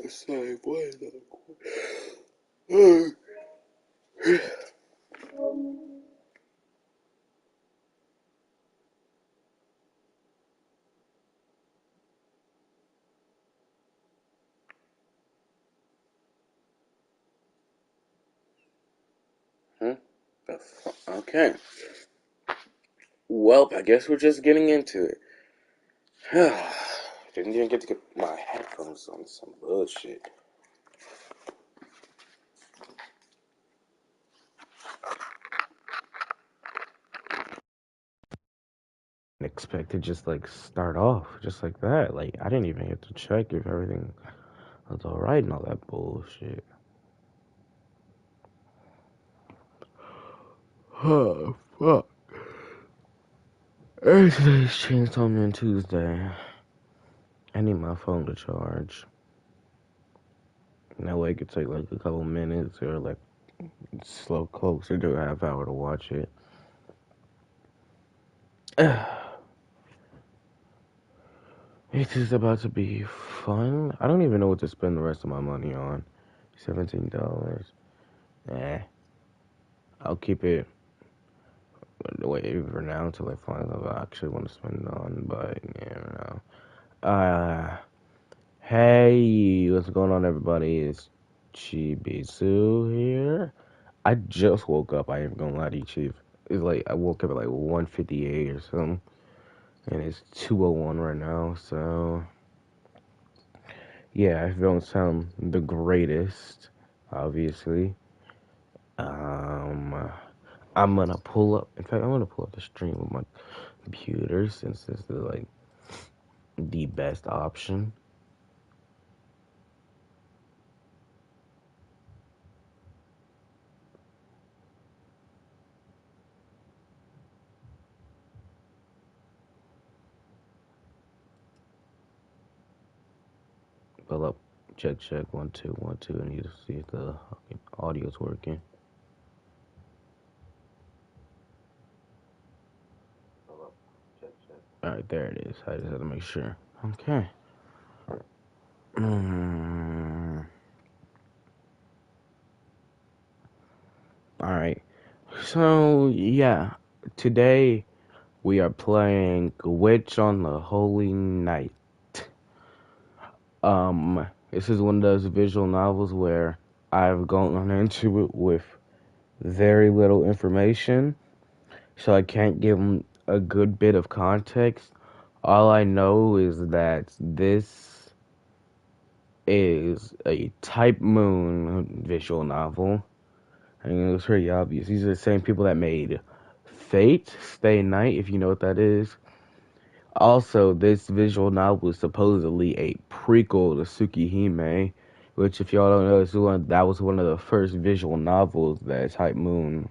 same way Hmm? Okay. Well, I guess we're just getting into it. Didn't even get to get my headphones on. Some bullshit. Expect to just like start off just like that. Like I didn't even get to check if everything was alright and all that bullshit. Oh fuck. Today's changed on me on Tuesday. I need my phone to charge. That way it could take like a couple minutes or like slow closer to a half hour to watch it. It's just about to be fun. I don't even know what to spend the rest of my money on. $17. Eh. I'll keep it wait for now until I find out what I actually want to spend it on, but yeah, no. Hey, what's going on, everybody? It's Chibisu here. I just woke up. I ain't gonna lie to you, Chief. It's like I woke up at like 1:58 or something, and it's 2:01 right now. So yeah, I don't sound the greatest, obviously. Um, I'm gonna pull up. In fact, I'm gonna pull up the stream with my computer since this is like the best option. Pull up, check, check, 1 2 1 2, and you see if the audio's working. All right, there it is. I just had to make sure. Okay. All right. So yeah, today we are playing Witch on the Holy Night. This is one of those visual novels where I've gone into it with very little information, so I can't give them a good bit of context. All I know is that this is a Type Moon visual novel. I mean, it was pretty obvious. These are the same people that made Fate, Stay Night, if you know what that is. Also, this visual novel is supposedly a prequel to Tsukihime, which, if y'all don't know, that was one of the first visual novels that Type Moon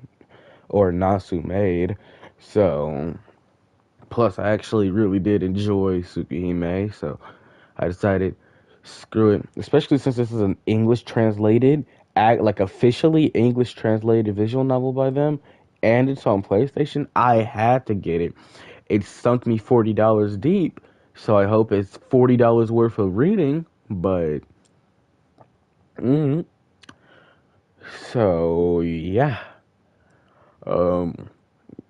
or Nasu made. So, plus, I actually really did enjoy Tsukihime, so I decided, screw it. Especially since this is an English translated, like officially English translated visual novel by them, and it's on PlayStation. I had to get it. It sunk me $40 deep, so I hope it's $40 worth of reading. But, mm, so yeah. Um,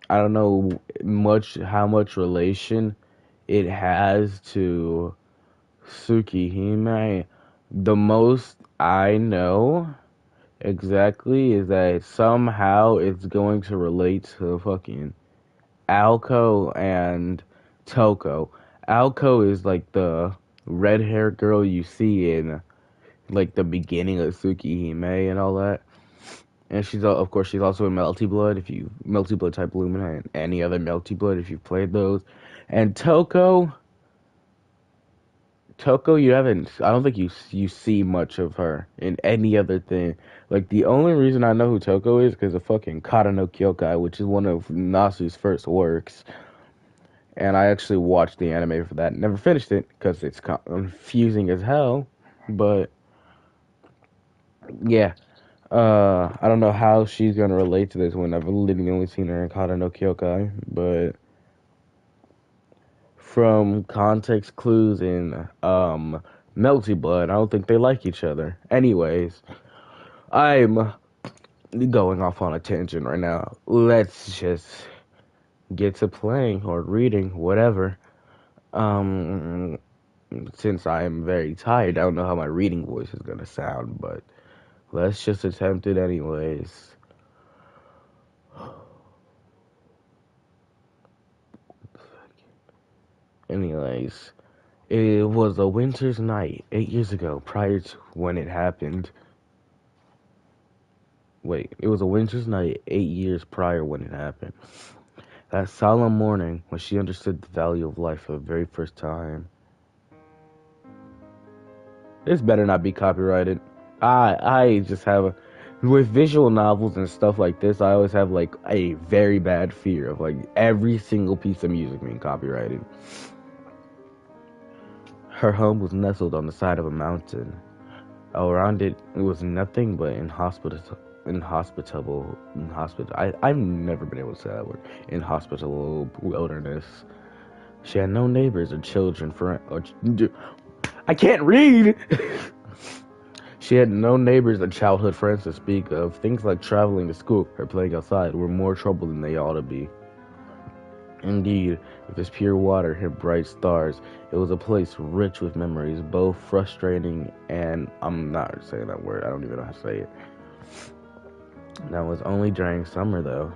I don't know how much relation it has to Tsukihime. The most I know exactly is that somehow it's going to relate to fucking Alco and Toko. Alco is like the red haired girl you see in like the beginning of Tsukihime and all that. And of course she's also in Melty Blood Melty Blood Type Lumina and any other Melty Blood if you've played those. And Toko, you haven't. I don't think you see much of her in any other thing. Like the only reason I know who Toko is because of fucking Kata no Kyokai, which is one of Nasu's first works, and I actually watched the anime for that. Never finished it because it's confusing as hell. But yeah, I don't know how she's gonna relate to this one. I've literally only seen her in Kata no Kyokai, but from context clues in Melty Blood. I don't think they like each other. Anyways, I'm going off on a tangent right now. Let's just get to playing or reading, whatever. Um, since I am very tired, I don't know how my reading voice is gonna sound, but let's just attempt it anyways. Anyways, it was a winter's night 8 years ago, prior to when it happened. Wait, it was a winter's night 8 years prior when it happened. That solemn morning when she understood the value of life for the very first time. This better not be copyrighted. I just have a with visual novels and stuff like this, I always have like a very bad fear of like every single piece of music being copyrighted. Her home was nestled on the side of a mountain. Around it, it was nothing but I've never been able to say that word. Inhospitable wilderness. She had no neighbors or children I can't read. She had no neighbors or childhood friends to speak of. Things like traveling to school or playing outside were more trouble than they ought to be. Indeed, with its pure water and bright stars, it was a place rich with memories, both frustrating and I'm not saying that word, I don't even know how to say it. That was only during summer though.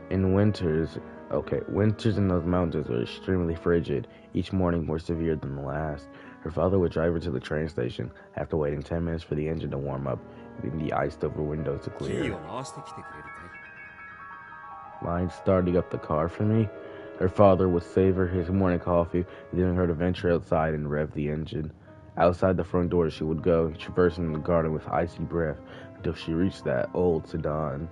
In winters in those mountains were extremely frigid, each morning more severe than the last. Her father would drive her to the train station after waiting 10 minutes for the engine to warm up, leaving the iced over windows to clear. Mind starting up the car for me? Her father would savor his morning coffee, leaving her to venture outside and rev the engine. Outside the front door she would go, traversing the garden with icy breath until she reached that old sedan.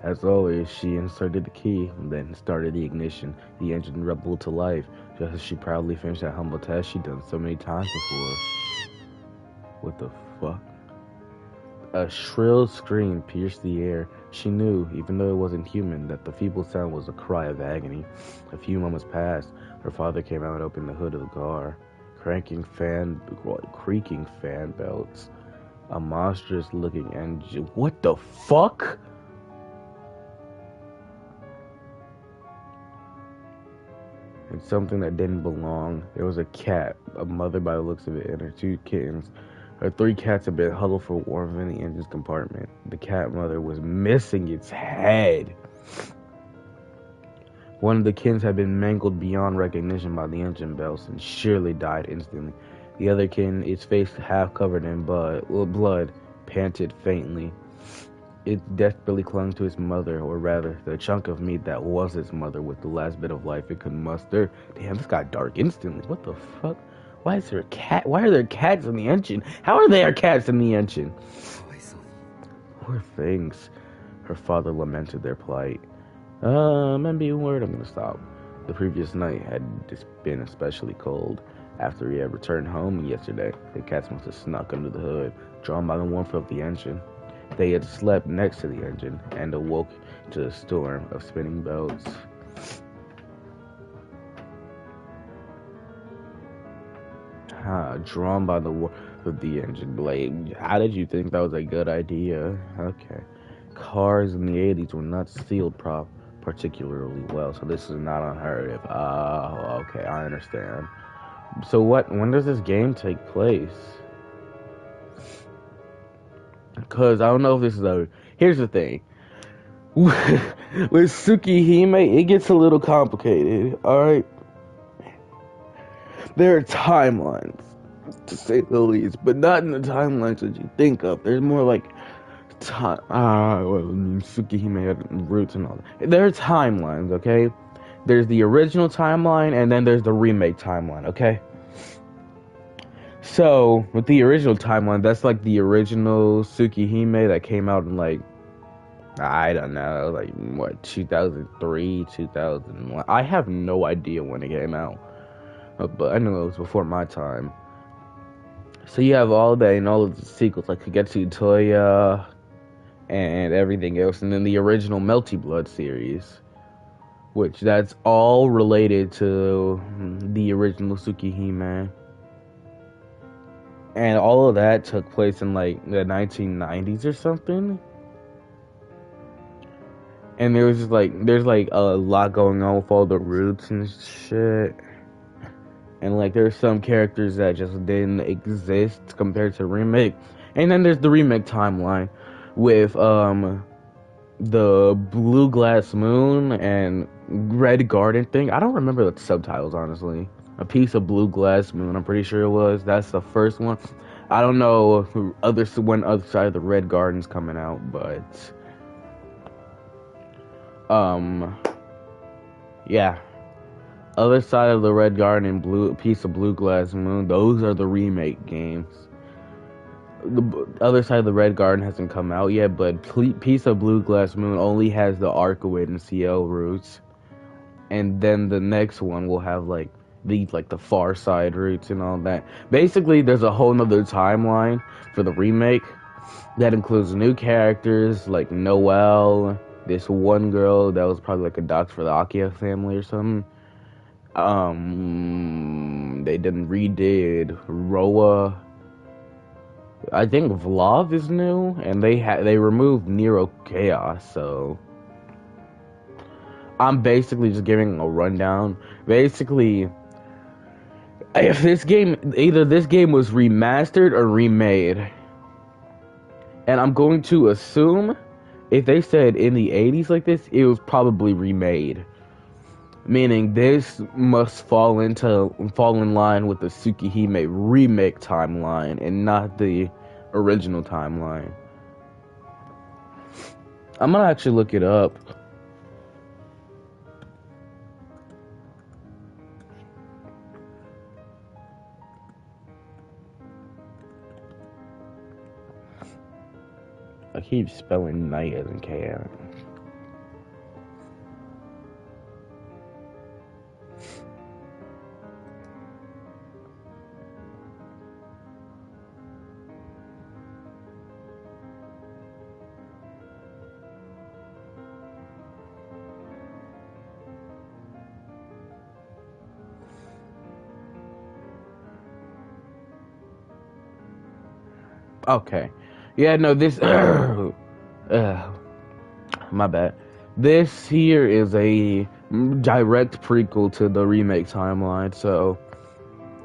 As always, she inserted the key, and then started the ignition. The engine rumbled to life, just as she proudly finished that humble task she'd done so many times before. What the fuck? A shrill scream pierced the air. She knew, even though it wasn't human, that the feeble sound was a cry of agony. A few moments passed. Her father came out and opened the hood of the car, creaking fan belts. A monstrous-looking engine. What the fuck? And something that didn't belong. There was a cat, a mother by the looks of it, and her two kittens. Her three cats had been huddled for warmth in the engine's compartment. The cat mother was missing its head. One of the kittens had been mangled beyond recognition by the engine bells and surely died instantly. The other kitten, its face half covered in blood, panted faintly. It desperately clung to its mother, or rather, the chunk of meat that was its mother with the last bit of life it could muster. Damn, this got dark instantly. What the fuck? Why is there a cat? Why are there cats in the engine? How are there cats in the engine? Poor things. Her father lamented their plight. And be word, I'm gonna stop. The previous night had just been especially cold. After he had returned home yesterday, the cats must have snuck under the hood, drawn by the warmth of the engine. They had slept next to the engine and awoke to a storm of spinning belts. Drawn by the warmth of the engine blade. How did you think that was a good idea? Okay. Cars in the 80s were not sealed particularly well, so this is not unheard of. Okay, I understand. So when does this game take place? Because I don't know if this is here's the thing. With Tsukihime, it gets a little complicated, alright? There are timelines, to say the least, but not in the timelines that you think of. There's more like Tsukihime had roots and all that. There are timelines, okay? There's the original timeline, and then there's the remake timeline, okay? So, with the original timeline, that's like the original Tsukihime that came out in like, I don't know, like what, 2003, 2001. I have no idea when it came out, but I know it was before my time. So you have all that and all of the sequels like Kagetsu Toya and everything else, and then the original Melty Blood series, which that's all related to the original Tsukihime. and all of that took place in like the 1990s or something. And there's like a lot going on with all the roots and shit. And like there's some characters that just didn't exist compared to remake. And then there's the remake timeline with the Blue Glass Moon and Red Garden thing. I don't remember the subtitles honestly. A piece of Blue Glass Moon, I'm pretty sure it was. That's the first one. I don't know when other side of the Red Garden's coming out, but yeah. Other side of the Red Garden and blue piece of Blue Glass Moon, those are the remake games. The other side of the Red Garden hasn't come out yet, but piece of Blue Glass Moon only has the Arcuate and CL routes, and then the next one will have like the Far Side routes and all that. Basically, there's a whole nother timeline for the remake that includes new characters like Noelle, this one girl that was probably like a doc for the Akia family or something. They then redid Roa. I think Vlav is new, and they removed Nero Chaos. So I'm basically just giving a rundown. Basically, if either this game was remastered or remade, and I'm going to assume if they said in the 80s like this, it was probably remade. Meaning this must fall in line with the Tsukihime remake timeline and not the original timeline. I'm gonna actually look it up. I keep spelling night as in K-N. Okay. Yeah, no, this... my bad. This here is a direct prequel to the remake timeline, so...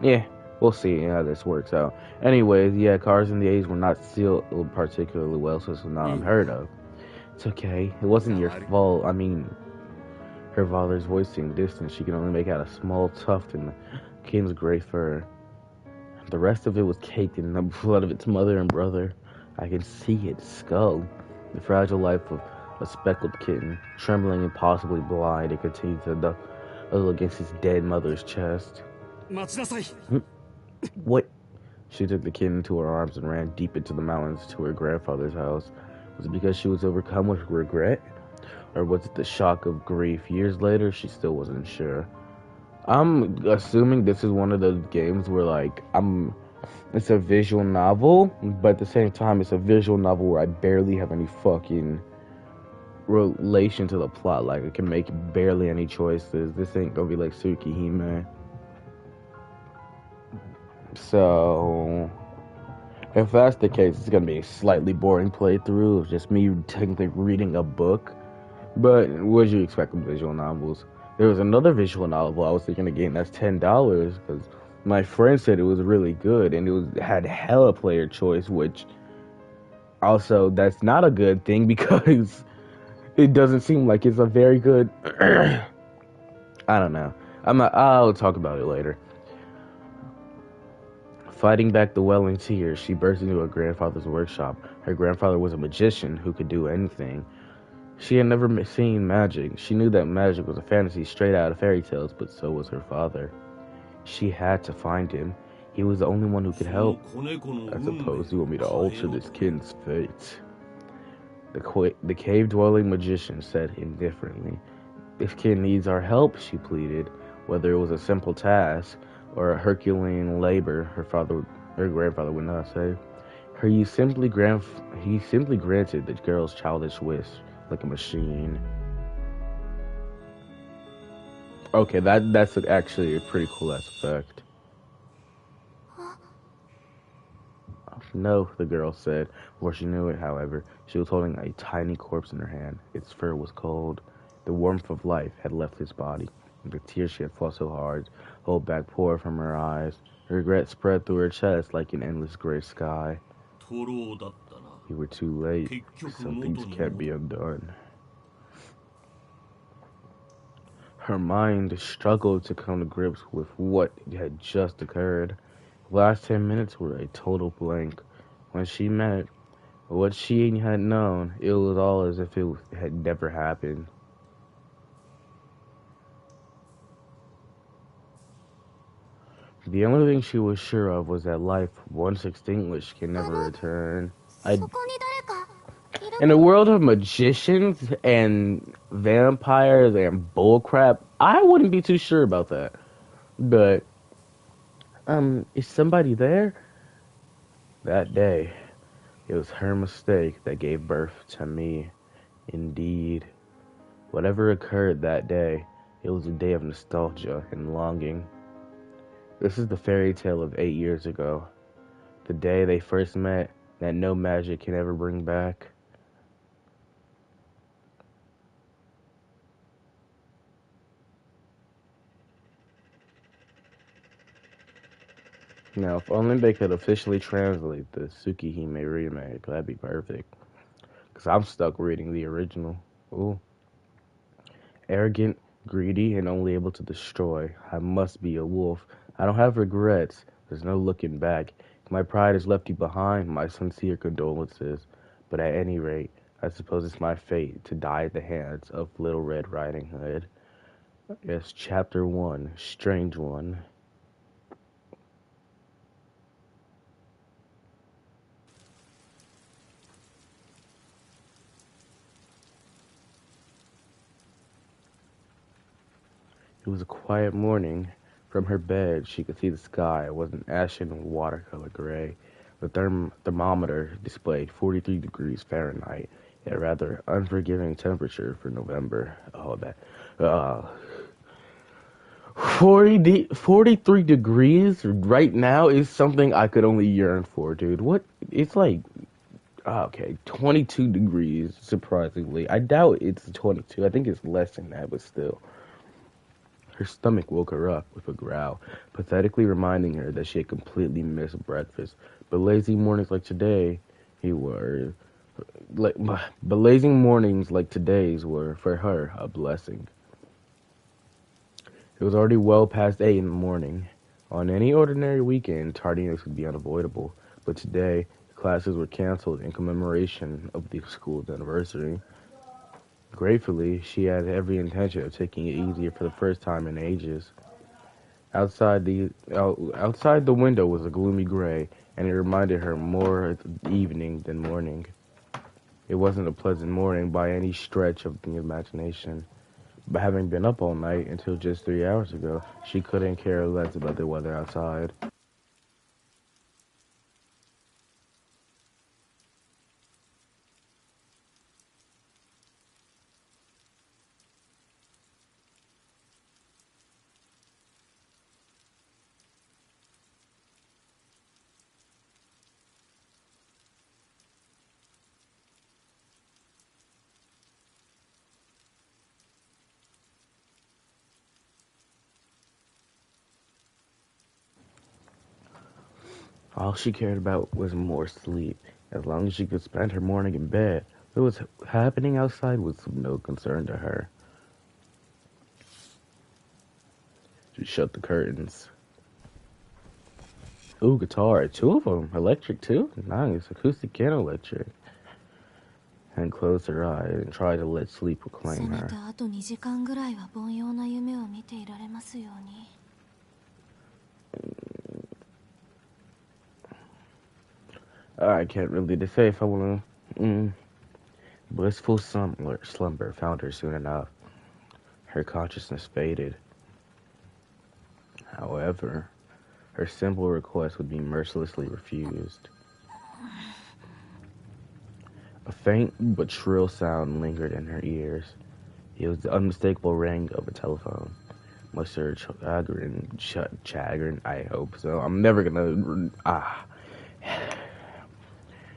Yeah, we'll see how this works out. Anyways, yeah, cars in the 80s were not sealed particularly well, so it's not unheard of. It's okay. It wasn't your fault. I mean, her father's voice seemed distant. She could only make out a small tuft in the king's gray fur. The rest of it was caked in the blood of its mother and brother. I can see its skull. The fragile life of a speckled kitten, trembling and possibly blind, it continued to nuzzle against its dead mother's chest. What? She took the kitten into her arms and ran deep into the mountains to her grandfather's house. Was it because she was overcome with regret? Or was it the shock of grief? Years later, she still wasn't sure. I'm assuming this is one of those games where, like, it's a visual novel, but at the same time, it's a visual novel where I barely have any fucking relation to the plot. Like, I can make barely any choices. This ain't gonna be like Tsukihime. So, if that's the case, it's gonna be a slightly boring playthrough of just me technically reading a book. But what did you expect from visual novels? There was another visual novel I was thinking of getting that's $10 because my friend said it was really good and it had hella player choice, which also that's not a good thing because it doesn't seem like it's a very good. I don't know. I'll talk about it later. Fighting back the welling tears, she burst into her grandfather's workshop. Her grandfather was a magician who could do anything. She had never seen magic. She knew that magic was a fantasy straight out of fairy tales, but so was her father. She had to find him. He was the only one who could help. I suppose you want me to alter this kid's fate. The cave-dwelling magician said indifferently. This kid needs our help, she pleaded. Whether it was a simple task or a Herculean labor, her grandfather would not say. He simply granted the girl's childish wish. Like a machine. Okay, that's actually a pretty cool ass effect. No, the girl said. Before she knew it, however, she was holding a tiny corpse in her hand. Its fur was cold. The warmth of life had left its body, and the tears she had fought so hard hold back poured from her eyes. Regret spread through her chest like an endless gray sky. 徒労だったな。You were too late. 結局 Some 元 things に can't 戻 be る。 undone. Her mind struggled to come to grips with what had just occurred. The last 10 minutes were a total blank. When she met what she had known, it was all as if it had never happened. The only thing she was sure of was that life, once extinguished, can never return. In a world of magicians and vampires and bullcrap, I wouldn't be too sure about that. But, is somebody there? That day, it was her mistake that gave birth to me. Indeed. Whatever occurred that day, it was a day of nostalgia and longing. This is the fairy tale of 8 years ago. The day they first met that no magic can ever bring back. Now, if only they could officially translate the Tsukihime remake, that'd be perfect. Because I'm stuck reading the original. Ooh. Arrogant, greedy, and only able to destroy. I must be a wolf. I don't have regrets. There's no looking back. If my pride has left you behind, my sincere condolences. But at any rate, I suppose it's my fate to die at the hands of Little Red Riding Hood. Yes, Chapter 1, Strange One. It was a quiet morning. From her bed, she could see the sky was an ashen watercolor gray. The thermometer displayed 43 degrees Fahrenheit, a rather unforgiving temperature for November. Oh, that. Uh, 43 degrees right now is something I could only yearn for, dude. What? It's like, okay, 22 degrees, surprisingly. I doubt it's 22. I think it's less than that, but still. Her stomach woke her up with a growl, pathetically reminding her that she had completely missed breakfast. But lazy mornings like today, but lazy mornings like today's were, for her, a blessing. It was already well past 8 in the morning. On any ordinary weekend, tardiness would be unavoidable, but today, classes were canceled in commemoration of the school's anniversary. Gratefully, she had every intention of taking it easier for the first time in ages. Outside the window was a gloomy gray, and it reminded her more of evening than morning. It wasn't a pleasant morning by any stretch of the imagination. But having been up all night until just 3 hours ago, she couldn't care less about the weather outside. All she cared about was more sleep. As long as she could spend her morning in bed, what was happening outside was of no concern to her. She shut the curtains. Ooh, guitar. 2 of them. Electric, too? Nice. Acoustic and electric. And closed her eyes and tried to let sleep reclaim her. I can't really say if I want to. Blissful slumber found her soon enough. Her consciousness faded. However, her simple request would be mercilessly refused. A faint but shrill sound lingered in her ears. It was the unmistakable ring of a telephone. Much to her chagrin, I hope so. I'm never gonna.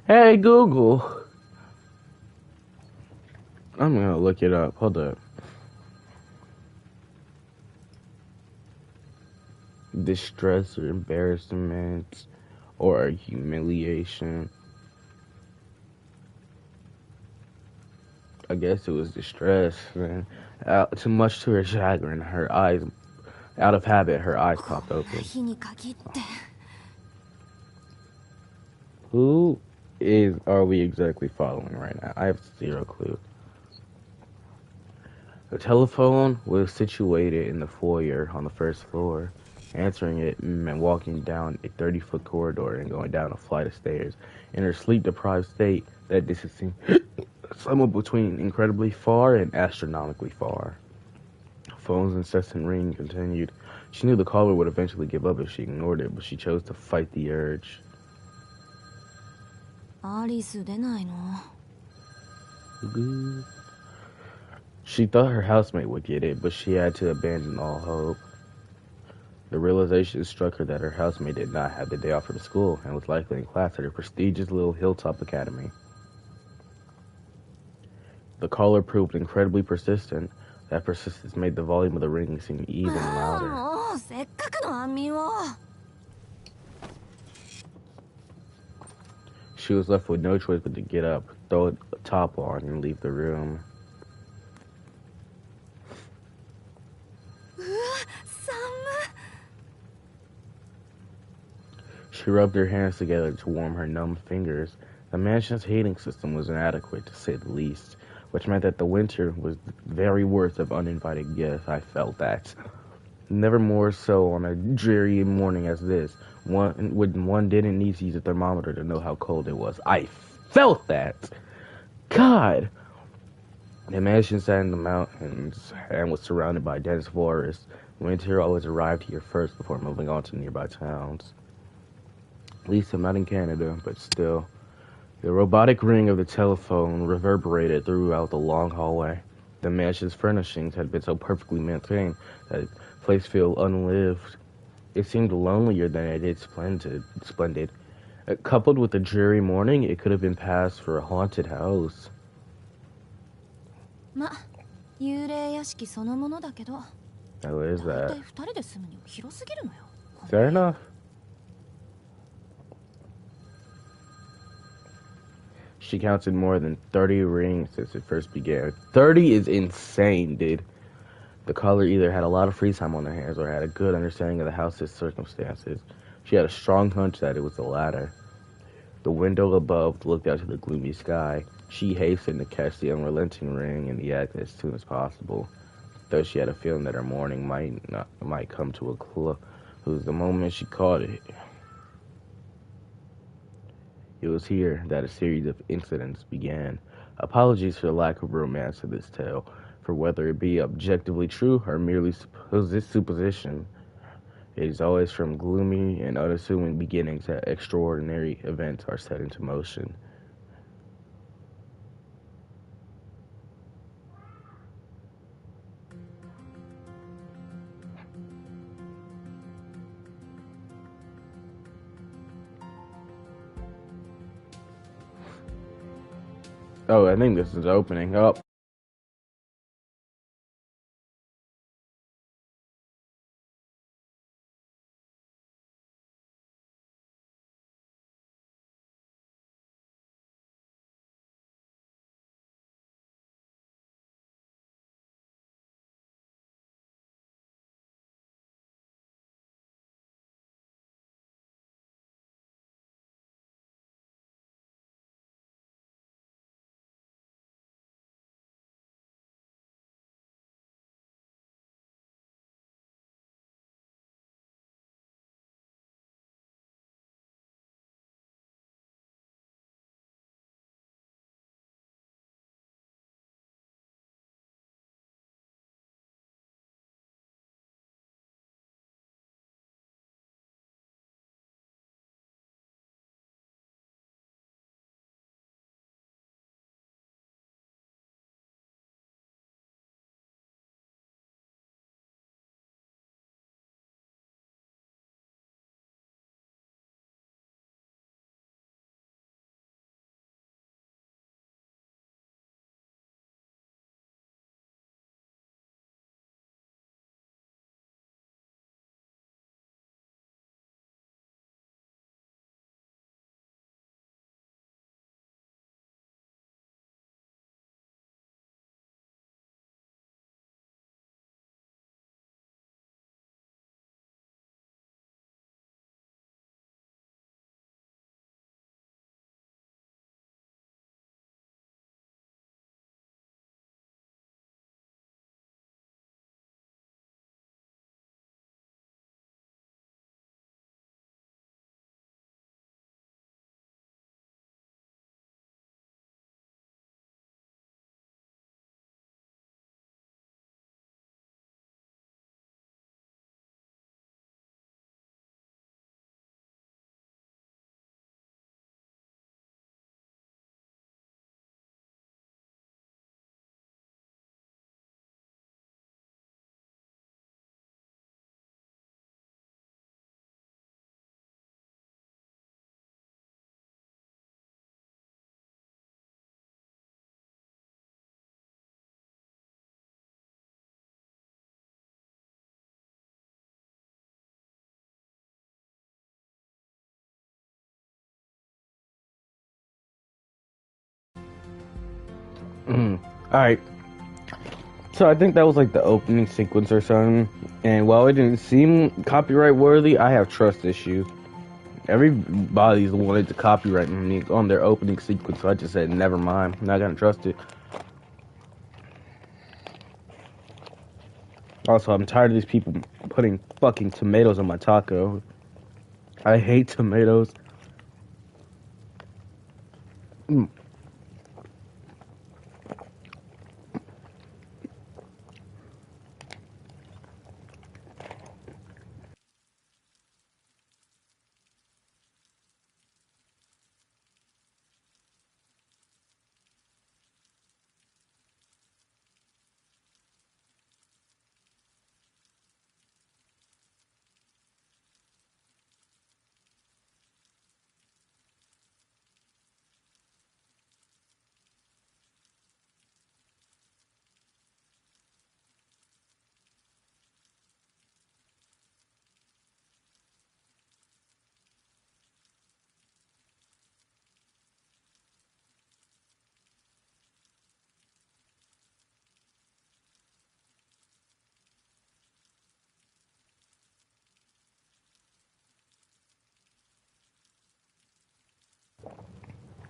Hey Google, I'm gonna look it up. Hold up. Distress or embarrassment or humiliation. I guess it was distress. And too much to her chagrin, her eyes, out of habit, her eyes popped open. 日に限って Who are we exactly following right now? I have zero clue. The telephone was situated in the foyer on the first floor. Answering it meant walking down a 30-foot corridor and going down a flight of stairs. In her sleep-deprived state, that distance seemed somewhere between incredibly far and astronomically far. Phone's incessant ring continued. She knew the caller would eventually give up if she ignored it, but she chose to fight the urge. アリス出ないの She thought her housemate would get it, but she had to abandon all hope. The realization struck her that her housemate did not have the day off from school and was likely in class at her prestigious little hilltop academy. The caller proved incredibly persistent. That persistence made the volume of the ring seem even louder. もうせっかくの安眠を She was left with no choice but to get up, throw a top on, and leave the room. うわ寒 She rubbed her hands together to warm her numb fingers. The mansion's heating system was inadequate, to say the least, which meant that the winter was the very worst of uninvited guests. I felt that. Never more so on a dreary morning as this, when one didn't need to use a thermometer to know how cold it was. I felt that! God! The mansion sat in the mountains and was surrounded by dense forests. Winter always arrived here first before moving on to nearby towns. At least I'm not in Canada, but still. The robotic ring of the telephone reverberated throughout the long hallway. The mansion's furnishings had been so perfectly maintained that the place felt unlived. It seemed lonelier than it did splendid. Coupled with the dreary morning, it could have been passed for a haunted house. ま幽霊屋敷そのものだけど How is 大 that? 体2人で住むには広すぎるのよ Fair enough. She counted more than 30 rings since it first began. 30 is insane, dude. The caller either had a lot of free time on their hands or had a good understanding of the house's circumstances. She had a strong hunch that it was the latter. The window above looked out to the gloomy sky. She hastened to catch the unrelenting ring in the act as soon as possible, though she had a feeling that her morning might come to a close the moment she caught it. It was here that a series of incidents began. Apologies for the lack of romance in this tale, for whether it be objectively true or merely supposition. It is always from gloomy and unassuming beginnings that extraordinary events are set into motion. Oh, I think this is opening up. Alright. So I think that was like the opening sequence or something. And while it didn't seem copyright worthy, I have trust issues. Everybody's wanted to copyright me on their opening sequence, so I just said, never mind. I'm not gonna trust it. Also, I'm tired of these people putting fucking tomatoes on my taco. I hate tomatoes.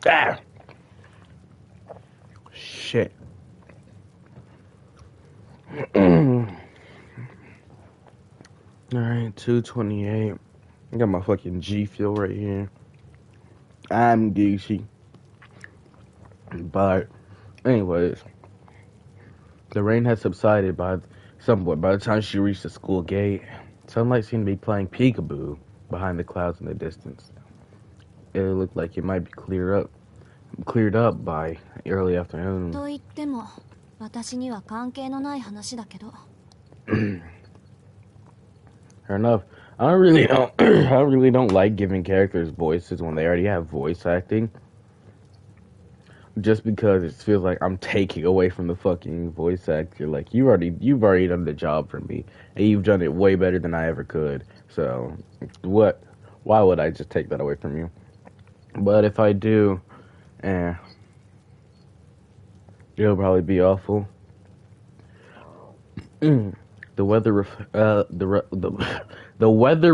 Ah! Shit. Alright, 228. I got my fucking G Fuel right here. I'm Gucci. But, anyways, the rain had subsided somewhat by the time she reached the school gate. Sunlight seemed to be playing peekaboo behind the clouds in the distance. It looked like it might be cleared up by early afternoon. と言っても私には関係のない話だけど Fair enough. I really don't like giving characters voices when they already have voice acting. Just because it feels like I'm taking away from the fucking voice actor. Like you've already done the job for me, and you've done it way better than I ever could. So, why would I just take that away from you? But if I do, it'll probably be awful. The weather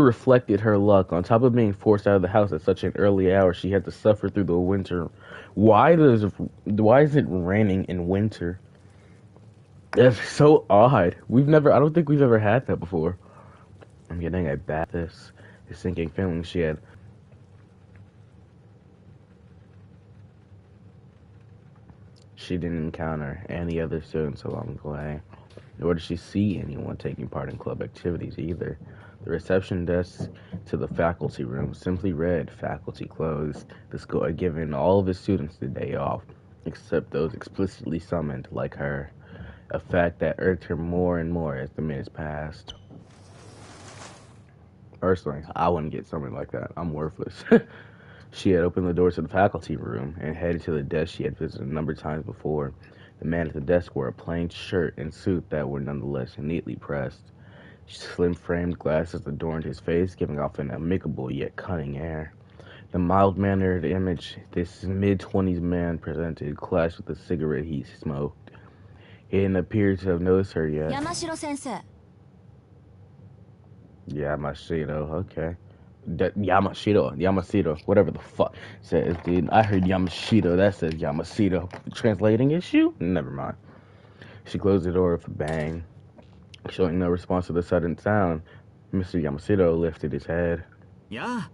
reflected her luck. On top of being forced out of the house at such an early hour, she had to suffer through the winter. Why is it raining in winter? That's so odd. I don't think we've ever had that before. I'm getting a bad this sinking feeling she had. She didn't encounter any other students along the way, nor did she see anyone taking part in club activities either. The reception desk to the faculty room simply read faculty closed. The school had given all of its students the day off, except those explicitly summoned like her, a fact that irked her more and more as the minutes passed. Personally, I wouldn't get summoned like that. I'm worthless. She had opened the door to the faculty room and headed to the desk she had visited a number of times before. The man at the desk wore a plain shirt and suit that were nonetheless neatly pressed. Slim-framed glasses adorned his face, giving off an amicable yet cunning air. The mild-mannered image this mid-20s man presented clashed with the cigarette he smoked. He didn't appear to have noticed her yet. Yamashiro-sensei. Yamashiro, okay. Yamashiro, whatever the fuck says, dude. I heard Yamashiro, that says Yamashiro. Translating issue? Never mind. She closed the door with a bang. Showing no response to the sudden sound, Mr. Yamashiro lifted his head. Yeah,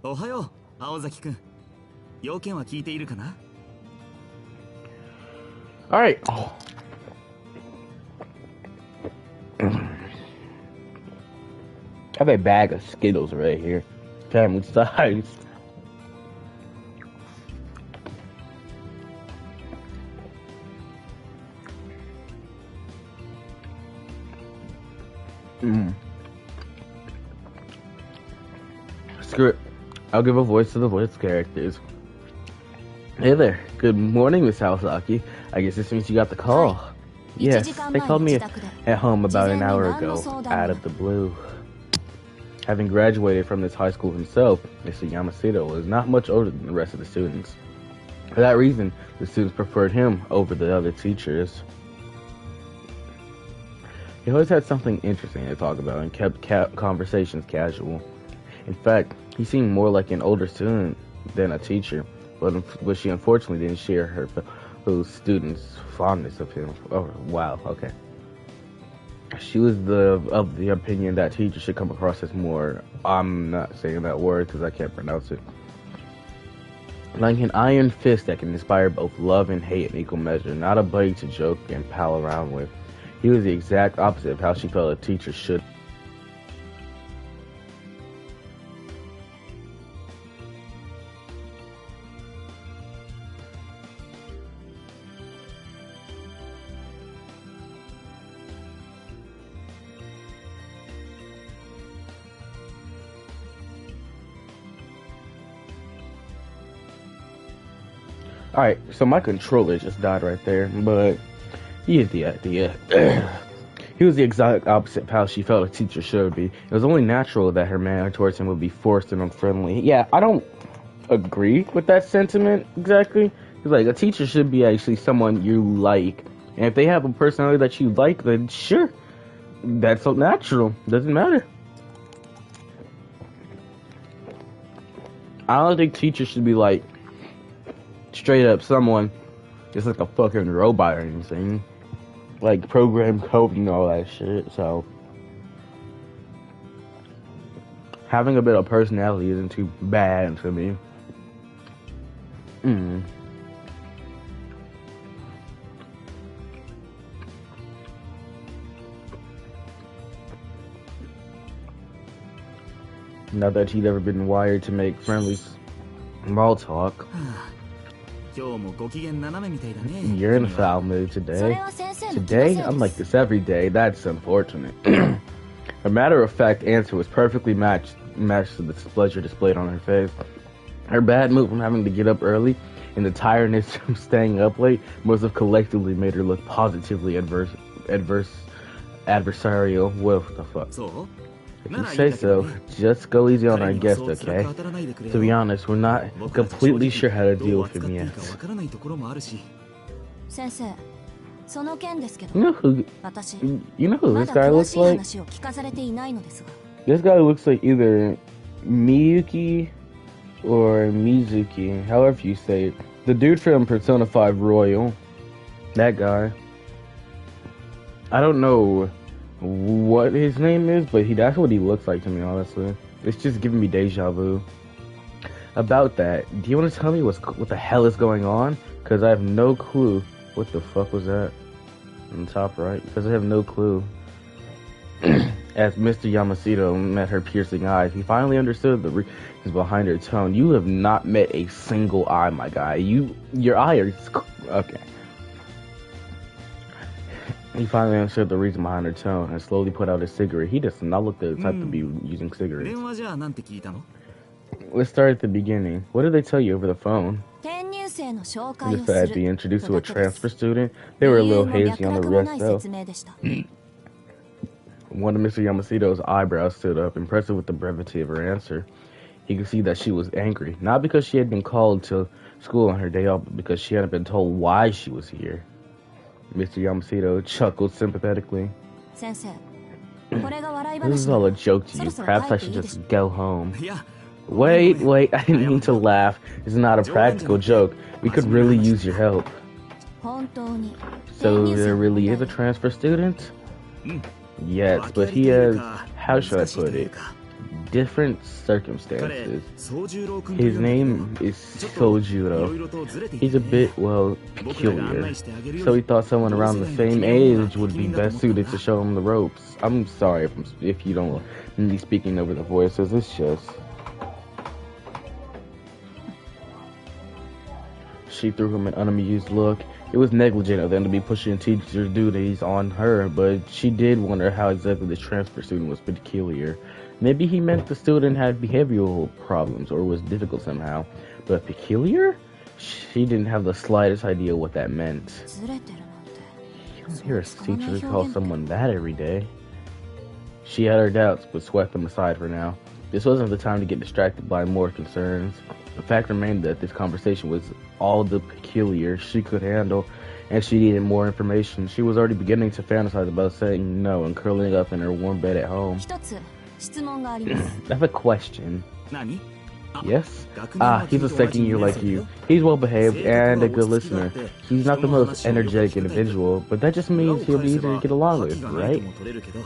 ohayo, Aozaki-kun. Youken wa kiite iru kana? Alright. I have a bag of Skittles right here. Family size. Screw it. I'll give a voice to the voice characters. Hey there. Good morning, Miss Kawasaki. I guess this means you got the call. Yes, they called me at home about an hour ago, out of the blue. Having graduated from this high school himself, Mr. Yamashiro was not much older than the rest of the students. For that reason, the students preferred him over the other teachers. He always had something interesting to talk about and kept conversations casual. In fact, he seemed more like an older student than a teacher, but she unfortunately didn't share her fellow students' fondness of him. Oh, wow, okay. She was of the opinion that teachers should come across as more, I'm not saying that word because I can't pronounce it, like an iron fist that can inspire both love and hate in equal measure, not a buddy to joke and pal around with. He was the exact opposite of how she felt a teacher should. Alright, so my controller just died right there, but you get the idea. He was the exact opposite of how she felt a teacher should be. It was only natural that her manner towards him would be forced and unfriendly. Yeah, I don't agree with that sentiment exactly. It's like a teacher should be actually someone you like. And if they have a personality that you like, then sure. That's so natural. Doesn't matter. I don't think teachers should be like straight up someone just like a fucking robot or anything. Like program code and all that shit, so having a bit of personality isn't too bad to me. Not that he'd ever been wired to make friendly small talk. You're in a foul mood today. Today? I'm like this every day. That's unfortunate. A matter-of-fact answer was perfectly matched to the displeasure displayed on her face. Her bad mood from having to get up early and the tiredness from staying up late must have collectively made her look positively adversarial. What the fuck? If you say so, just go easy on our guest, okay? To be honest, we're not completely sure how to deal with him yet. You know who this guy looks like? This guy looks like either Miyuki or Mizuki, however you say it. The dude from Persona 5 Royal. That guy. I don't know what his name is, but that's what he looks like to me, honestly. It's just giving me deja vu. About that, do you want to tell me what the hell is going on? Because I have no clue. What the fuck was that? On the top right? Because I have no clue. As Mr. Yamashita met her piercing eyes, he finally understood the reasons behind her tone. You have not met a single eye, my guy. Your eye is... Okay. He finally understood the reason behind her tone and slowly put out his cigarette. He does not look the type to be using cigarettes. Let's start at the beginning. What did they tell you over the phone? Just that I'd be introduced to a transfer student. They were a little hazy on the rest, though. One of Mr. Yamashita's eyebrows stood up, impressive with the brevity of her answer. He could see that she was angry, not because she had been called to school on her day off, but because she hadn't been told why she was here. Mr. Yamashita chuckled sympathetically. This is all a joke to you. Perhaps I should just go home. Wait, I didn't mean to laugh. It's not a practical joke. We could really use your help. So there really is a transfer student? Yes, but he has, how should I put it, different circumstances. His name is Sojuro. He's a bit, well, peculiar. So he thought someone around the same age would be best suited to show him the ropes. I'm sorry if you don't want me speaking over the voices. It's just... She threw him an unamused look. It was negligent of them to be pushing teacher duties on her, but she did wonder how exactly this transfer student was peculiar. Maybe he meant the student had behavioral problems or was difficult somehow. But peculiar? She didn't have the slightest idea what that meant. You don't hear a teacher call someone that every day. She had her doubts, but swept them aside for now. This wasn't the time to get distracted by more concerns. The fact remained that this conversation was all the peculiar she could handle, and she needed more information. She was already beginning to fantasize about saying no and curling up in her warm bed at home. 一つ質問があります I have a question. 何 Yes? 学年は He's 君 a と同 second じ year 2 like 年生だ you. よ He's well behaved 性格 and は a good 落ち着きがあ listener. って He's not the 人の most 話をよく energetic 聞くタイプ individual, but that just 裏を means he'll 返 be せ easy to ば get along 覇 with, 気がないと right? も取れるけど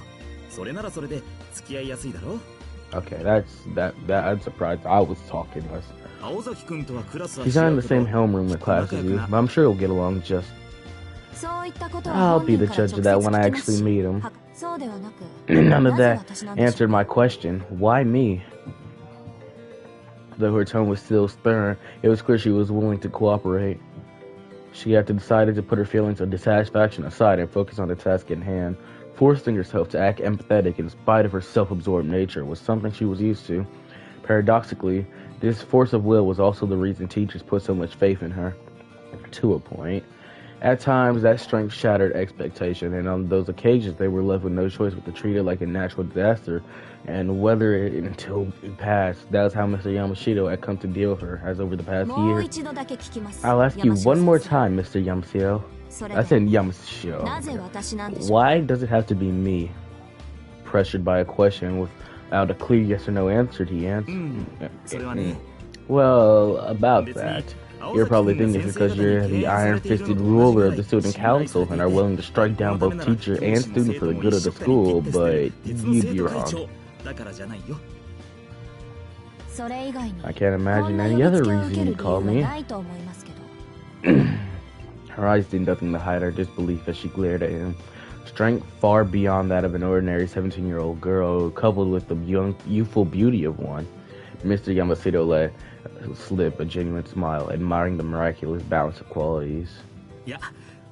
それならそれで付き合いやすいだろ Okay, I'm surprised I was talking less. 青崎君とはクラスは He's 違 not in う the け same ど homeroom or class as you, but I'm sure he'll get along just. そういったことは I'll 本 be 人 the から judge 直 of 接 that when I 聞きます actually し meet him. そうではなく None な of ぜ that 私なんでしょう answered my question. Why me? Though her tone was still stern, it was clear she was willing to cooperate. She had decided to put her feelings of dissatisfaction aside and focus on the task at hand. Forcing herself to act empathetic in spite of her self-absorbed nature was something she was used to. Paradoxically, this force of will was also the reason teachers put so much faith in her. To a point. At times, that strength shattered expectation, and on those occasions, they were left with no choice but to treat it like a natural disaster and weather it until it passed. That was how Mr. Yamashita had come to deal with her, as over the past もう year. 一度だけ聞きます I'll ask you 山城 one more 先生 time, Mr. Yamashita. それ I で said Yamashita. なぜ私なんでしょう Why does it have to be me? Pressured by a question without a clear yes or no answer, he answered. うんそれはね Well, about 別に that. 青 You're 崎 probably 君が thinking 先 it's 生 because 方に you're 敬 the 愛されている iron-fisted のと同じ ruler ぐら of い the student 信頼さ council れてい and are て willing to strike こ down のため both なら teacher 教 and 師も student 生 for 徒 the も good 一 of the 緒くたに school, 徹底してる but 鉄の you'd 生 be 徒会 wrong. 長だからじゃないよそれ以外に I can't こん imagine な any 呼び other つけを受 reason ける you'd 理 call 由は me. ないと思いますけど Her eyes did nothing to hide her disbelief as she glared at him. Strength far beyond that of an ordinary 17-year-old girl, coupled with the youthful beauty of one. Mr. Yamashita let slip a genuine smile, admiring the miraculous balance of qualities. いや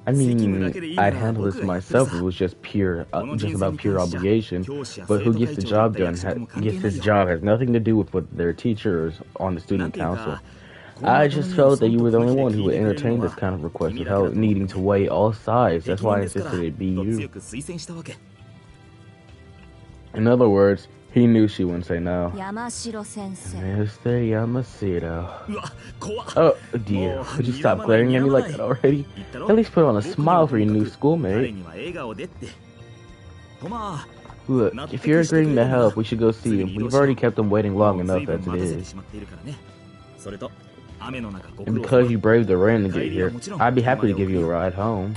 I 責務だけでいい mean, な I'd ら handle 僕 this が言ってる myself さ if it was just just about pure この人生に関しては obligation. 教師や But 生 who 徒 gets 会 the 長だっ job た done 役職も関係 gets ない this よ job has nothing to do with what their teachers on the なん student ていう council. かこんな I 頼 just みを felt そ that ん you と were the こ only ま one で who 聞 would いてくれる entertain の this は kind of request 君だけだ without と needing to weigh all sides. 適 That's 任 why I ですから insisted it be と you. 強く推薦したわけ In other words, he knew she wouldn't say no. 山城先生 Mr. Yamashita. うわ怖っ Oh dear, would you stop glaring at me like that already? 言ったろ At least put on a 僕に smile は for your と new にかく彼 schoolmate. には笑顔でってとまあ Look, if you're agreeing to help, we should go see him. We've already kept him waiting long もう enough 随分 as 待 it たせて is. しまっているからねそれと雨の中ご苦 And 労 because 様 you braved the rain to get here, I'd be happy to give you a ride home.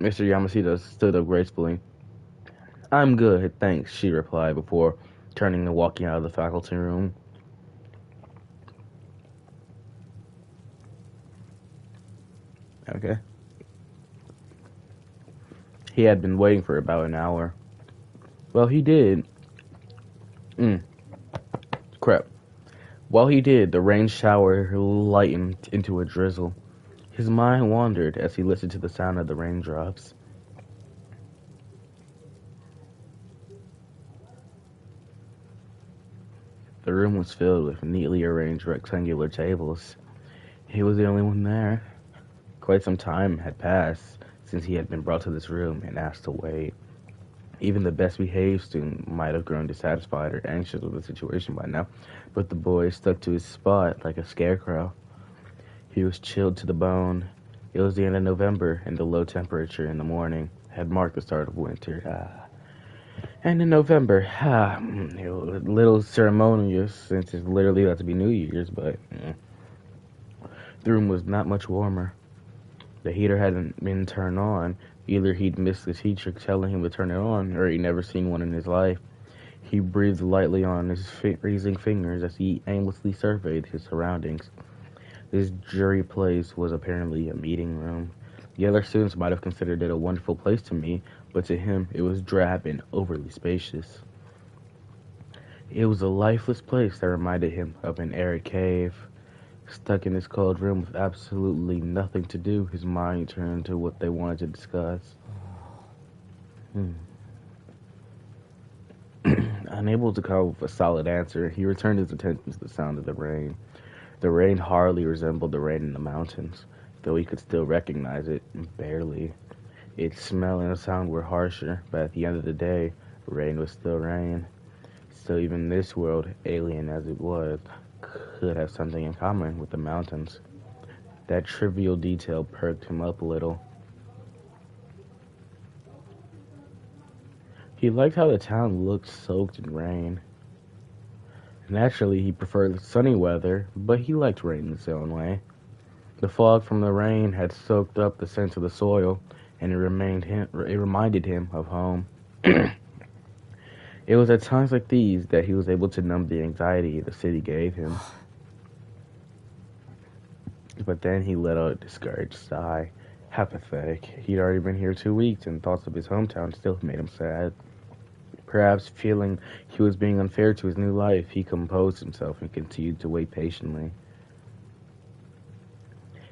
Mr. Yamashita stood up gracefully. I'm good, thanks, she replied before turning and walking out of the faculty room. Okay. He had been waiting for about an hour. Well, he did. Crap. While he did, the rain shower lightened into a drizzle. His mind wandered as he listened to the sound of the raindrops. The room was filled with neatly arranged rectangular tables. He was the only one there. Quite some time had passed since he had been brought to this room and asked to wait. Even the best behaved student might have grown dissatisfied or anxious with the situation by now, but the boy stuck to his spot like a scarecrow. He was chilled to the bone. It was the end of November, and the low temperature in the morning had marked the start of winter. And in November, it was a little ceremonious since it's literally about to be New Year's, but the room was not much warmer. The heater hadn't been turned on. Either he'd missed the teacher telling him to turn it on, or he'd never seen one in his life. He breathed lightly on his freezing fingers as he aimlessly surveyed his surroundings. This dreary place was apparently a meeting room. The other students might have considered it a wonderful place to meet, but to him it was drab and overly spacious. It was a lifeless place that reminded him of an arid cave. Stuck in this cold room with absolutely nothing to do, his mind turned to what they wanted to discuss. Unable to come up with a solid answer, he returned his attention to the sound of the rain. The rain hardly resembled the rain in the mountains, though he could still recognize it, barely. Its smell and sound were harsher, but at the end of the day, rain was still rain. So even this world, alien as it was, could have something in common with the mountains. That trivial detail perked him up a little. He liked how the town looked soaked in rain. Naturally, he preferred sunny weather, but he liked rain in its own way. The fog from the rain had soaked up the scent of the soil, and it reminded him of home. It was at times like these that he was able to numb the anxiety the city gave him. But then he let out a discouraged sigh. How pathetic. He'd already been here 2 weeks, and thoughts of his hometown still made him sad. Perhaps feeling he was being unfair to his new life, he composed himself and continued to wait patiently.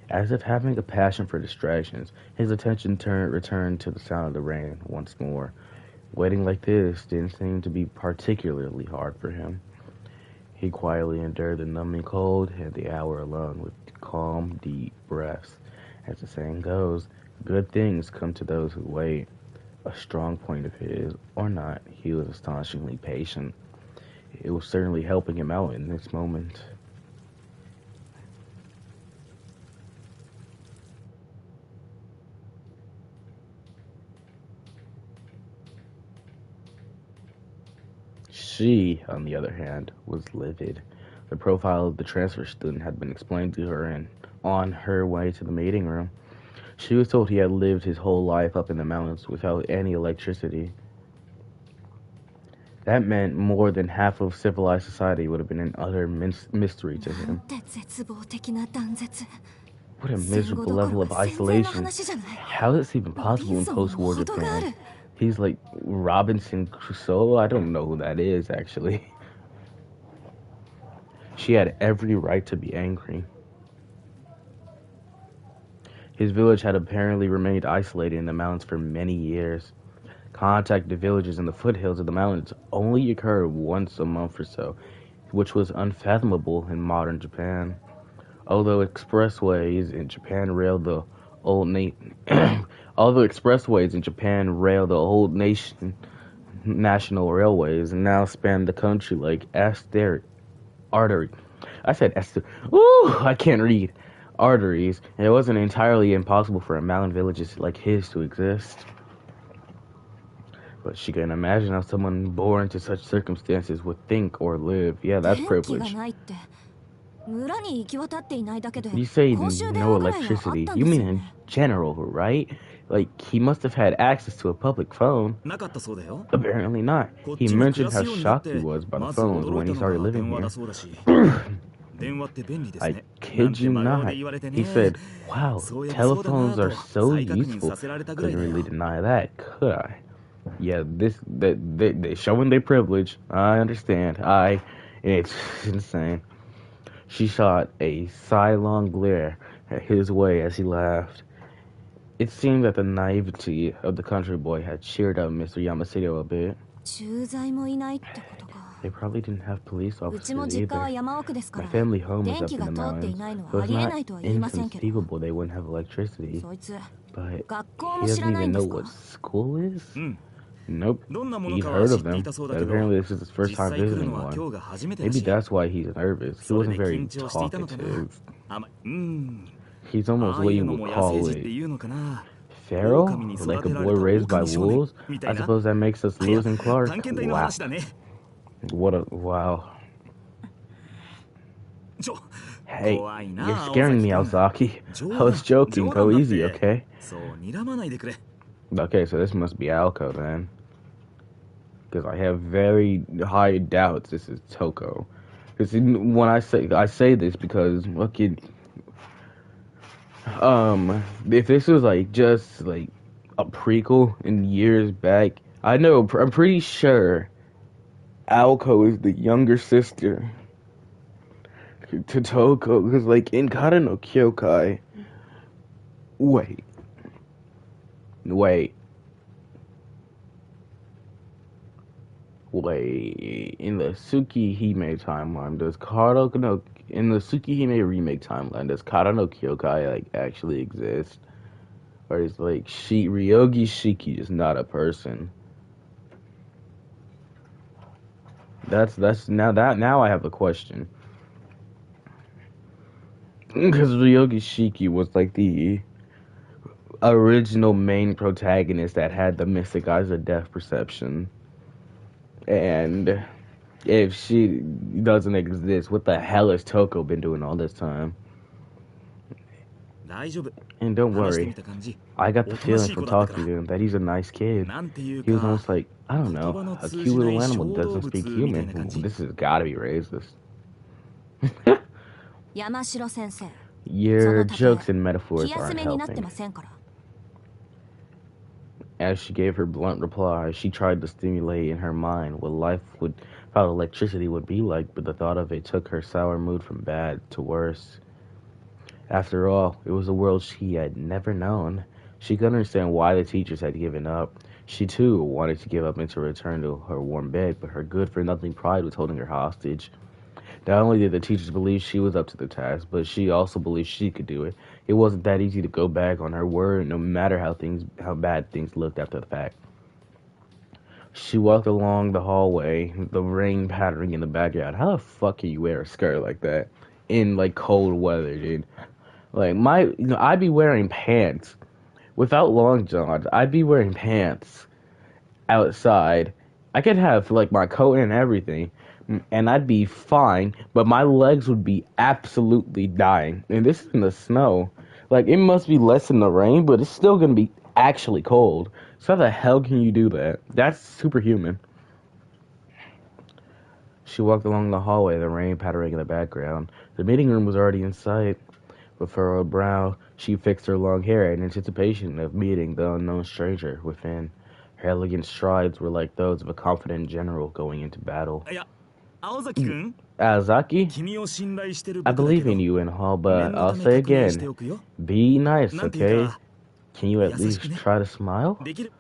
As if having a passion for distractions, his attention returned to the sound of the rain once more. Waiting like this didn't seem to be particularly hard for him. He quietly endured the numbing cold and the hour alone with calm, deep breaths. As the saying goes, good things come to those who wait. A strong point of his, or not, he was astonishingly patient. It was certainly helping him out in this moment. She, on the other hand, was livid. The profile of the transfer student had been explained to her, and on her way to the meeting room, she was told he had lived his whole life up in the mountains without any electricity. That meant more than half of civilized society would have been an utter mystery to him. What a miserable level of isolation. How is this even possible in post-war Japan? He's like Robinson Crusoe? I don't know who that is, actually. She had every right to be angry. His village had apparently remained isolated in the mountains for many years. Contact with villages in the foothills of the mountains only occurred once a month or so, which was unfathomable in modern Japan. Although expressways in Japan railed the old national railways now span the country like artery. I said Esther. Ooh, I can't read. Arteries, and it wasn't entirely impossible for a mountain village like his to exist. But she can imagine how someone born into such circumstances would think or live. Yeah, that's privilege. You say no electricity. You mean in general, right? Like, he must have had access to a public phone. Apparently not. He mentioned how shocked he was by the phones when he started living here. I kid you not. He said, wow, telephones are so useful. Couldn't really deny that, could I? Yeah, they showing their privilege. I understand. It's insane. She shot a sidelong glare at his way as he laughed. It seemed that the naivety of the country boy had cheered up Mr. Yamashita a bit. They probably didn't have police officers either. My family home is up in the mountains, so it's not inconceivable they wouldn't have electricity. But he doesn't even know what school is? Nope. He'd heard of them, but apparently this is his first time visiting one. Maybe that's why he's nervous. He wasn't very talkative. He's almost what you would call it feral? Like a boy raised by wolves? I suppose that makes us Lewis and Clark. Wow. Wow. Hey, you're scaring me, Aozaki. I was joking. Go easy, okay? Okay, so this must be Alco then. Because I have very high doubts this is Toko. Because when I say this because, look, if this was like just like a prequel in years back, I'm pretty sure Alco is the younger sister to Toko, because like in Kara no Kyokai, wait, in the Tsukihime timeline, in the Tsukihime remake timeline, does Kara no Kyokai like actually exist? Or is like Ryogi Shiki is not a person? That's now I have a question. Because Ryogi Shiki was like the original main protagonist that had the mystic eyes of death perception. And if she doesn't exist, what the hell has Toko been doing all this time? 大丈夫 And don't 話してみ worry, た感じ I got the おとな feeling しい from 子だったか talking ら to him that he's a nice kid. なんていう He was か almost like, I don't 言 know, 葉の a 通 cute じな little い animal 小動 doesn't 物 speak みたいな human. 感じ This has gotta be racist. 山城先生、そ Your の例え jokes and metaphors 気休 aren't めになって helping. ませんから。 As she gave her blunt reply, she tried to stimulate in her mind what life would, without electricity would be like, but the thought of it took her sour mood from bad to worse. After all, it was a world she had never known. She could understand why the teachers had given up. She too wanted to give up and to return to her warm bed, but her good-for-nothing pride was holding her hostage. Not only did the teachers believe she was up to the task, but she also believed she could do it. It wasn't that easy to go back on her word, no matter how bad things looked after the fact. She walked along the hallway, the rain pattering in the background. How the fuck can you wear a skirt like that in like cold weather, dude? Like I'd be wearing pants without long johns. I'd be wearing pants outside. I could have like my coat and everything, and I'd be fine. But my legs would be absolutely dying. And this is in the snow. Like it must be less in the rain, but it's still gonna be actually cold. So how the hell can you do that? That's superhuman. She walked along the hallway, the rain pattering in the background. The meeting room was already in sight. With furrowed brow, she fixed her long hair in anticipation of meeting the unknown stranger within. Her elegant strides were like those of a confident general going into battle. いや青崎くん Azaki, 君を信頼してる I 僕だけ believe ど in you and all, 念 but の I'll ため say 確認して again, おくよ be nice, なんていう okay? か Can you at 優しく least ね try to smile? できる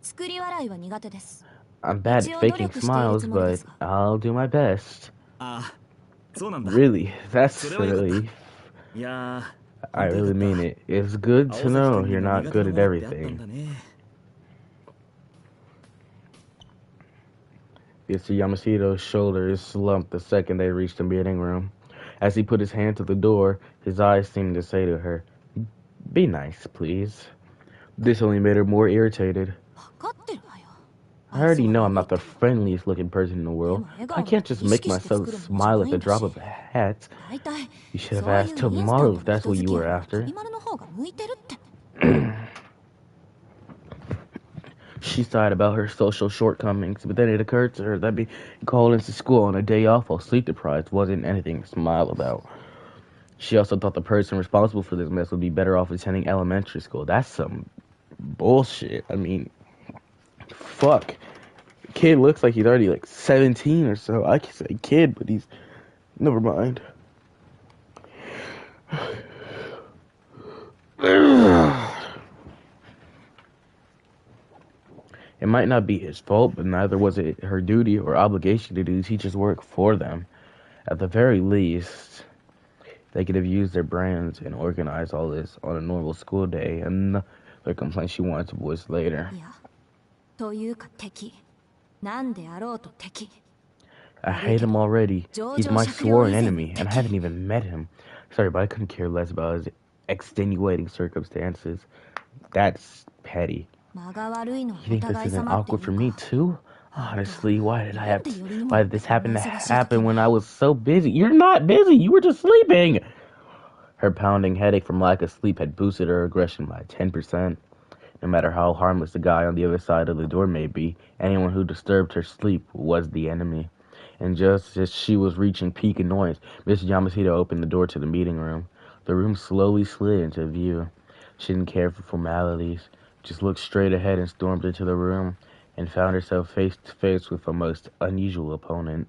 作り笑いは苦手です。 I'm bad 一 at 応努 faking 力している smiles, つもりで but すが。 I'll do my best. ああそうなんだ Really, that's それはよかった really, いや I 本当よか really った mean it. It's good 青 to 崎 know くんに you're も not 苦手 good な at ものってあったん everything. だね Mr. Yamashita's shoulders slumped the second they reached the meeting room. As he put his hand to the door, his eyes seemed to say to her, "Be nice, please." This only made her more irritated. 分かってるわよ。 I already know I'm not the friendliest looking person in the world. I can't just make myself smile at the drop of a hat. 大体 You should have そういう asked インスタン tomorrow ト if な that's 人 what 付 you き合 were いは after. 鳥丸の方が向いてるって。 She sighed about her social shortcomings, but then it occurred to her that being called into school on a day off while sleep deprived wasn't anything to smile about. She also thought the person responsible for this mess would be better off attending elementary school. That's some bullshit. I mean, fuck. Kid looks like he's already like 17 or so. I can say kid, but he's... Never mind. It might not be his fault, but neither was it her duty or obligation to do teachers' work for them. At the very least, they could have used their brains and organized all this on a normal school day, and their complaint she wanted to voice later. いや、というか敵。なんであろうと敵。 I hate him already. He's my sworn enemy, and I haven't even met him. Sorry, but I couldn't care less about his extenuating circumstances. That's petty. 間が悪いのは You お think this 互い isn't 様ってい awkward for う me か。 too? Honestly, why did this happen when I was so busy? You're not busy. You were just sleeping. Her pounding headache from lack of sleep had boosted her aggression by 10%. No matter how harmless the guy on the other side of the door may be, anyone who disturbed her sleep was the enemy. And just as she was reaching peak annoyance, Miss Yamashita opened the door to the meeting room. The room slowly slid into view. She didn't care for formalities, just looked straight ahead and stormed into the room, and found herself face to face with a most unusual opponent.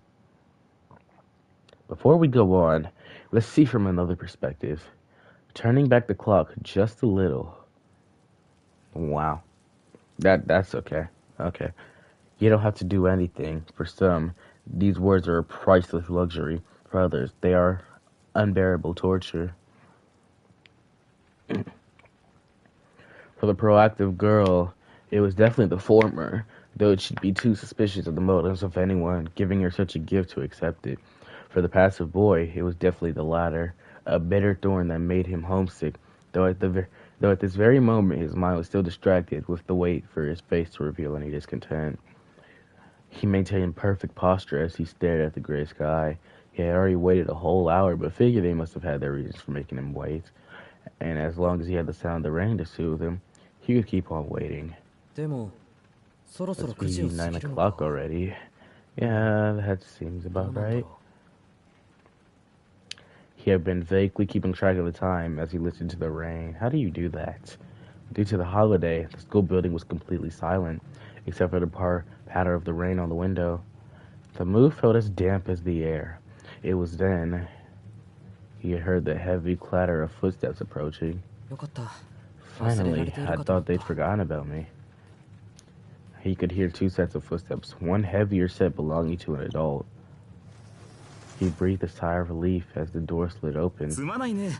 Before we go on, let's see from another perspective. Turning back the clock just a little. Wow. That's okay. Okay. You don't have to do anything. For some, these words are a priceless luxury. For others, they are unbearable torture. For the proactive girl, it was definitely the former. though it should be too suspicious of the motives of anyone giving her such a gift to accept it. For the passive boy, it was definitely the latter, a bitter thorn that made him homesick, though at this very moment his mind was still distracted with the wait for his face to reveal any discontent. He maintained perfect posture as he stared at the gray sky. He had already waited a whole hour, but figured they must have had their reasons for making him wait. And as long as he had the sound of the rain to soothe him, he could keep on waiting. でもそろそろ It's 9時を be 過 9ぎるの o'clock か already. Yeah, that seems どう about なんだ right. ろ He had been vaguely keeping track of the time as he listened to the rain. How do you do that? Due to the holiday, the school building was completely silent, except for the patter of the rain on the window. The mood felt as damp as the air. It was then he had heard the heavy clatter of footsteps approaching. うよかった Finally, I thought they'd forgotten about me. He could hear two sets of footsteps, one heavier set belonging to an adult. He breathed a sigh of relief as the door slid open. すまないね。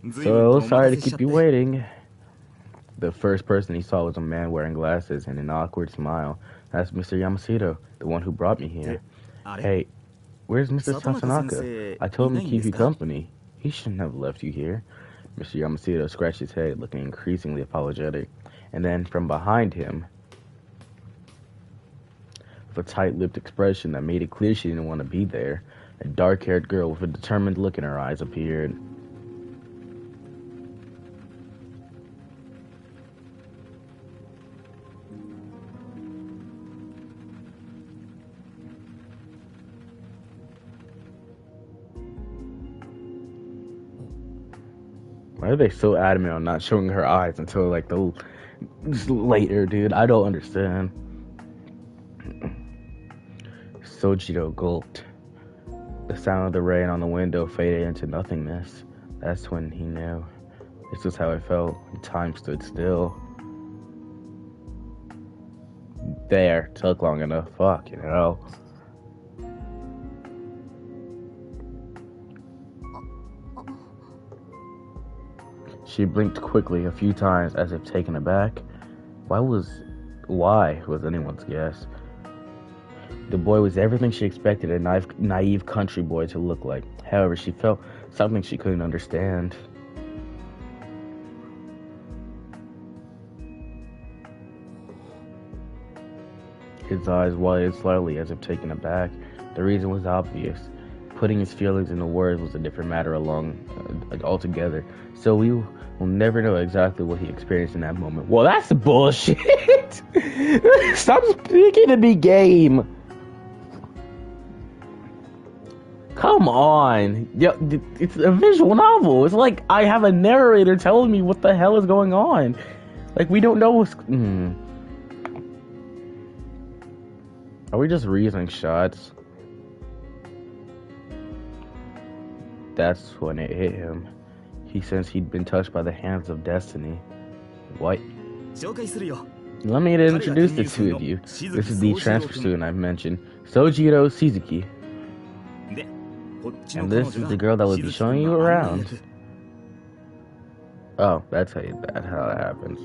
ずいぶん So とお待 sorry た to せしちゃっ keep you て。 waiting. The first person he saw was a man wearing glasses and an awkward smile. That's Mr. Yamashita, the one who brought me here. あれ Hey, where's Mr. Satonaka Satonaka? sensei I told him to いないん keep です you か？ company. He shouldn't have left you here. Mr. Yamashita scratched his head, looking increasingly apologetic. And then from behind him, with a tight-lipped expression that made it clear she didn't want to be there, a dark-haired girl with a determined look in her eyes appeared. Why are they so adamant on not showing her eyes until like the later, dude? I don't understand. Sojiro gulped. The sound of the rain on the window faded into nothingness. That's when he knew. This was how it felt. Time stood still. There, took long enough. Fuck, you know. She blinked quickly a few times as if taken aback. Why was anyone's guess? The boy was everything she expected a naive country boy to look like. However, she felt something she couldn't understand. His eyes widened slightly as if taken aback. The reason was obvious. Putting his feelings into words was a different matter altogether. So we will never know exactly what he experienced in that moment. Well, that's bullshit. Stop speaking to me, game. Come on. Yeah, it's a visual novel. It's like I have a narrator telling me what the hell is going on. Like, we don't know what's... Are we just reasoning shots? That's when it hit him. He sensed he'd been touched by the hands of destiny. What? 紹介するよ。 Let me introduce the two of you. This is the transfer student I've mentioned, Sojiro Shizuki. で、こっちの And 彼 this 女 is が the girl that will be しずき showing 君 you の案内 around. 役。 Oh, that's how that happens.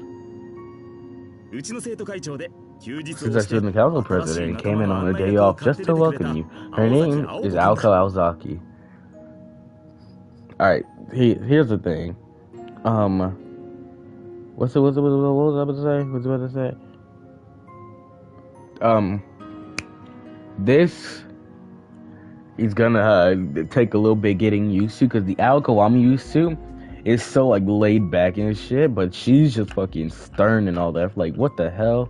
うちの生徒会長で休日を She's our して student council 新しい president and 仲 came 間 in の on 案 her 内 day 役を off 買っ just て to 出てくれ welcome た you. 青 Her 崎 name 青 is 子君だ。 Aoko Aozaki. Alright, here's the thing. What was I about to say? What's I about to say? This is gonna take a little bit getting used to, because the Aoko I'm used to is so like laid back and shit, but she's just fucking stern and all that. Like, what the hell?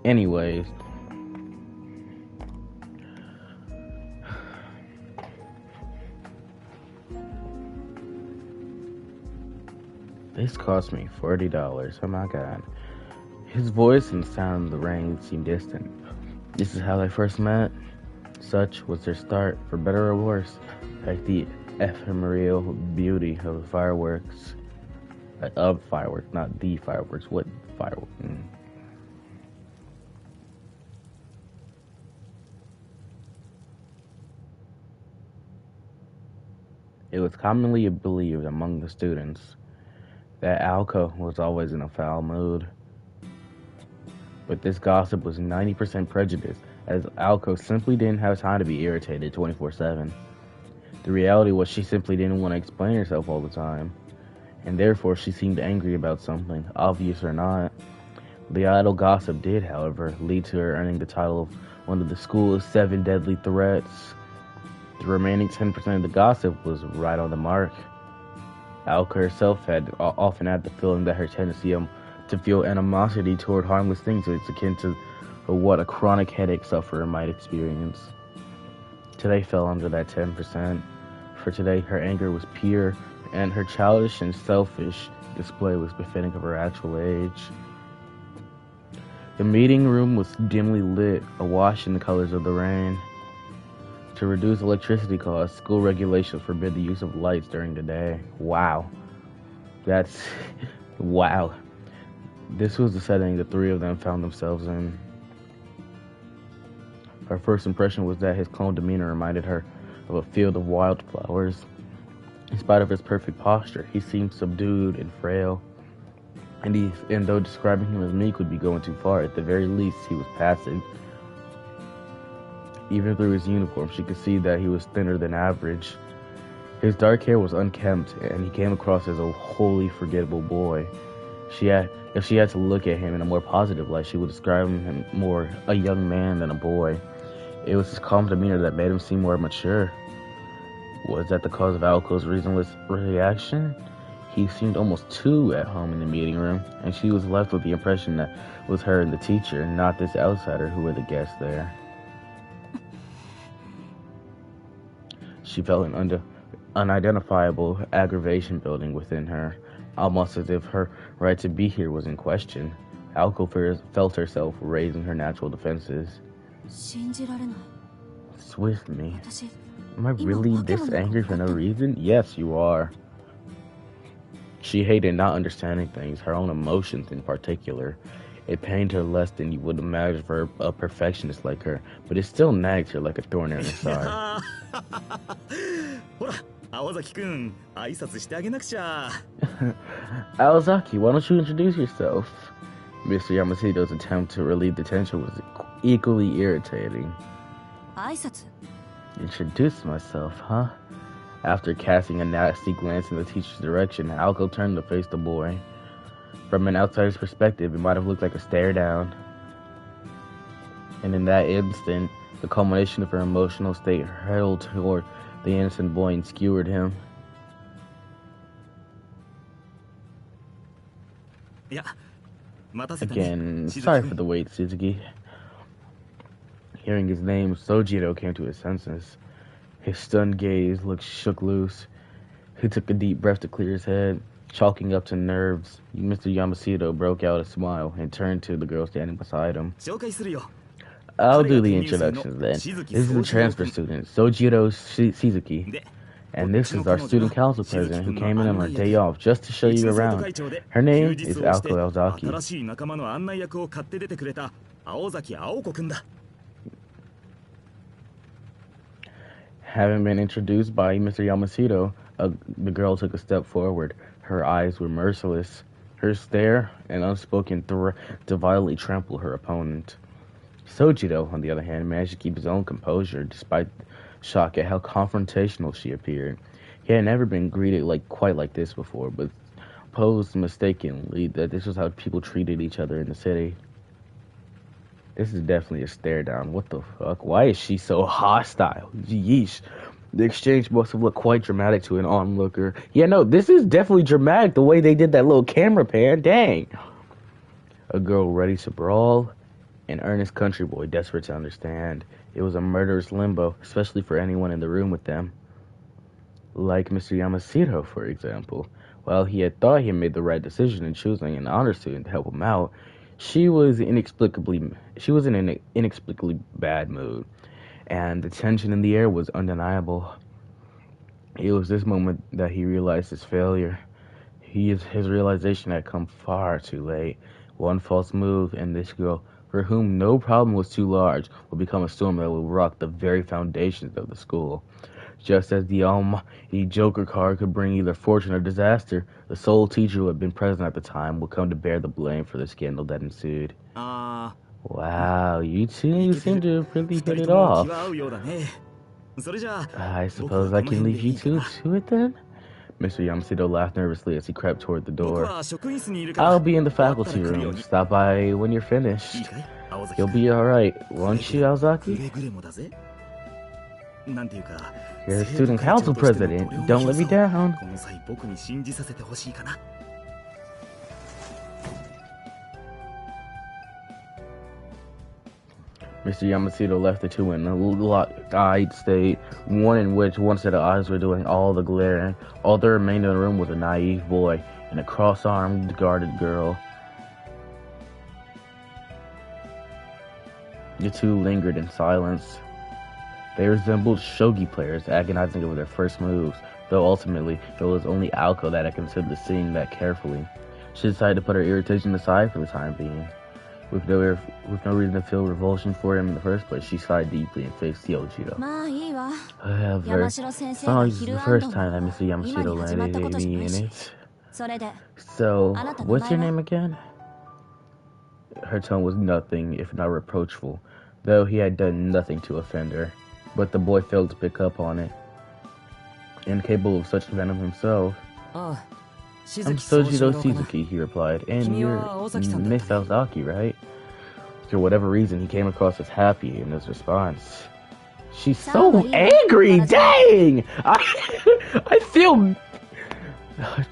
Anyways. This cost me $40. Oh my god. His voice and the sound of the rain seemed distant. This is how they first met. Such was their start, for better or worse, like the ephemeral beauty of the fireworks. Of fireworks, not the fireworks. What fireworks? It was commonly believed among the students that Aoko was always in a foul mood. But this gossip was 90% prejudice, as Alco simply didn't have time to be irritated 24/7. The reality was she simply didn't want to explain herself all the time, and therefore she seemed angry about something, obvious or not. The idle gossip did, however, lead to her earning the title of one of the school's 7 deadly threats. The remaining 10% of the gossip was right on the mark. Alka herself had often had the feeling that her tendency to feel animosity toward harmless things is akin to what a chronic headache sufferer might experience. Today fell under that 10%. For today, her anger was pure, and her childish and selfish display was befitting of her actual age. The meeting room was dimly lit, awash in the colors of the rain. To reduce electricity costs, school regulations forbid the use of lights during the day. Wow. That's... wow. This was the setting the three of them found themselves in. Her first impression was that his calm demeanor reminded her of a field of wildflowers. In spite of his perfect posture, he seemed subdued and frail. And though describing him as meek would be going too far, at the very least he was passive. Even through his uniform, she could see that he was thinner than average. His dark hair was unkempt, and he came across as a wholly forgettable boy. If she had to look at him in a more positive light, she would describe him more a young man than a boy. It was his calm demeanor that made him seem more mature. Was that the cause of Alco's reasonless reaction? He seemed almost too at home in the meeting room, and she was left with the impression that it was her and the teacher, not this outsider, who were the guests there. She felt an unidentifiable aggravation building within her, almost as if her right to be here was in question. Alco felt herself raising her natural defenses. 信じられない。 It's with me. 私 Am I really this angry for no reason? Yes, you are. She hated not understanding things, her own emotions in particular. It pained her less than you would imagine for a perfectionist like her, but it still nagged her like a thorn in her side. ほら、青崎くん、挨拶してあげなくちゃ。Aozaki, why don't you introduce yourself? Mr. Yamashita's attempt to relieve the tension was equally irritating. 挨拶 Introduce myself, huh? After casting a nasty glance in the teacher's direction, Alco turned to face the boy. From an outsider's perspective, it might have looked like a stare down. And in that instant, the culmination of her emotional state hurled toward the innocent boy and skewered him. いや、待たせたね。 Again, しずき sorry くん for the wait, Suzuki. Hearing his name, Sojiro came to his senses. His stunned gaze shook loose. He took a deep breath to clear his head, chalking up to nerves. Mr. Yamashita broke out a smile and turned to the girl standing beside him. 紹介するよ。 I'll do the introductions then. This is the transfer student, Sojiro Shizuki. で、 And this is our student council president who came in on her day off just to show 一 you 年生徒 around. 会長で Her name 休日 is をして Alko Elzaki. 新しい仲間の案内役を買って出てくれた青崎青子くんだ。 Having been introduced by Mr. Yamashita, the girl took a step forward. Her eyes were merciless. Her stare, an unspoken threat to violently trample her opponent. Sojiro, on the other hand, managed to keep his own composure despite shock at how confrontational she appeared. He had never been greeted quite like this before, but supposed mistakenly that this was how people treated each other in the city. This is definitely a stare down. What the fuck? Why is she so hostile? Yeesh. The exchange must have looked quite dramatic to an onlooker. Yeah, no, this is definitely dramatic the way they did that little camera pan. Dang. A girl ready to brawl, an earnest country boy desperate to understand. It was a murderous limbo, especially for anyone in the room with them. Like Mr. Yamashita, for example. While he had thought he had made the right decision in choosing an honor student to help him out, she was in an inexplicably bad mood, and the tension in the air was undeniable. It was this moment that he realized his failure. His realization had come far too late. One false move, and this girl, for whom no problem was too large, would become a storm that would rock the very foundations of the school. Just as the almighty Joker card could bring either fortune or disaster, the sole teacher who had been present at the time would come to bear the blame for the scandal that ensued. あ Wow, you あ、 two い you けて seem る。 to have really 二 hit 人 it とも off. 気は合うようだね。それじゃあ、 I 僕は suppose こ I の can 辺 leave でい you いか two な。 to it then? Mr. Yamashita laughed nervously as he crept toward the 僕 door. は職員室にいるから。 I'll be in the 終わったら faculty 来るよう room. に。 Stop by when you're いい finished. かい、青崎 You'll 君。 be alright, くれ won't you, ぐれ Aozaki? くれもだぜ。なんていうか、 You're the 生徒 student 会長 council としての president. 度 Don't 量 let me の広さ down. をこの際僕に信じさせてほしいかな。 Mr. Yamashita left the two in a locked-eyed state, one in which one set of eyes were doing all the glaring. All that remained in the room was a naive boy and a cross-armed, guarded girl. The two lingered in silence. They resembled shogi players, agonizing over their first moves, though ultimately it was only Alko that had considered seeing that carefully. She decided to put her irritation aside for the time being. With no reason to feel revulsion for him in the first place, she sighed deeply and faced Yojiro. まあいいわ。 However, 山城先 it's 生が not ヒ the ルアン first ド time that の Mr. 今 Yamashita に始まったこと landed じゃ me ない in し。 it. それで So, あなたの what's your 名は name again? Her tone was nothing, if not reproachful, though he had done nothing to offend her. But the boy failed to pick up on it. Incapable of such venom himself. ああ、し I'm ずき宗次 Sojiro 郎かな。 Shizuki, he replied. And 君 you're は青崎さんだ Miss ったね。 Aozaki, right? For whatever reason, he came across as happy in his response. She's so angry! Dang! I feel...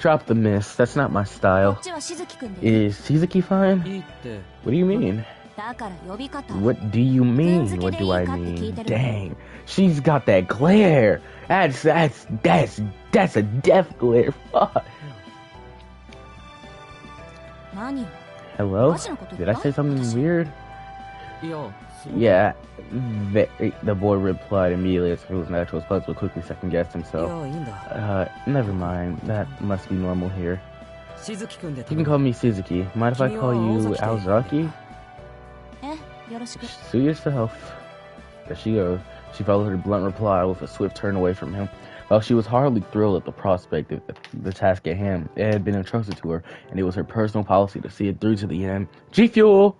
Drop the miss. That's not my こ style. っちはしずきくんでいい。 Is Shizuki fine? いいって。 What do you mean? だから呼び方。 What do you mean? What do I mean? Dang. She's got that glare. That's a death glare. Fuck. 何？ Hello? Did I say something weird? いや、そう。 Yeah. The boy replied immediately as if it was natural as puzzle, quickly second-guessed い himself. や、いいんだ。 Never mind. That must be normal here. しずきくんで You can call me Suzuki. Mind if I call you Aozaki? え、よろしく。 Sue yourself. There she goes. She followed her blunt reply with a swift turn away from him. While she was hardly thrilled at the prospect of the task at hand, it had been entrusted to her, and it was her personal policy to see it through to the end. G Fuel!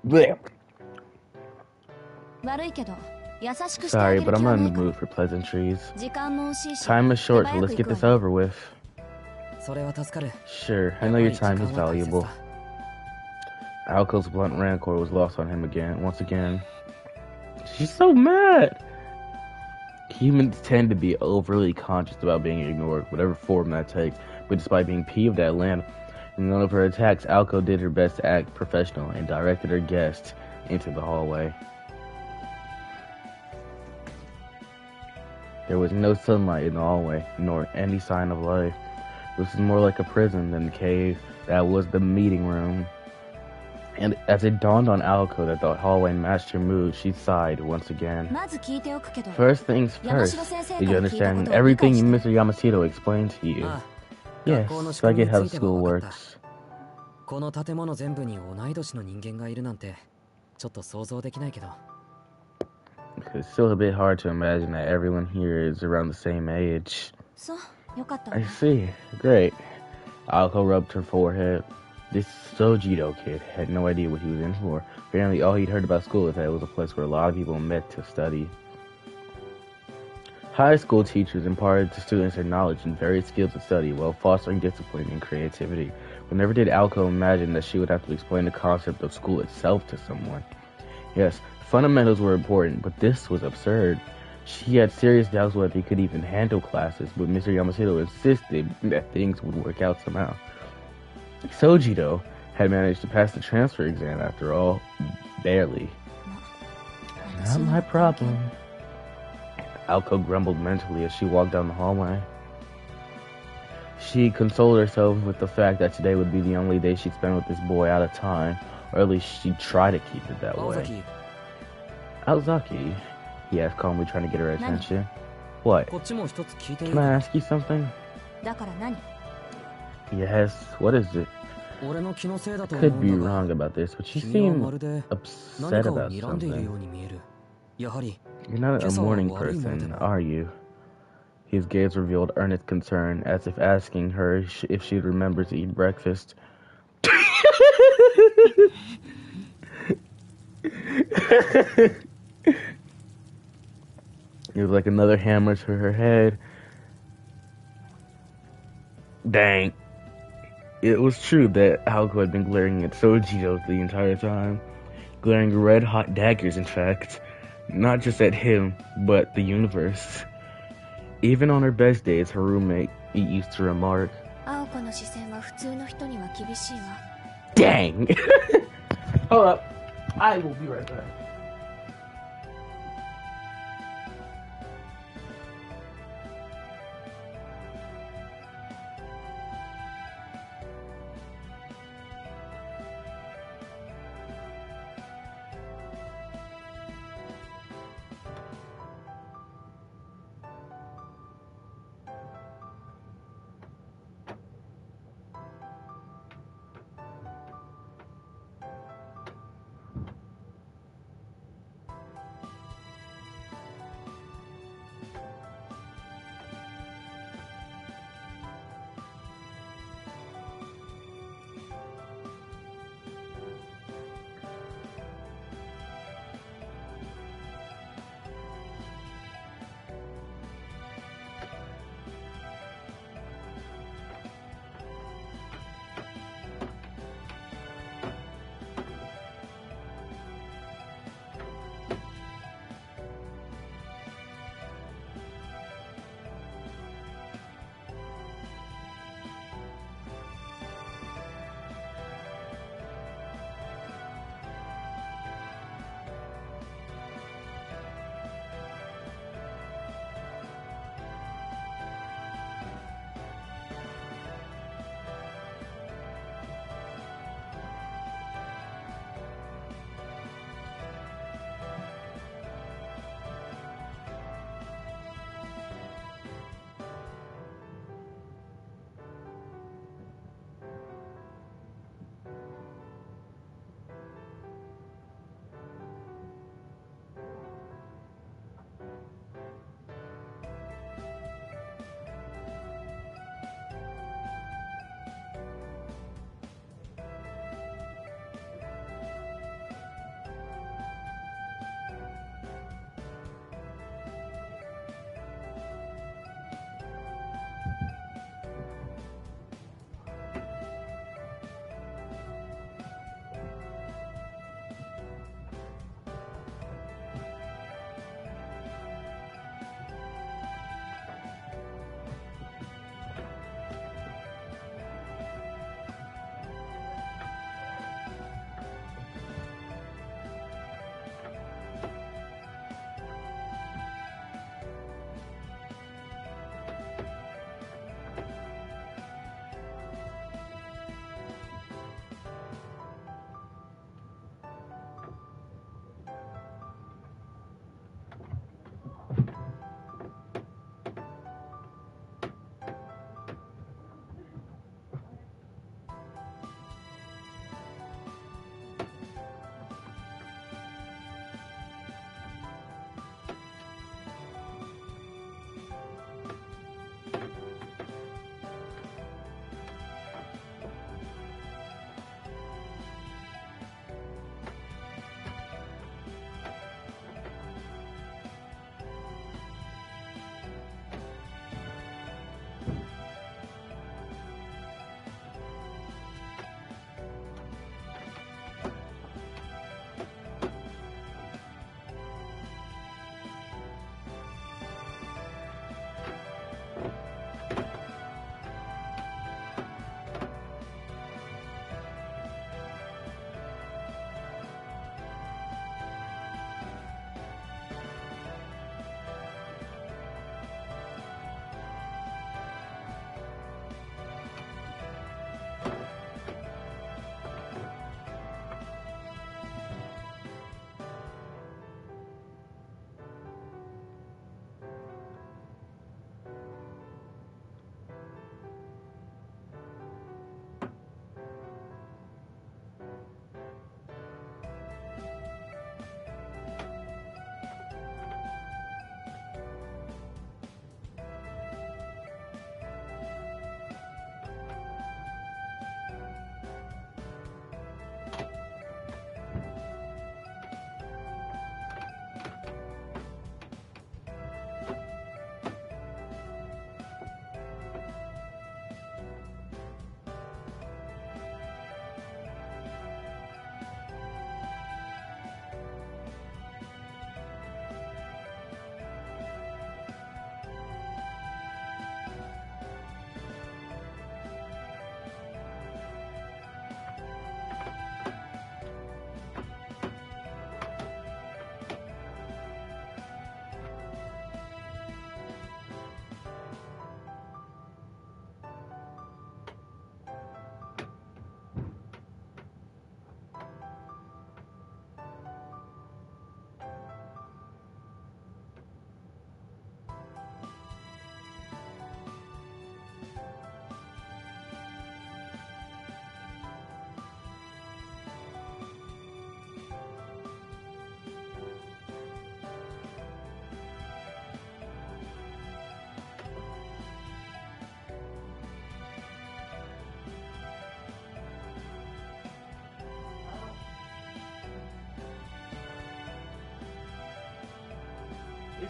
Blech. 悪いけど、優しくしてあ Sorry, げる but I'm 気は not な in い the か mood for pleasantries. 時間も惜しいし。 Time is short, so let's get this over with. それは助かる。 Sure, I know your やっぱ time り is 時間は大切 valuable. だ。 Alko's blunt rancor was lost on him once again. She's so mad! Humans tend to be overly conscious about being ignored, whatever form that takes, but despite being peeved at Lana in none of her attacks, Alko did her best to act professional and directed her guest into the hallway. There was no sunlight in the hallway, nor any sign of life. This was more like a prison than the cave that was the meeting room. And as it dawned on Alko that the hallway matched her mood, she sighed once again. まず聞いておくけど、 First things 山 first, 城先生 did か you ら聞いたこ understand とを理解 everything して。 Mr. Yamashita explained to you? ああ、 Yes, 学校の仕 so I 組 get み how に the ついては school 分かった。 works. この建物全部に同い年の人間がいるなんて、ちょっと想像できないけど。 It's still a bit hard to imagine that everyone here is around the same age. そう、よかったわ I see. Great. Alko rubbed her forehead. This Sojiro kid had no idea what he was in for. Apparently, all he'd heard about school was that it was a place where a lot of people met to study. High school teachers imparted to students their knowledge and various skills of study while fostering discipline and creativity. But never did Alko imagine that she would have to explain the concept of school itself to someone. Yes, fundamentals were important, but this was absurd. She had serious doubts whether he could even handle classes, but Mr. Yamashita insisted that things would work out somehow. Sojiro had managed to pass the transfer exam after all, barely. Not my problem. Alko grumbled mentally as she walked down the hallway. She consoled herself with the fact that today would be the only day she'd spend with this boy out of time, or at least she'd try to keep it that way. 青崎、 Aozaki, he asked calmly, trying to get her attention. What? こっちも一つ聞いてみ Can る I か。 ask you something? だから何？ Yes, what is it? 俺の気のせいだと思う Could be んだが、 wrong about this, but you 君は seem まるで upset 何かを about 睨んでいるよ something. うに見える。やはり You're not a 今朝は morning 悪いもので person, も are you? His gaze revealed earnest concern, as if asking her if she'd remember to eat breakfast. It was like another hammer to her head. Dang. It was true that Halko had been glaring at Sojito the entire time. Glaring red-hot daggers, in fact. Not just at him, but the universe. Even on her best days, her roommate used to remark, 青子の視線は普通の人には厳しいわ。 Dang! Hold up. I will be right back.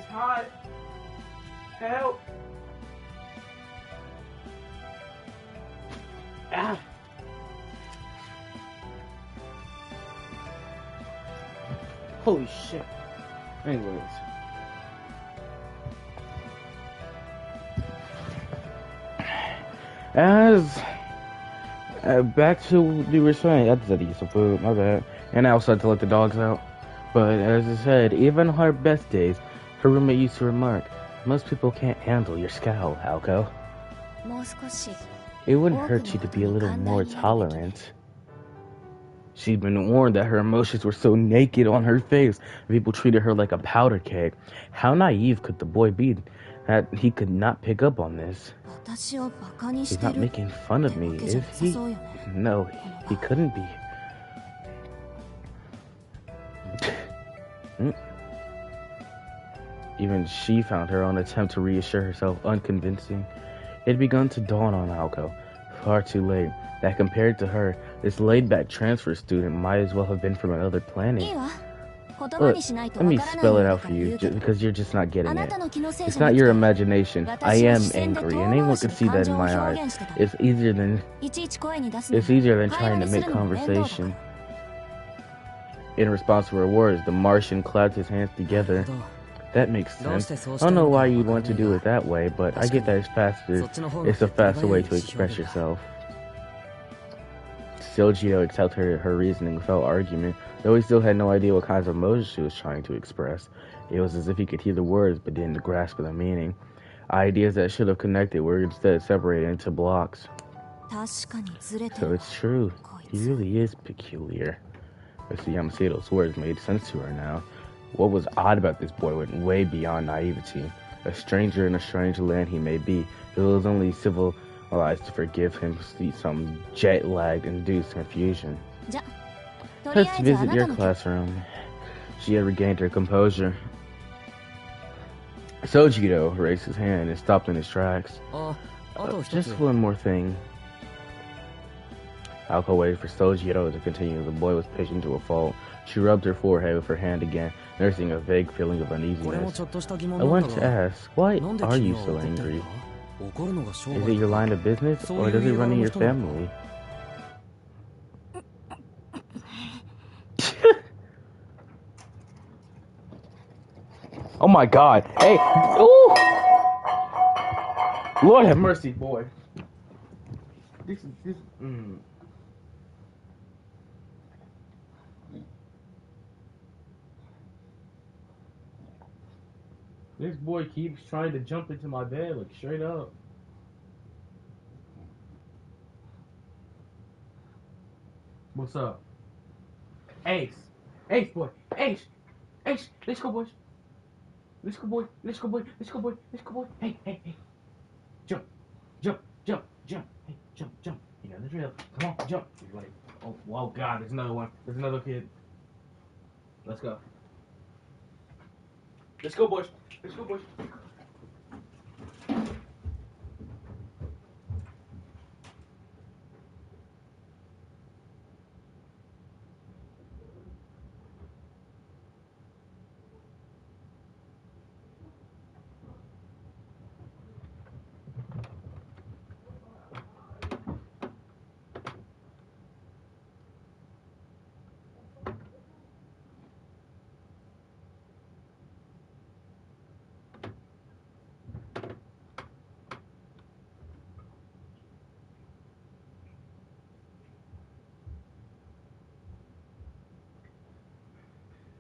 It's hot. Help. Ah. Holy shit. Anyways. Back to what we were saying. I just had to eat some food, my bad. And I also had to let the dogs out. But as I said, even on her best days, her roommate used to remark, most people can't handle your scowl, Alco. もう少し It wouldn't hurt you to be a little more tolerant. She'd been warned that her emotions were so naked on her face, people treated her like a powder keg. How naive could the boy be that he could not pick up on this? 私をバカにし He's て not る making fun of me, ってわけじゃ is なさ he? そうよね No, he couldn't be. Even she found her own attempt to reassure herself unconvincing. It had begun to dawn on Alco, far too late, that compared to her, this laid-back transfer student might as well have been from another い planet. いわ言葉 Look, にしないと let わ me からない spell も it のだ out か for ら言 you, うけ just ど because you're just not あ getting な it. たの気のせい It's じゃな not く your て imagination. I 私は am 視線で angry, 遠 and anyone 回し can に see 感 that 情 in を my 表 eyes. 現してた It's easier than いちいち声に出すの it's easier than 会話 trying に to す make るのも面倒だから conversation. In response to her words, the Martian clapped his hands together. どう That makes どうして sense. そう I した don't の know か why わ you'd か want ら to ない do が it that way, but I 確か get に that it's faster. そっちの方が It's a 手っ取り faster 早 way い to 指 express 標だ yourself. Sojiro accepted her reasoning without argument, though he still had no idea what kinds of emotions she was trying to express. It was as if he could hear the words but didn't grasp the meaning. Ideas that should have connected were instead separated into blocks. 確かにずれて So る it's true. こい He つ really is peculiar. But see, Yamaseito's words made sense to her now. What was odd about this boy went way beyond naivety. A stranger in a strange land he may be, it was only civilized to forgive him some jet-lagged induced confusion. じゃとり Let's あえずあ visit な your たの classroom. She had regained her composure. Sojiro raised his hand and stopped in his tracks. ああと一つ Just one more thing. Alco waited for Sojiro to continue. The boy was pitching to a fault. She rubbed her forehead with her hand again, nursing a vague feeling of これも uneasiness. ちょっとした疑問 I なんだ want to が ask, why なんで are 君 you は so 怒ってるん angry? だ怒るのが商 Is 売 it your か line of business, So or does it you run in your don't understand. family? Oh my God! Hey! Ooh! Lord have mercy, boy. This. This boy keeps trying to jump into my bed, like straight up. What's up? Ace! Ace, boy! Ace! Ace! Let's go, boys! Let's go, boy! Let's go, boy! Let's go, boy! Let's go, boy! Hey, hey, hey! Jump! Jump! Jump! Jump! Hey, jump! Jump! You know the drill. Come on, jump! You're like, oh God, there's another one. There's another kid. Let's go. Let's go, boys! Let's go, boys!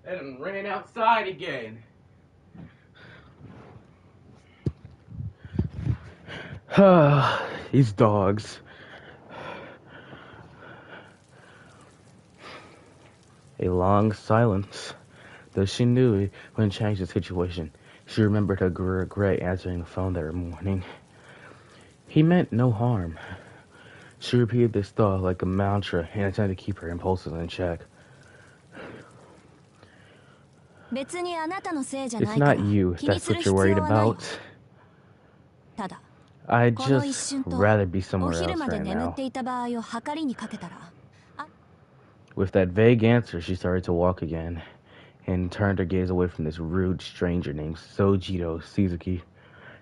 And ran outside again. These dogs. A long silence. Though she knew it wouldn't change the situation, she remembered her regret answering the phone that morning. He meant no harm. She repeated this thought like a mantra and attempted to keep her impulses in check. 別にあなたのせいじゃな It's いから not you, 気に that's する what 必 you're 要 worried はないわ about. ただ I'd この一 just 瞬と rather be お somewhere 昼 else まで right 眠っ now. ていた場合を計りにかけたら With that vague answer, she started to walk again. and turned her gaze away from this rude stranger named Sojiro Suzuki.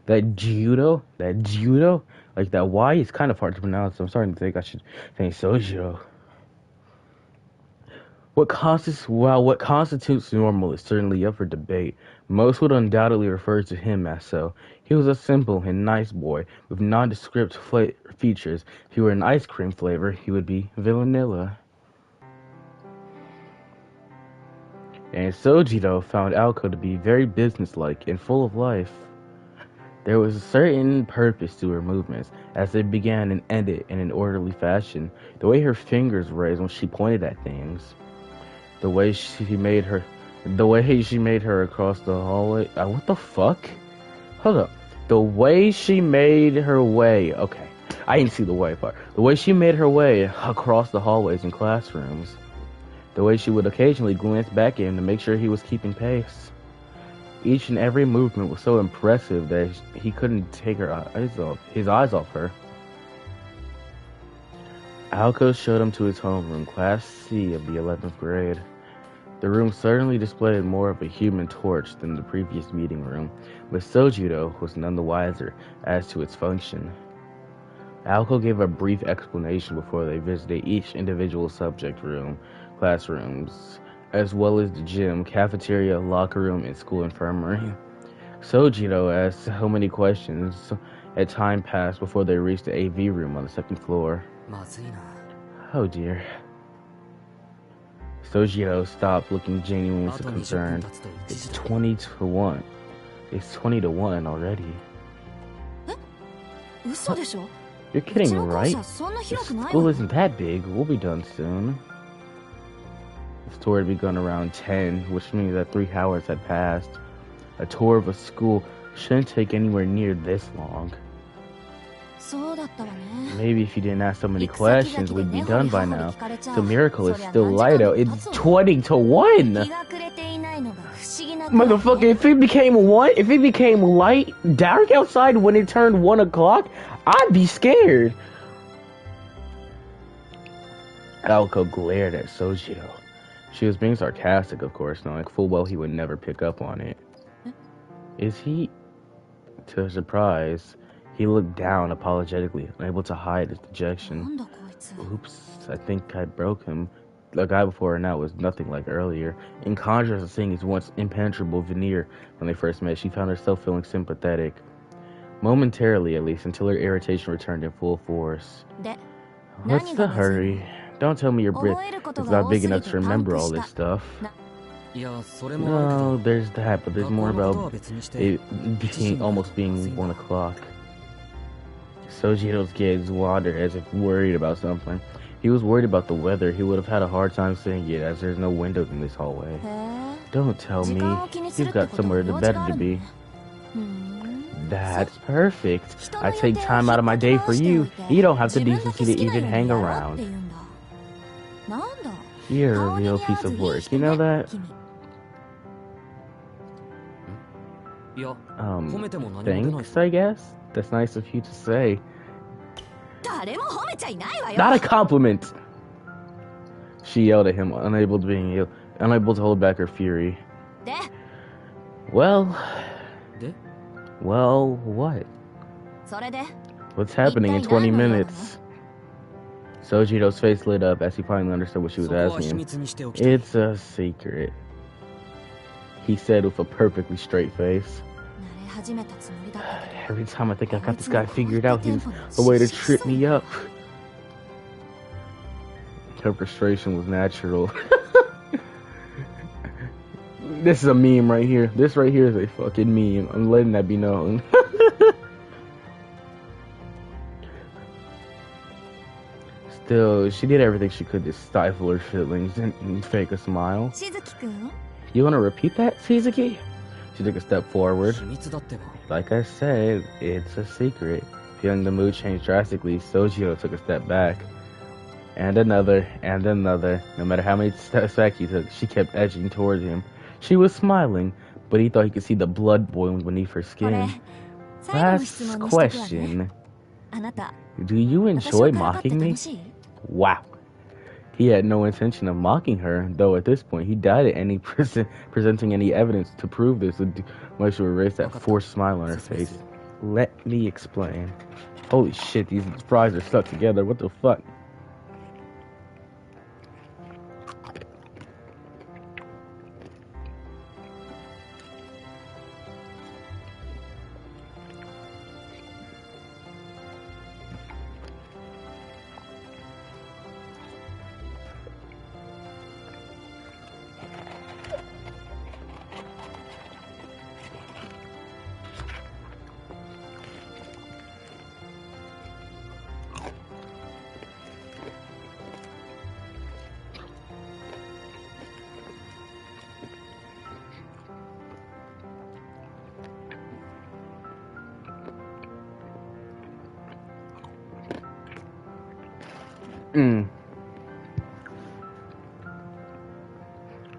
That judo, like that Y is kind of hard to pronounce. So I'm starting to think I should say Sojiro. What constitutes normal is certainly up for debate. Most would undoubtedly refer to him as so. He was a simple and nice boy with nondescript features. If he were an ice cream flavor, he would be vanilla. And Sojiro found Aoko to be very businesslike and full of life. There was a certain purpose to her movements, as they began and ended in an orderly fashion. The way her fingers raised when she pointed at things. The way she made her across the hallway. What the fuck? Hold up. The way she made her way. Okay, I didn't see the way part. The way she made her way across the hallways and classrooms. The way she would occasionally glance back at him to make sure he was keeping pace. Each and every movement was so impressive that he couldn't take his eyes off her. Aoko showed him to his homeroom, Class C of the 11th grade. The room certainly displayed more of a human torch than the previous meeting room, but Sojiro was none the wiser as to its function. Aoko gave a brief explanation before they visited each individual subject room, classrooms, as well as the gym, cafeteria, locker room, and school infirmary. Sojiro asked so many questions as time passed before they reached the AV room on the second floor. Oh dear. Sojiro stopped, looking genuinely concerned. It's 20 to 1. It's 20 to 1 already. You're kidding, right? The school isn't that big. We'll be done soon. The tour had begun around 10, which means that 3 hours had passed. A tour of a school shouldn't take anywhere near this long. Maybe if you didn't ask so many questions, we'd be done by now. The miracle is still light out. It's 20 to 1! Motherfucker, if it became light, dark outside when it turned 1 o'clock, I'd be scared. Aoko glared at Sojiro. She was being sarcastic, of course, knowing full well he would never pick up on it. Is he? To her surprise, he looked down apologetically, unable to hide his dejection. Oops, I think I broke him. The guy before her now was nothing like earlier. In contrast to seeing his once impenetrable veneer when they first met, she found herself feeling sympathetic. Momentarily, at least, until her irritation returned in full force. What's the hurry? Don't tell me your Brit is not big enough to remember all this stuff. No, there's that, but there's more about it almost being 1 o'clock. Sojiro's gaze wandered as if worried about something. He was worried about the weather. He would have had a hard time saying it as there's no windows in this hallway. Don't tell me. You've got somewhere better to be. That's perfect. I take time out of my day for you. You don't have the decency to even hang around. You're a real piece of work. You know that? Thanks, I guess? That's nice of you to say. Not a compliment! She yelled at him, unable to hold back her fury. Well, what? What's happening in 20 minutes? Sojiro's face lit up as he finally understood what she was asking him. It's a secret, he said with a perfectly straight face. Every time I think I got this guy figured out, he's a way to trip me up. Her frustration was natural. This is a meme right here. This right here is a fucking meme. I'm letting that be known. Still, she did everything she could to stifle her feelings and fake a smile. You want to repeat that, Shizuki? She took a step forward. Like I said, it's a secret. Feeling the mood change drastically, Sojiro took a step back. And another, and another. No matter how many steps back he took, she kept edging towards him. She was smiling, but he thought he could see the blood boiling beneath her skin. Last question. Do you enjoy mocking me? Wow. He had no intention of mocking her, though at this point he doubted any presenting any evidence to prove this would much to erase that forced smile on her face. Let me explain. Holy shit, these fries are stuck together. What the fuck?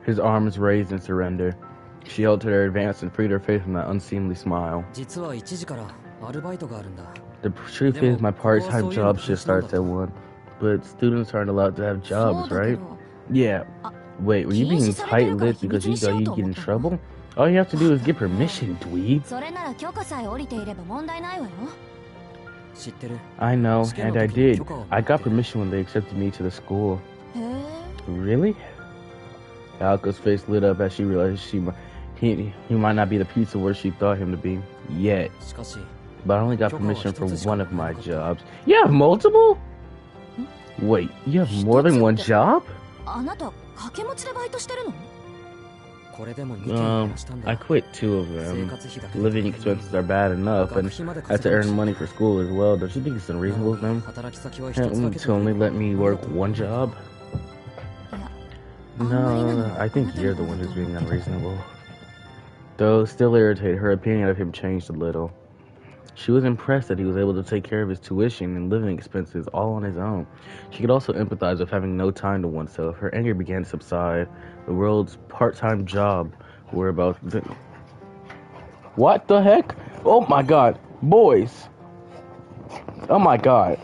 His arms raised in surrender. She held to their advance and freed her face from that unseemly smile. 実は1時からアルバイトがあるんだ。 The truth is, my part-time job shift starts at 1. But students aren't allowed to have jobs, right? Yeah. Wait, were you being tight-lipped because you thought you'd get in trouble? All you have to do is get permission, dweeb. それなら許可さえ下りていれば問題ないわよ。 知ってる。 I know, and I did. I got permission when they accepted me to the school. へえ。 Really? Alka's face lit up as she realized he might not be the piece of work she thought him to be yet. しかし、 But I only got permission for one of my jobs. You have multiple? Wait, you have more than one job? あなた掛け持ちでバイトしてるの？ これでも2件減らしたんだ。 I quit 2 of 生 them. 活費だけ Living expenses are bad enough, and I have to earn money for school as well. Don't you think it's unreasonable of them 働き先は一つだけで to only let me work one job? いや、 No, I think you're the one who's being unreasonable. Though still irritated, her opinion of him changed a little. She was impressed that he was able to take care of his tuition and living expenses all on his own. She could also empathize with having no time to oneself. Her anger began to subside. The world's part-time job were about... What the heck? Oh my god. Boys. Oh my god.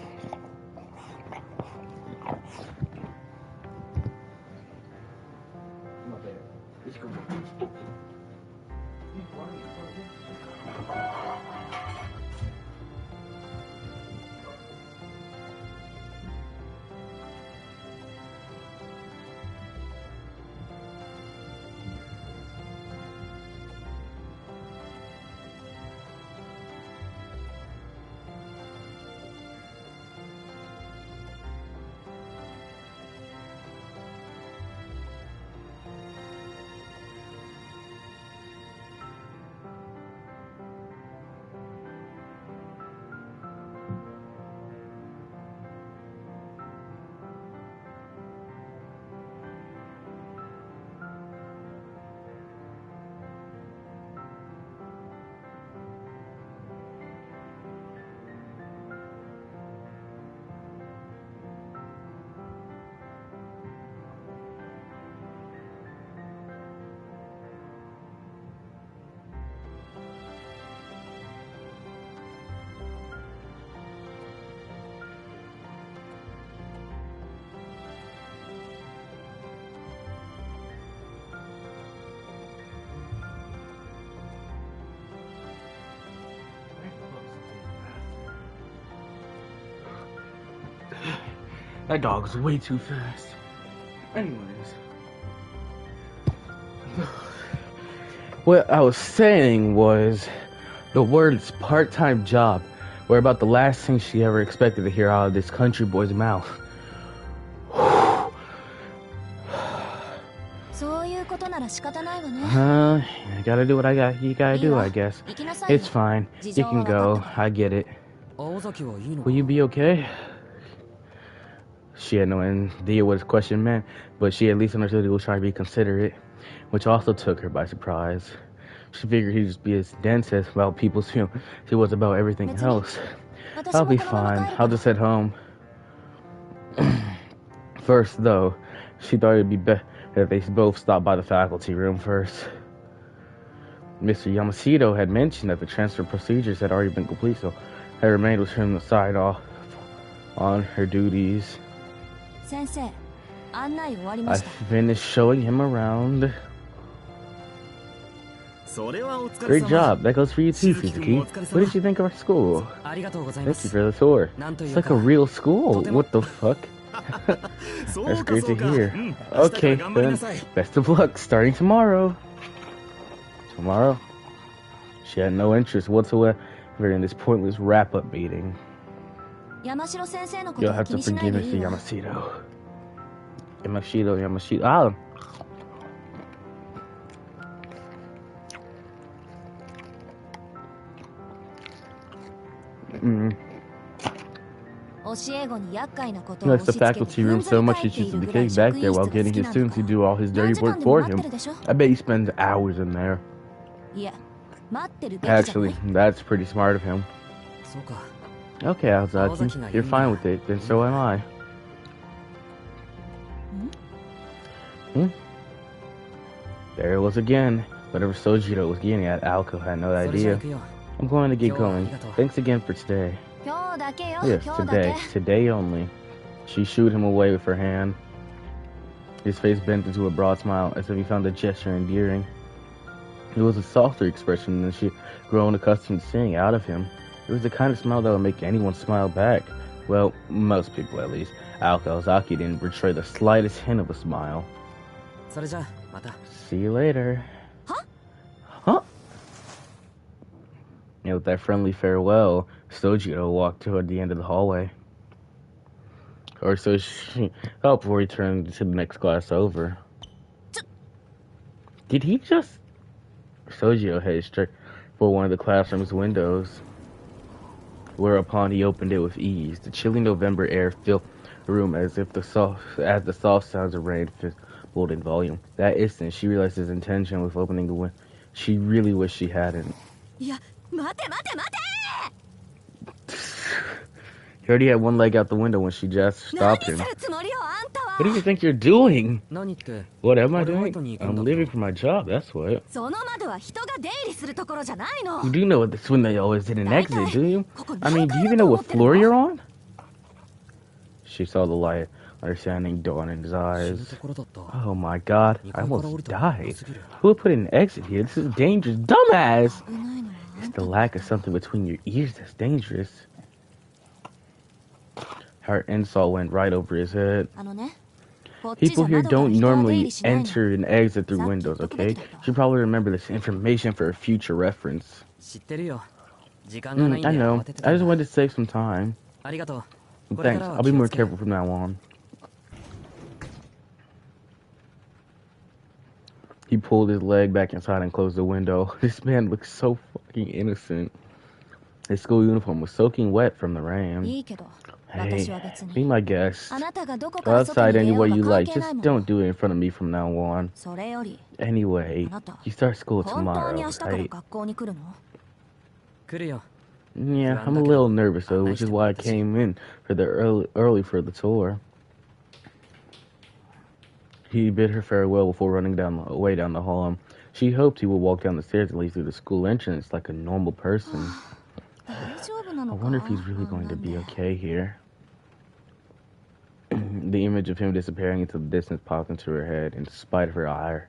That dog's way too fast. Anyways. What I was saying was the words part-time job were about the last thing she ever expected to hear out of this country boy's mouth. そういうことなら仕方ないわね。 I gotta do what you gotta do, I guess. 行きなさいよ。 It's fine. You can go. I get it. 青崎はいいのか Will you be okay? She had no idea what his question meant, but she at least understood he was trying to be considerate, which also took her by surprise. She figured he'd just be as dense as about people's feelings he was about everything else. I'll be fine. I'll just head home. First, though, she thought it'd be better if they both stopped by the faculty room first. Mr. Yamashito had mentioned that the transfer procedures had already been complete, so it remained with him to sign off on her duties. 先生、案内終わりま I した finished showing him around. それはお疲れ Great 様 job. That goes for you too, Shizuki-kun, Suzuki. What did you think of our school? ありがとうございま Thank you す for the tour. なんとい It's う like a か real school. とても。 What the fuck? そう That's か great そう to か hear. うん明日から Okay, 頑張りな then さい best of luck starting tomorrow. Tomorrow? She had no interest whatsoever in this pointless wrap-up meeting. 山城先生のこ You'll とは have 気 to にしない forgive で me い for いわ Yamashito. Ah. Mm. 教え子に厄介なこと He を likes 押 the し付けて faculty ふ room んぞ so り much 返 he ってい chooses る to ぐらい kick 職 back 員 there while 室が好 getting き his なの students か to do all his 何 dirty 時間 work でも for 待って him. るでしょ I bet he spends hours in there. いや待ってるべきじゃない Actually, that's pretty smart of him. そうか Okay, Aozaki, you're fine with it, then so am I. Hmm? There it was again. Whatever Sojiro was getting at, Alco had no それじゃ idea. 行くよ I'm going to get Oh, going. Thanks again for today. 今日だけよ Yes, 今日だけ today only. She shooed him away with her hand. His face bent into a broad smile, as if he found the gesture endearing. It was a softer expression than she grown accustomed to seeing out of him. It was the kind of smile that would make anyone smile back. Well, most people at least. Ozaki didn't betray the slightest hint of a smile. それじゃあまた See you later. Huh? And with that friendly farewell, Sojiro walked toward the end of the hallway. Or so she thought before he turned to the next class over. Did he just... Sojiro headed straight for one of the classroom's windows, whereupon he opened it with ease. The chilly November air filled the room as the soft sounds of rain filled in volume. That instant, she realized his intention with opening the window. She really wished she hadn't. いや待て待て待て He already had one leg out the window when she just 何 stopped す him. るつもりよあんた What do は you think you're doing? 何って What am I 俺は doing? 後に行くん I'm だけど leaving for my job, that's what. その窓は人が出入りするところじゃないの You do know what this window is in an exit, do you? ここ I mean, do you even know what floor you're on? She saw the light, understanding dawn in his 死ぬ eyes. ところだった Oh my god, 2 I 階から降 almost りたら died. すぎる Who would put an exit here? This is dangerous. Dumbass! 危ないのはあ It's ん the た lack of something between your ears that's dangerous. Her insult went right over his head. あのねこっちじ People ゃ here 窓から don't 人は出入 normally りしないの enter and exit through Exactly. windows, okay? Should probably remember this information for a future reference. 知ってるよ時間がないんで I know. 慌ててた I ん just だ wanted to save some time. ありがとうこれか Thanks. らは I'll be 気を more つけ careful from now on. He pulled his leg back inside and closed the window. This man looks so fucking innocent. His school uniform was soaking wet from the い rain. いけど Hey, 私は別 be に my guest. あなたがどこか Go ら外 outside に出 any よう way が you 関 like. 係ない Just もん don't do it in front of me from now on. それより Anyway, あなた you start school 本当 tomorrow, に明日から right? 学校に来るの 来るよ Yeah, I'm a little nervous though, which is why I came in for the early for the tour. He bid her farewell before running away down the hall. She hoped he would walk down the stairs and leave through the school entrance like a normal person. 大丈夫な I のか wonder if he's really あ going な to ん be で okay here. The image of him disappearing into the distance popped into her head, in spite of her ire.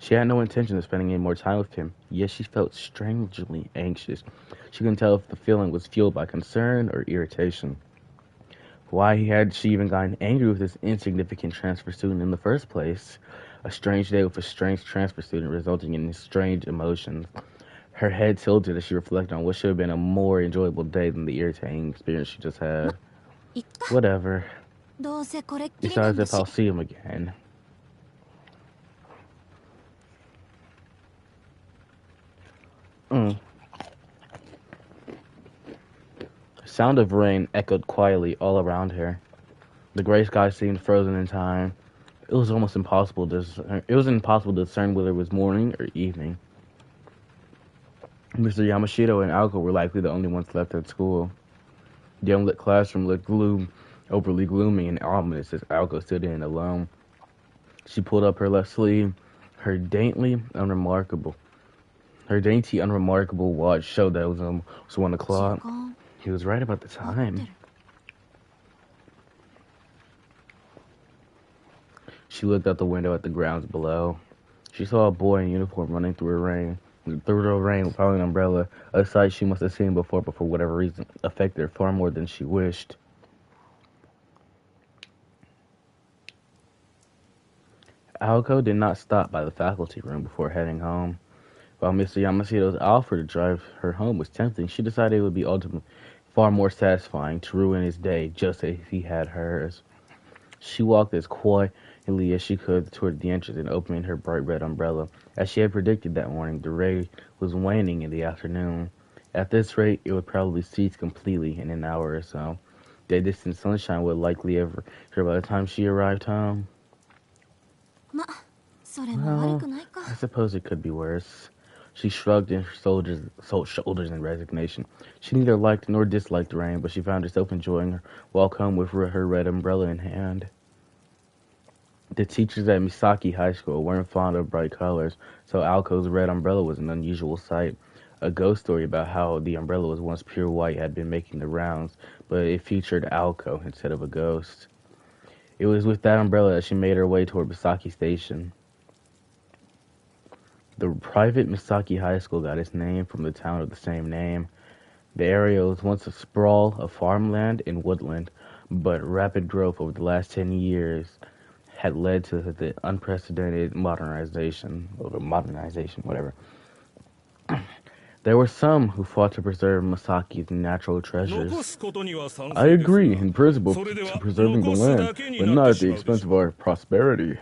She had no intention of spending any more time with him, yet she felt strangely anxious. She couldn't tell if the feeling was fueled by concern or irritation. Why had she even gotten angry with this insignificant transfer student in the first place? A strange day with a strange transfer student resulting in strange emotions. Her head tilted as she reflected on what should have been a more enjoyable day than the irritating experience she just had. いっか Whatever. どうせこれっきりなん Besides, だ if し I'll see him again. The sound of rain echoed quietly all around her. The gray sky seemed frozen in time. It was almost impossible to discern whether it was morning or evening. Mr. Yamashito and Alco were likely the only ones left at school. The unlit classroom looked overly gloomy and ominous as Alco stood in alone. She pulled up her left sleeve. Her dainty, unremarkable watch showed that it was 1 o'clock. 時間 He was right about the 合ってる time. she looked out the window at the grounds below. She saw a boy in uniform running through the rain without an umbrella, a sight she must have seen before, but for whatever reason affected her far more than she wished. Aoko did not stop by the faculty room before heading home. While Mr. Yamashita's offer to drive her home was tempting, she decided it would be ultimately far more satisfying to ruin his day just as he had hers. She walked as quietly as she could toward the entrance and opening her bright red umbrella. As she had predicted that morning, the rain was waning in the afternoon. At this rate, it would probably cease completely in an hour or so. The distant sunshine would likely ever her by the time she arrived home. ま、それも悪くないか。 I suppose it could be worse. She shrugged her shoulders in resignation. She neither liked nor disliked the rain, but she found herself enjoying her walk home with her red umbrella in hand. The teachers at Misaki High School weren't fond of bright colors, so Aoko's red umbrella was an unusual sight. A ghost story about how the umbrella was once pure white had been making the rounds, but it featured Aoko instead of a ghost. It was with that umbrella that she made her way toward Misaki Station. The private Misaki High School got its name from the town of the same name. The area was once a sprawl of farmland and woodland, but rapid growth over the last 10 years had led to the unprecedented modernization. There were some who fought to preserve Misaki's natural treasures. I agree, in principle, to preserving the land, but not at the expense of our prosperity.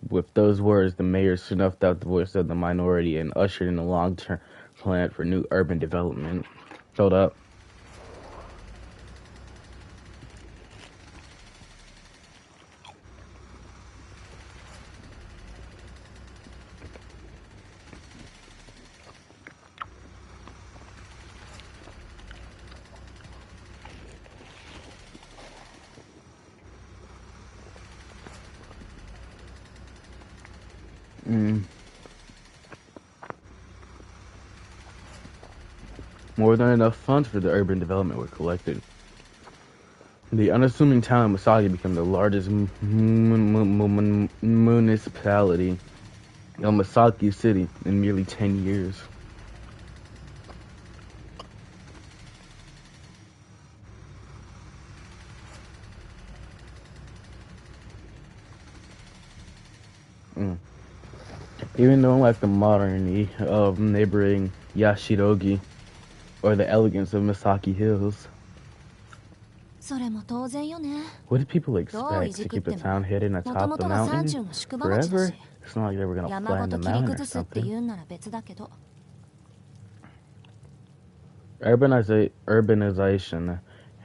With those words, the mayor snuffed out the voice of the minority and ushered in a long-term plan for new urban development. Hold up. More than enough funds for the urban development were collected. The unassuming town of Misaki became the largest municipality of Misaki City in nearly 10 years. Even though unlike the modernity of neighboring Yashirogi or the elegance of Misaki Hills, それも当然よね。 what did people どう expect? い To じく keep って the も town hidden も atop とも the とは山 mountain 中の宿場町だ forever? し It's not like they were gonna 山 fly ご in the と切り mountain or 崩すって something. 言うんなら別だけど Urbanization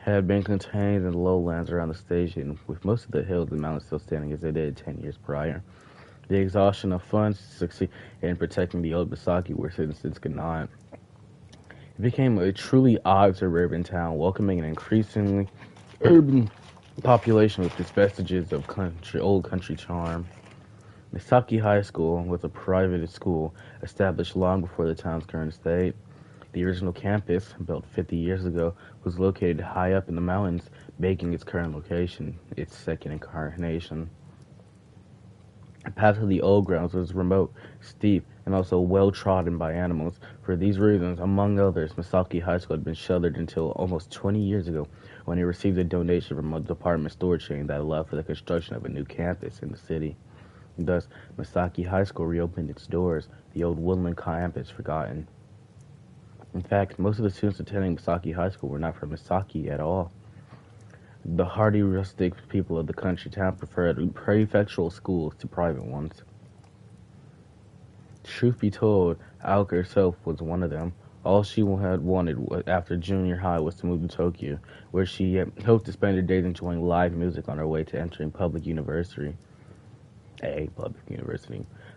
had been contained in the lowlands around the station, with most of the hills and mountains still standing as they did 10 years prior. The exhaustion of funds to succeed in protecting the old Misaki where citizens could not. It became a truly odd suburban town, welcoming an increasingly urban population with its vestiges of old country charm. Misaki High School was a private school established long before the town's current state. The original campus, built 50 years ago, was located high up in the mountains, making its current location its second incarnation. The path to the old grounds was remote, steep, and also well-trodden by animals. For these reasons, among others, Misaki High School had been shuttered until almost 20 years ago, when it received a donation from a department store chain that allowed for the construction of a new campus in the city. Thus, Misaki High School reopened its doors, the old woodland campus forgotten. In fact, most of the students attending Misaki High School were not from Misaki at all. The hardy rustic people of the country town preferred prefectural schools to private ones. Truth be told, Aoka herself was one of them. All she had wanted after junior high was to move to Tokyo, where she hoped to spend her days enjoying live music on her way to entering a public university.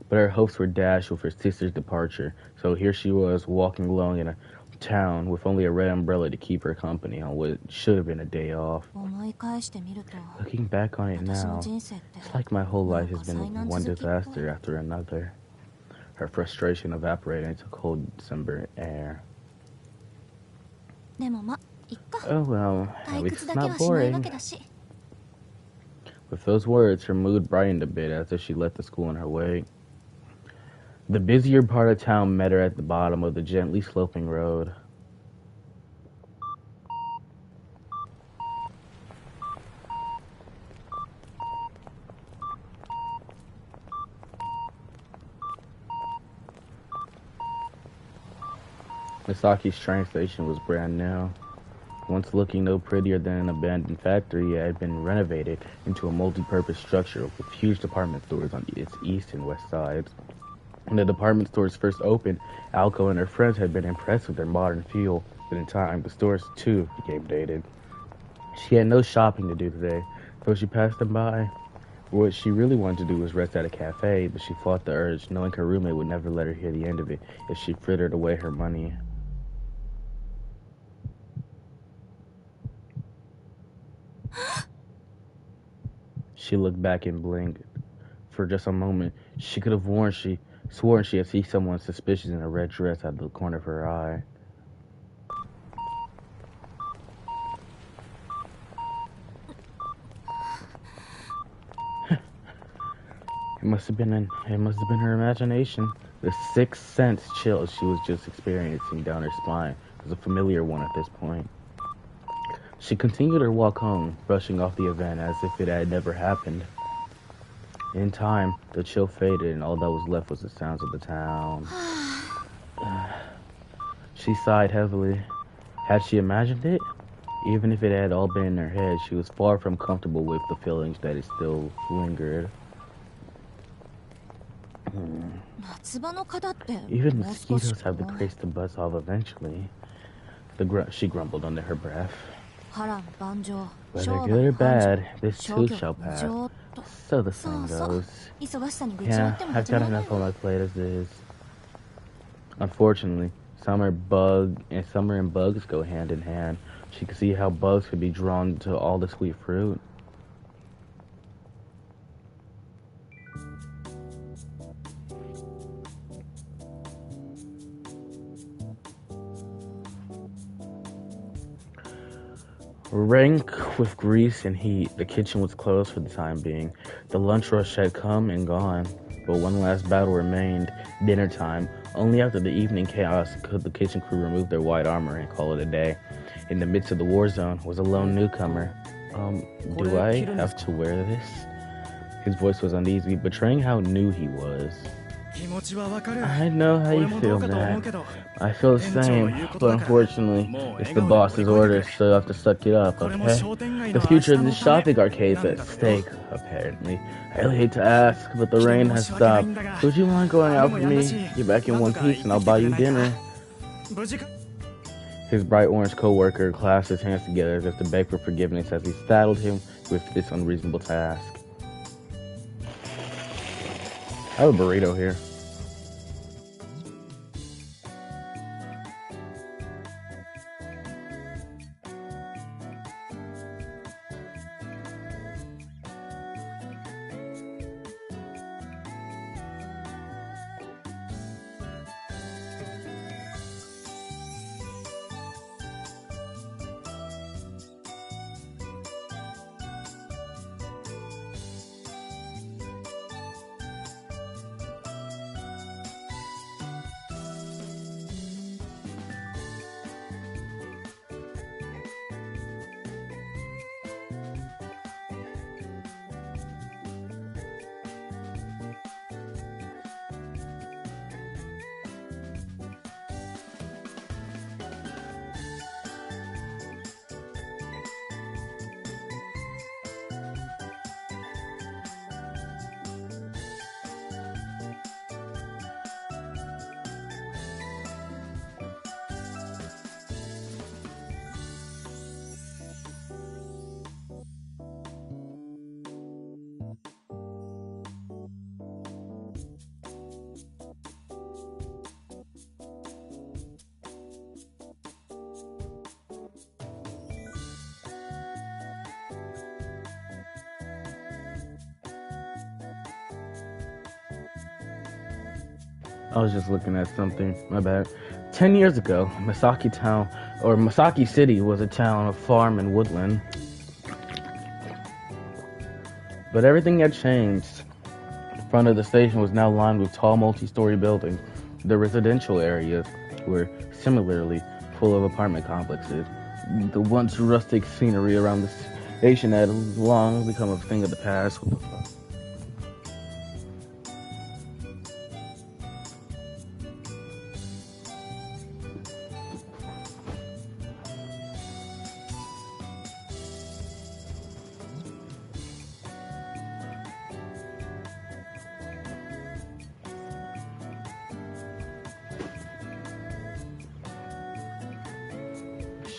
But her hopes were dashed with her sister's departure, so here she was walking along in a town with only a red umbrella to keep her company on what should have been a day off. 思い返してみると Looking back on it 私の now, 人生って it's like my whole なん life か has 災 been 難 one 続きっぽい disaster after another. Her frustration evaporated into cold December air. でもま、いっか Oh well, at 退 least 屈 it's だけ not はしないわ boring. けだし With those words, her mood brightened a bit as if she left the school in her wake. The busier part of town met her at the bottom of the gently sloping road. Misaki's train station was brand new. Once looking no prettier than an abandoned factory, it had been renovated into a multi-purpose structure with huge department stores on its east and west sides. When the department stores first opened, Alco and her friends had been impressed with their modern feel, but in time, the stores too became dated. She had no shopping to do today, so she passed them by. What she really wanted to do was rest at a cafe, but she fought the urge, knowing her roommate would never let her hear the end of it if she frittered away her money. She looked back and blinked. For just a moment, she could have sworn she had seen someone suspicious in a red dress out of the corner of her eye. It must have been her imagination. The sixth sense chill she was just experiencing down her spine was a familiar one at this point. She continued her walk home, brushing off the event as if it had never happened. In time, the chill faded and all that was left was the sounds of the town. She sighed heavily. Had she imagined it? Even if it had all been in her head, she was far from comfortable with the feelings that it still lingered. Even mosquitoes have the grace to buzz off eventually. She grumbled under her breath. Whether good or bad, this too shall pass. So the saying goes. Yeah, I've got enough on my plate as is. Unfortunately, summer and bugs go hand in hand. She could see how bugs could be drawn to all the sweet fruit. Rank with grease and heat, the kitchen was closed for the time being. The lunch rush had come and gone, but one last battle remained, dinner time. Only after the evening chaos could the kitchen crew remove their white armor and call it a day. In the midst of the war zone was a lone newcomer. Do I have to wear this? His voice was uneasy, betraying how new he was. I know how you feel, man. I feel the same, but unfortunately, it's the boss's orders, so you have to suck it up, okay? The future of the shopping arcade's at stake, apparently. I really hate to ask, but the rain has stopped. So would you mind going out with me? Get back in one piece and I'll buy you dinner. His bright orange co-worker clasped his hands together as if to beg for forgiveness as he saddled him with this unreasonable task. I have a burrito here. I was just looking at something, my bad. 10 years ago, Masaki City was a town of farm and woodland. But everything had changed. The front of the station was now lined with tall multi-story buildings. The residential areas were similarly full of apartment complexes. The once rustic scenery around the station had long become a thing of the past. What the fuck?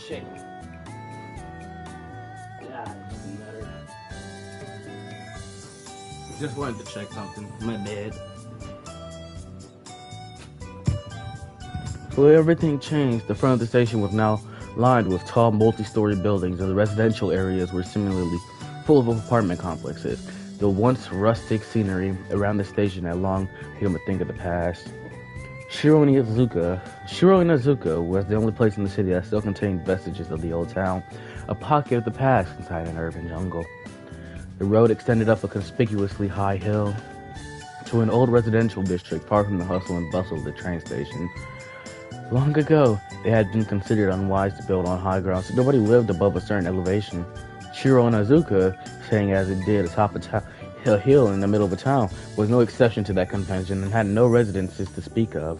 Shit. Just wanted to check something. My bad. Well, everything changed. The front of the station was now lined with tall multi-story buildings, and the residential areas were similarly full of apartment complexes. The once rustic scenery around the station had long become a thing of the past. Shiro-Inazuka was the only place in the city that still contained vestiges of the old town, a pocket of the past inside an urban jungle. The road extended up a conspicuously high hill to an old residential district far from the hustle and bustle of the train station. Long ago, it had been considered unwise to build on high ground, so nobody lived above a certain elevation. Shiro-Inazuka, staying as it did atop a hill in the middle of a town, was no exception to that convention and had no residences to speak of.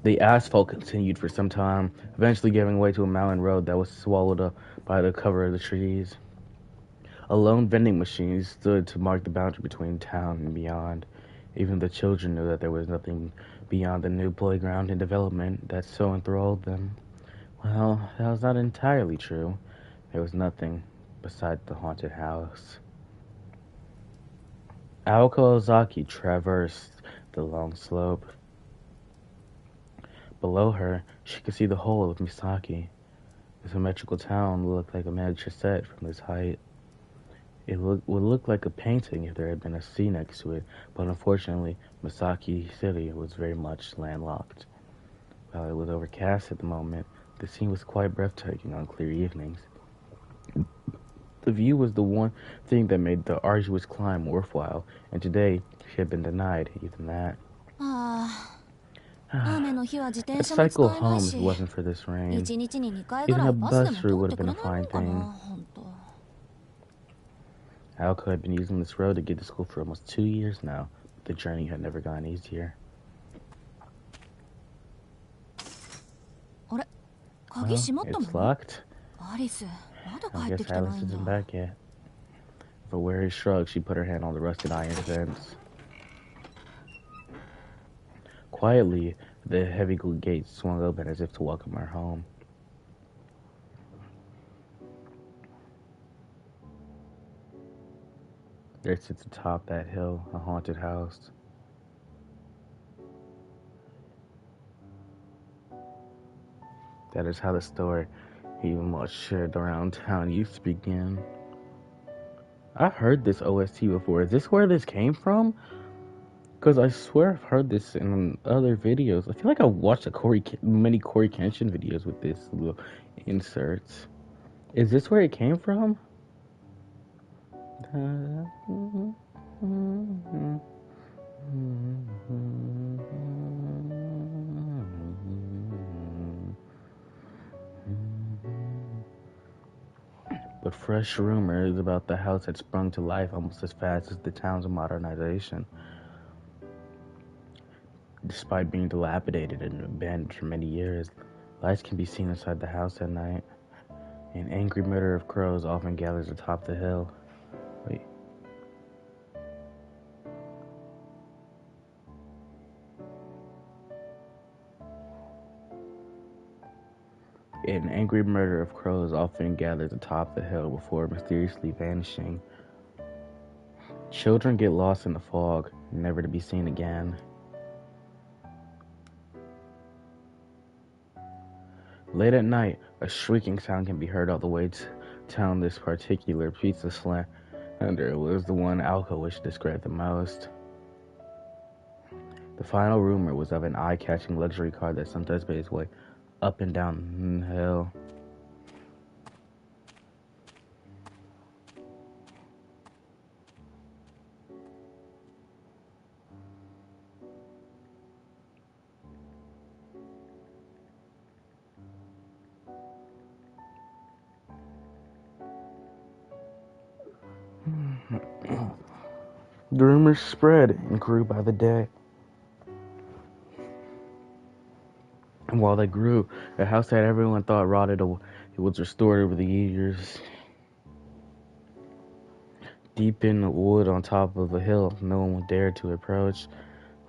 The asphalt continued for some time, eventually giving way to a mountain road that was swallowed up by the cover of the trees. A lone vending machine stood to mark the boundary between town and beyond. Even the children knew that there was nothing beyond the new playground and development that so enthralled them. Well, that was not entirely true. There was nothing beside the haunted house. Aoko Ozaki traversed the long slope. Below her, she could see the whole of Misaki. The symmetrical town looked like a miniature set from this height. It would look like a painting if there had been a sea next to it, but unfortunately, Misaki City was very much landlocked. While it was overcast at the moment, the scene was quite breathtaking on clear evenings. The view was the one thing that made the arduous climb worthwhile, and today she had been denied even that. A cycle home if it wasn't for this rain. Even a bus route would have been a fine thing. Aoko had been using this road to get to school for almost 2 years now, but the journey had never gone easier. Well, it's locked. I guess Alice isn't back yet. With a weary shrug, she put her hand on the rusted iron fence. Quietly, the heavy gate swung open as if to welcome her home. There sits atop that hill, a haunted house. That is how the story, even while shared around town, used to begin. I've heard this OST before. Is this where this came from? Because I swear I've heard this in other videos. I feel like I watched many Corey Kenshin videos with this little inserts. Is this where it came from? But fresh rumors about the house had sprung to life almost as fast as the town's modernization. Despite being dilapidated and abandoned for many years, lights can be seen inside the house at night. An angry murder of crows often gathers atop the hill. Wait. An angry murder of crows often gathers atop the hill before mysteriously vanishing. Children get lost in the fog, never to be seen again. Late at night, a shrieking sound can be heard all the way to town. This particular pizza slander was the one Aoko wished to describe the most. The final rumor was of an eye-catching luxury car that sometimes made its way up and down the hill. The rumors spread and grew by the day. And while they grew, the house that everyone thought rotted away, it was restored over the years. Deep in the wood on top of a hill, no one would dare to approach.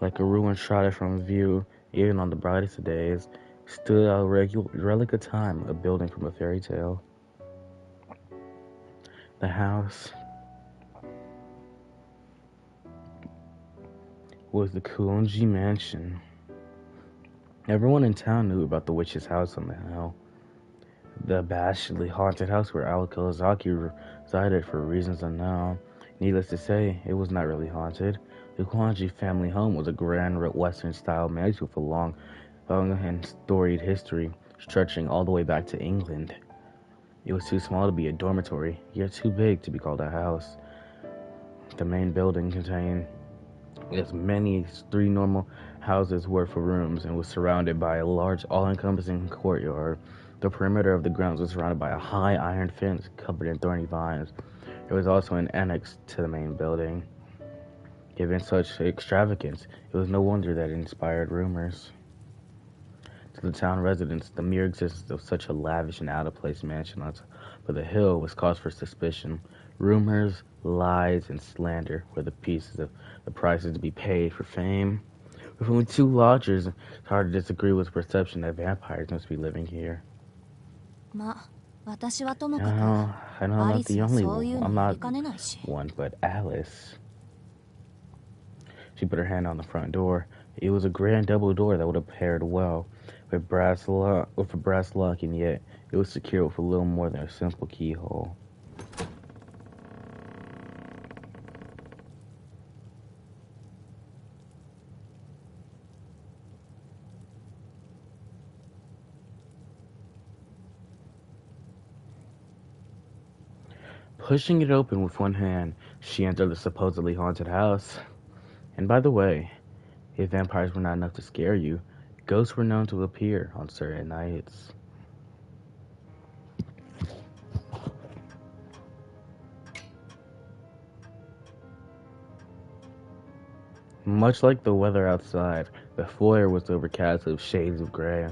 Like a ruin shrouded from view, even on the brightest of days, stood a relic of time, a building from a fairy tale. The house was the Kuonji Mansion. Everyone in town knew about the witch's house on the hill. The abashedly haunted house where Aoi Kawasaki resided for reasons unknown. Needless to say, it was not really haunted. The Kuonji family home was a grand Western-style mansion with a long and storied history, stretching all the way back to England. It was too small to be a dormitory, yet too big to be called a house. The main building contained as many as 3 normal houses were for rooms and was surrounded by a large, all-encompassing courtyard. The perimeter of the grounds was surrounded by a high iron fence covered in thorny vines. There was also an annex to the main building. Given such extravagance, it was no wonder that it inspired rumors. To the town residents, the mere existence of such a lavish and out-of-place mansion on top of the hill was cause for suspicion. Rumors, lies, and slander were the prices to be paid for fame. With only 2 lodgers, it's hard to disagree with the perception that vampires must be living here. まあ私はともか I know く I'm ア not リス the は only そういう one. の I'm やり not かねないし one, but Alice. She put her hand on the front door. It was a grand double door that would have paired well with a brass lock, and yet it was secured with a little more than a simple keyhole. Pushing it open with one hand, she entered the supposedly haunted house. And by the way, if vampires were not enough to scare you, ghosts were known to appear on certain nights. Much like the weather outside, the foyer was overcast with shades of gray.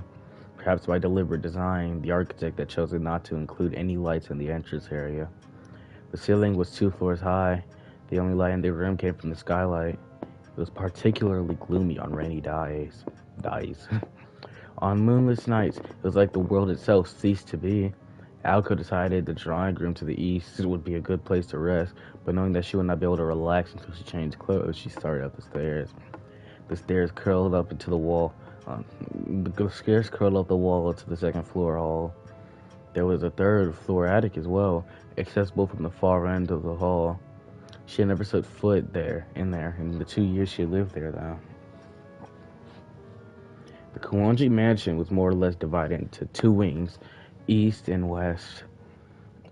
Perhaps by deliberate design, the architect had chosen not to include any lights in the entrance area. The ceiling was 2 floors high. The only light in the room came from the skylight. It was particularly gloomy on rainy days. On moonless nights, it was like the world itself ceased to be. Aoko decided the drawing room to the east would be a good place to rest, but knowing that she would not be able to relax until she changed clothes, she started up the stairs. The stairs curled up into the wall. The stairs curled up the wall to the 2nd floor hall. There was a 3rd floor attic as well, accessible from the far end of the hall. She had never set foot in the 2 years she had lived there, though. The Kuonji mansion was more or less divided into 2 wings, east and west.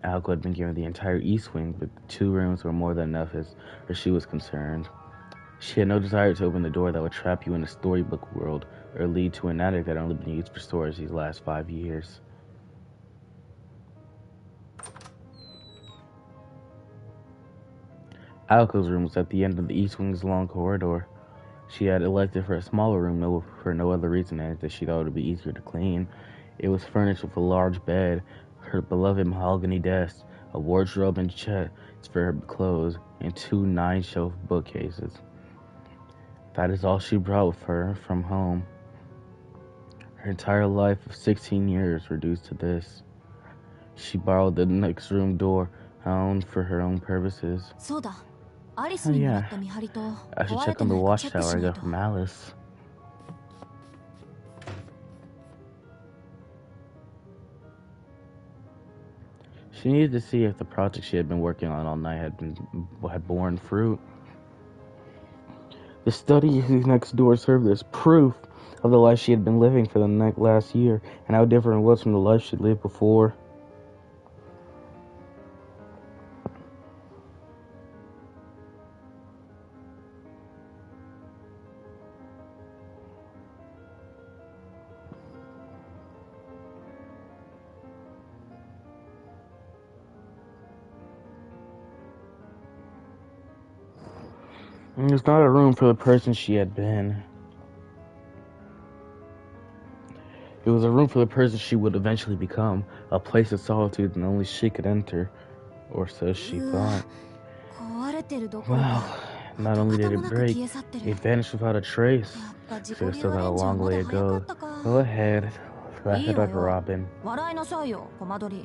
Aoko had been given the entire east wing, but the 2 rooms were more than enough as she was concerned. She had no desire to open the door that would trap you in a storybook world or lead to an attic that had only been used for storage these last 5 years. Aoko's room was at the end of the east wing's long corridor. She had elected for a smaller room for no other reason than that she thought it would be easier to clean. It was furnished with a large bed, her beloved mahogany desk, a wardrobe and chest for her clothes, and 2 9-shelf bookcases. That is all she brought with her from home. Her entire life of 16 years reduced to this. She borrowed the next room door for her own purposes. そうだアリスにもらった見張りと I should 壊れ check て on the ないか watch チェックし tower I ない got と from Alice. She needed to see if the project she had been working on all night had borne fruit. The study next door served as proof of the life she had been living for the last year and how different it was from the life she'd lived before. It was not a room for the person she had been. It was a room for the person she would eventually become, a place of solitude that only she could enter, or so she thought. 壊れてるどころ Well, か not only 跡 did 形も it なく break, 消え去ってる it vanished without a trace. やっぱ自己 Could have 流 still ア got レ a ンジは long まだ way 早 to かっ go. たか Go ahead, wrap いい it わ up, よ Robin. 笑いなさいよコマ撮り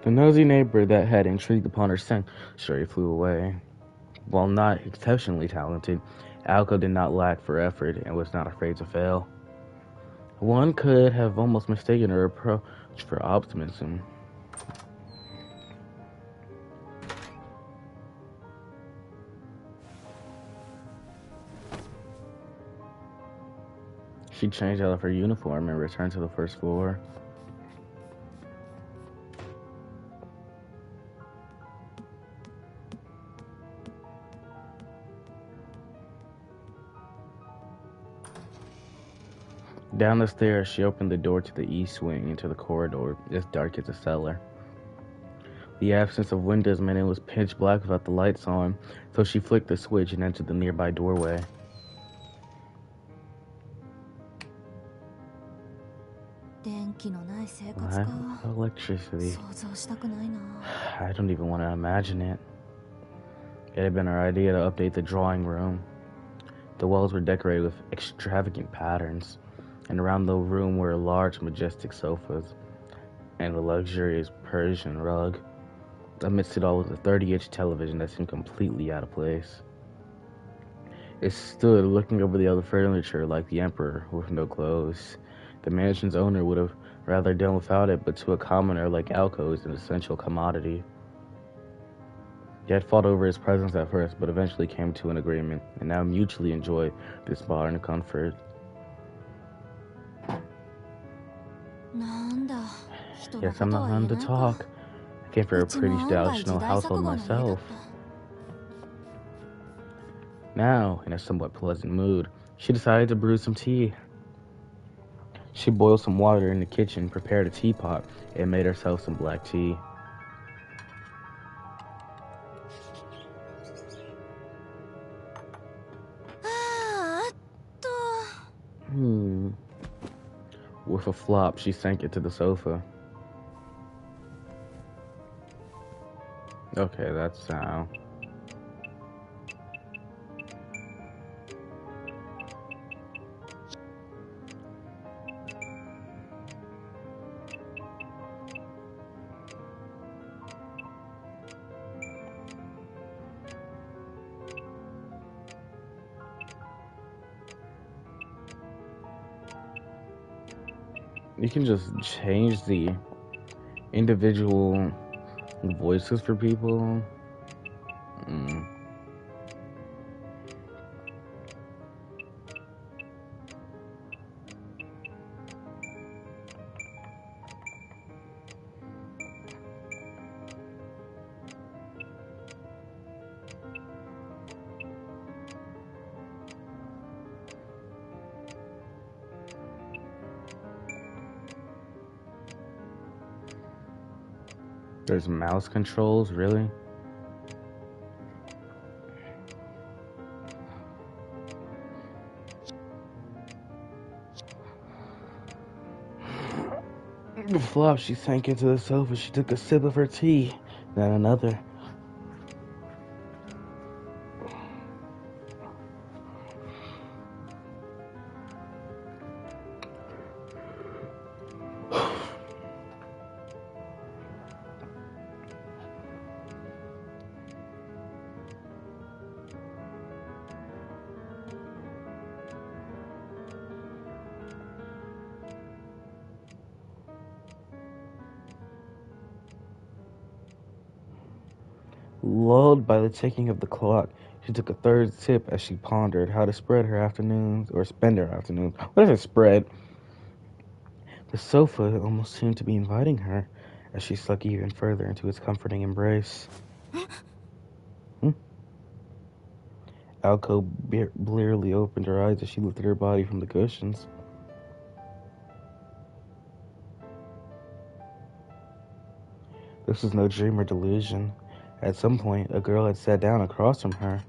The nosy neighbor that had intrigued upon her scent surely flew away. While not exceptionally talented, Alco did not lack for effort and was not afraid to fail. One could have almost mistaken her approach for optimism. She changed out of her uniform and returned to the first floor. Down the stairs, she opened the door to the east wing into the corridor, as dark as a cellar. The absence of windows meant it was pitch black without the lights on, so she flicked the switch and entered the nearby doorway. 電気のない生活か What? Electricity. 想像したくないな I don't even want to imagine it. It had been her idea to update the drawing room. The walls were decorated with extravagant patterns, and around the room were large, majestic sofas and a luxurious Persian rug. Amidst it all was a 30-inch television that seemed completely out of place. It stood looking over the other furniture like the emperor with no clothes. The mansion's owner would have rather done without it, but to a commoner like Alco, it was an essential commodity. He had fought over his presence at first, but eventually came to an agreement, and now mutually enjoy this modern comfort. なんだ人の Yes, こ I'm と not は言 one え to ないか talk. I came for a うちも pretty 案外時 traditional 代錯 household 誤の家だっ myself. た Now, in a somewhat pleasant mood, she decided to brew some tea. She boiled some water in the kitchen, prepared a teapot, and made herself some black tea. With a flop, she sank into the sofa. Okay, that's how. You can just change the individual voices for people. There's mouse controls, really? The flop, she sank into the sofa. She took a sip of her tea, then another. Lulled by the ticking of the clock, she took a third sip as she pondered how to spread her afternoons, or spend her afternoons. What is a spread? The sofa almost seemed to be inviting her as she sunk even further into its comforting embrace. Alco blearily opened her eyes as she lifted her body from the cushions. This was no dream or delusion. At some point, a girl had sat down across from her.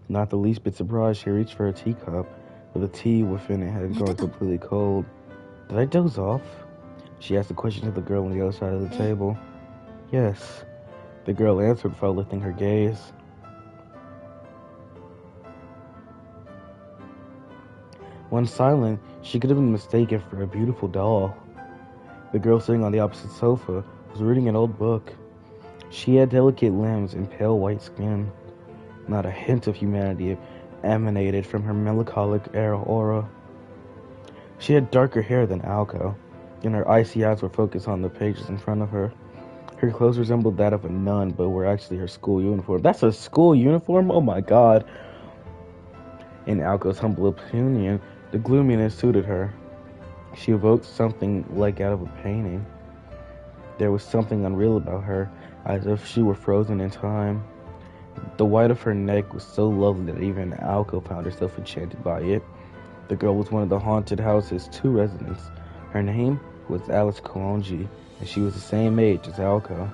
Not the least bit surprised, she reached for a teacup, but the tea within it had gone completely cold. Did I doze off? She asked the question to the girl on the other side of the table. Yes. The girl answered without lifting her gaze. Once silent, she could have been mistaken for a beautiful doll. The girl sitting on the opposite sofa was reading an old book. She had delicate limbs and pale white skin. Not a hint of humanity emanated from her melancholic aura. She had darker hair than Alco, and her icy eyes were focused on the pages in front of her. Her clothes resembled that of a nun, but were actually her school uniform. That's a school uniform? Oh my god. In Alco's humble opinion, the gloominess suited her. She evoked something like out of a painting. There was something unreal about her, as if she were frozen in time. The white of her neck was so lovely that even Alco found herself enchanted by it. The girl was one of the haunted house's 2 residents. Her name was Alice Kuonji, and she was the same age as Alco.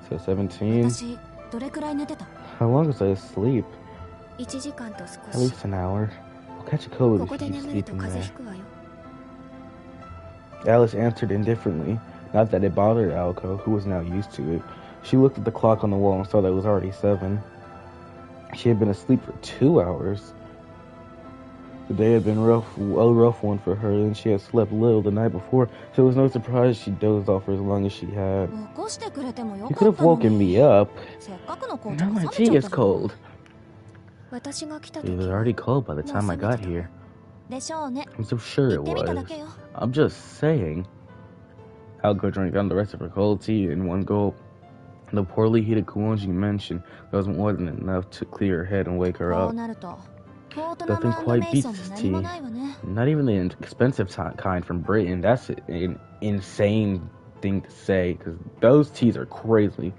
So 17. 私どれくらい寝てた？ How long was I asleep? 1時間と少 At し。 least an hour. I'll catch a cold こ if こ you で keep 眠ると sleeping 風邪 there. ひくわよ。 Alice answered indifferently, not that it bothered Alco, who was now used to it. She looked at the clock on the wall and saw that it was already 7. She had been asleep for 2 hours. The day had been a rough one for her, and she had slept little the night before, so it was no surprise she dozed off for as long as she had. 起こしてくれてもよ You か could っ have たの woken に。 me up. せっかくの紅 Now 茶が my 冷め tea ちゃっ is たの。 cold. 私が来た It 時 was は already cold by the time I got here. でしょうね。 I'm so sure 言 it ってみただ was. けよ。 I'm just saying. Alco drank down the rest of her cold tea in one gulp. The poorly heated Kuonji mentioned that was more than enough to clear her head and wake her こう up. なると、フォート Nothing ナム quite メイソン beats も this 何も tea. ないわね。 Not even the expensive kind from Britain. That's an insane thing to say, because those teas are crazy.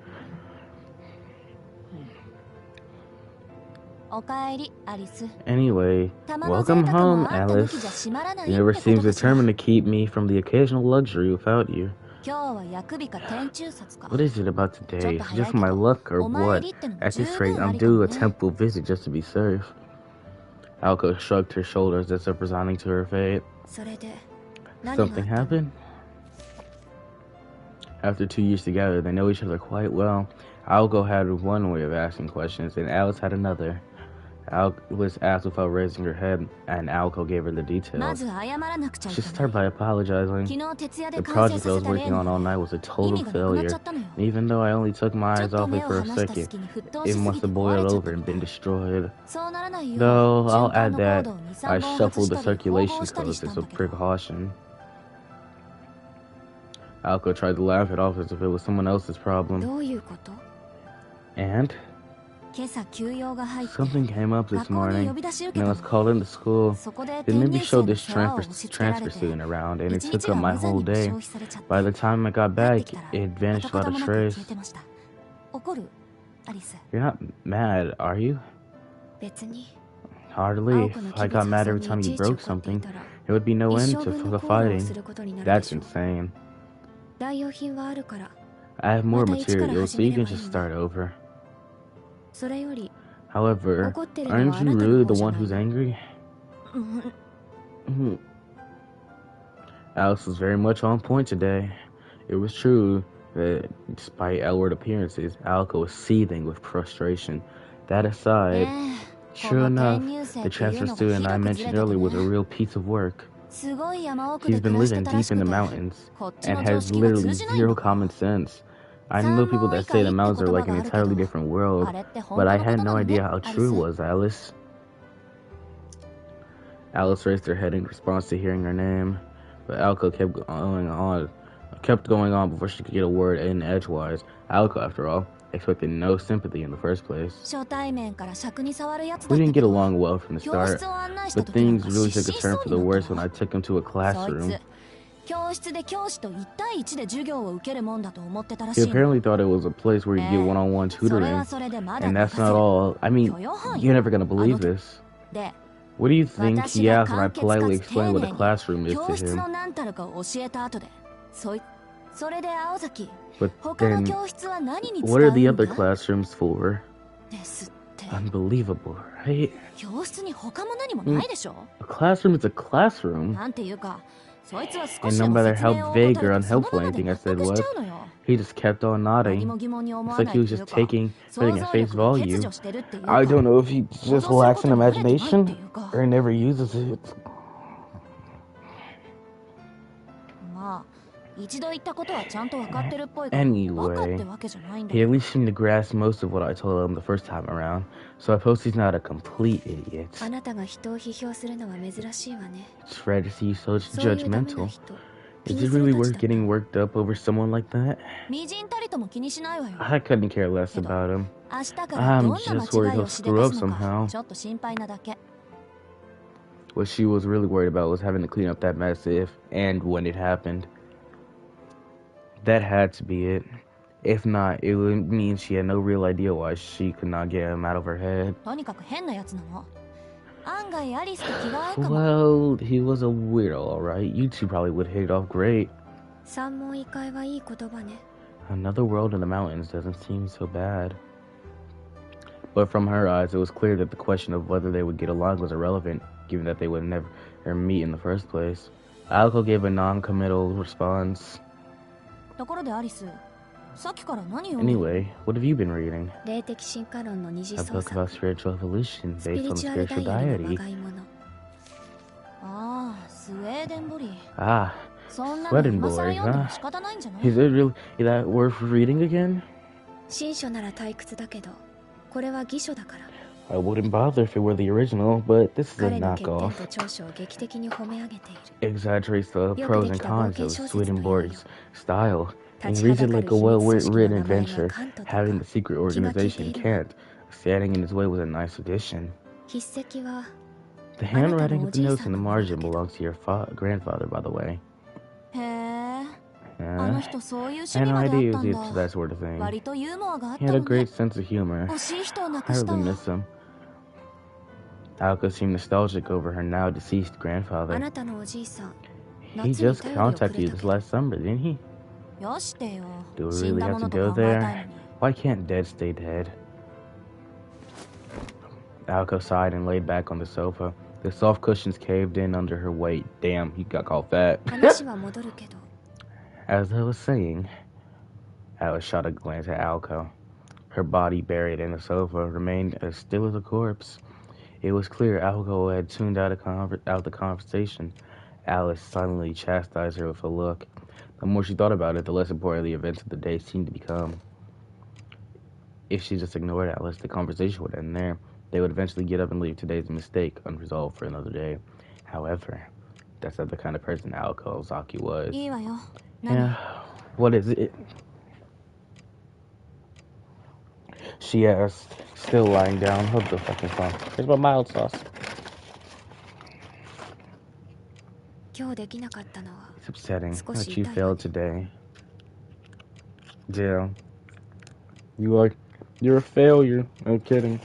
おかえり、アリス。 Anyway, たまの贅 welcome 沢 home, もあんた抜きじゃ Alice. 閉まらない You っ never てこ seems とかしら。 determined to keep me from the occasional luxury without you. 今日は薬日か天中殺か。 What is it about ちょっ today? と Is 早 it い just け my ど、 luck or お参 what? りってのも At 十 this 分 rate, あ I'm りかも due a ね。 temple visit just to be safe. Alco shrugged her shoulders as if resigning to her fate. それで、何があっ Something たの？ happened? After 2 years together, they know each other quite well. Alco had one way of asking questions, and Alice had another. Alice asked without raising her head, and Alco gave her the ま details. ず謝らなくちゃい She けない。 started by apologizing. 昨日徹夜で The 完成 project さ I せ was た例 working の on all night was a 意 total 味がなくなっ failure. ちゃったのよ。 Even though I only took my ちょ eyes っと off 目 it を for a 離した second, 隙に沸騰 it しすぎ must て have 壊れ boiled ちゃっ over た and み been たい。 destroyed. そうならないよう、 Though 循 I'll 環 add のコー that ドを2、3 I 本外 shuffled し the たり縫 circulation 合したり codes した as ん a だけど。 precaution. Alco tried to laugh it off as if it was someone else's problem. どういうこと？ And 今朝休養が入って、 something came up this 学校に呼 morning, び出し受け and I た was の。 called into school. そこで They 転 maybe 入生 showed の this 世話を押し付けられ transfer て、 student around, and it 一 took 日 up が my 無残 whole にも day. 消費されちゃって、 By the time I got 帰って back, きたら it vanished 跡 without 形 a もなく消 trace. えてました。怒る？アリス。 You're not mad, are you? 別に。 Hardly. 青子の If 器 I 物 got 破 mad 産 every に time いち you いち broke 怒ってい something, たら、 it would be no 一 end 生 to 分 the の行動を fighting. することになるで That's しょう。 insane. 代用品はあるから。 I have more また一から materials, 始 so め you れ can ばいい just の。 start over. それより、 However, 怒ってるのは aren't あ you なた really の the 方じゃ one ない who's の。 angry? うん。 Alice was very much on point today. It was true that, despite outward appearances, Alco was seething with frustration. That ね aside, え、こ sure の enough, 転入生 the っていう transfer のがひ student ど I くずれ mentioned てて earlier was a ね。 real piece of work. すごい山奥 He's で暮 been らして living たら deep し in く the て、 mountains こっち and の常 has 識が literally 通じない zero のか。 common sense. I 三 know people 毛 that 以下 say い the って mountains 言 are 葉 like が an あるけ entirely ど、 different world, あれって本 but 当 I のこ had とな no のね、 idea how アリ true it ス。 was, Alice. Alice raised her head in response to hearing her name, but Alco kept going on before she could get a word in edgewise. Alco, after all, expected no sympathy in the first place. 初対面から尺に触るやつだ We った didn't け get ど、 along well from the 教 start, 室を案内した but 時なん things か really 失 took a 神し turn そう for に the なった worse when わ。 I took him to a そい classroom. つ、教室で教師と1対1で授業を受けるもんだと思ってたら He しいの。 apparently thought it was a place where you get one-on-one それ tutoring, はそれでまだ and 任 that's せ not る。 all. I mean, 許容範囲 you're never gonna believe あの時 this. で、 What do you think 私 he が asked when I 簡潔か politely つ explained 丁 what 寧 a に classroom is 教 to 室の him? 何たるかを教えた後で、それで青崎、 But 他の then, 教室は何に使 what う are the んだ other classrooms for? ですって。 Unbelievable, right? 教室に他も何もないでしょ。 A classroom is a classroom. なんていうか、そいつは少 And し no でも matter 説明 how を vague 怠 or るとその unhelpful ままで anything I 納 said 得し was, ちゃうのよ。 he just kept on 何 nodding. も疑問に思 It's わ like な he い was という just か、 taking 想 everything 像 at face 力が欠 value. 如してるっていう I か、 don't know if he 想 just 像する lacks こと in に慣れてないって imagination いうか。 or never uses it. まあ、一度言ったことはちゃんと分かってるっぽいが、 Anyway, バカってわけじゃないんだ He よ。 at least seemed to grasp most of what I told him the first time around, so I suppose he's not a complete idiot. あなたが人を批評するのは珍しいわね。 It's rare to see you so そういうダメな judgmental. 人、気 Is に it する really たち worth だった。 getting worked up over someone like that? みじんたりとも気にしないわよ。 I couldn't care less about him. 明日からどんな I'm just worried 間違い he'll をしでか screw up すのか somehow. ちょっと心配なだけ。 What she was really worried about was having to clean up that mess if and when it happened. That had to be it. If not, it would mean she had no real idea why she could not get him out of her head. とにかく変なやつなの。案外アリスと気が合うかも。 Well, he was a weirdo, alright. You two probably would hit it off great. 三問一回はいい言葉ね。 Another world in the mountains doesn't seem so bad. But from her eyes, it was clear that the question of whether they would get along was irrelevant, given that they would never meet in the first place. Alco gave a non-committal response. ところでアリス、さっきから何を見る？ Anyway, what have you been reading? 霊的進化論の二次 A 操 book 作。 about spiritual evolution スピ based リ on チ the ュアル spiritual ダイヤルの diary. まがいもの。ああ、スウェーデンボリー。 Ah, そんなの Sweating 今更 boy, 読んでも huh? 仕方ないんじゃない？ is it really that worth reading again? 新書なら退屈だけど、これは偽書だから。 I wouldn't bother if it were the original, but this is a 彼の欠点 knockoff. と長所を劇的に褒め上げている。 Exaggerates the よく pros で and きた冒 cons 険 of 小説というよ。 Swedenborg's style and 立ち reads は it だか like る a 秘密組織 well-written の名前 adventure. がカントとか。 Having the secret 気が利いて organization いるわ。 can't. Standing in its way was a nice addition. 筆跡は The あなた handwriting のお of the じい notes さ in ん the のものだ margin けど。 belongs to your grandfather, by the way. へえ、あ Uh, の人そういう趣 I 味 had no まであ idea っ he た was ん into だ。 that sort of thing. 割とユーモアがあっ He た had a の great ね。 sense of humor. 惜しい人を亡 I くした really わ。 miss him. Alco seemed nostalgic over her now deceased あ grandfather. なたのおじいさん、 He 夏に just 便りをく contacted れ you た this けど。 last summer, didn't he? よしてよ。 Do we 死ん really だ have も to のと go 考えたい there? のに。 Why can't dead stay dead? Alco sighed and laid back on the sofa. The soft cushions caved in under her weight. Damn, he got called fat. 話は戻るけど、 As I was saying, Alice shot a glance at Alco. Her body, buried in the sofa, remained as still as a corpse. It was clear Alco had tuned out the conversation. Alice silently chastised her with a look. The more she thought about it, the less important the events of the day seemed to become. If she just ignored Alice, the conversation would end there. They would eventually get up and leave today's mistake unresolved for another day. However, that's not the kind of person Alco Ozaki was. いいわよ。何？ Yeah, what is it? She asked, still lying down. Hook the fucking phone. Here's my mild sauce. 今日できなかったのは It's upsetting that 少し you 痛いわ failed ね。 today. Yeah. You're a failure. No kidding.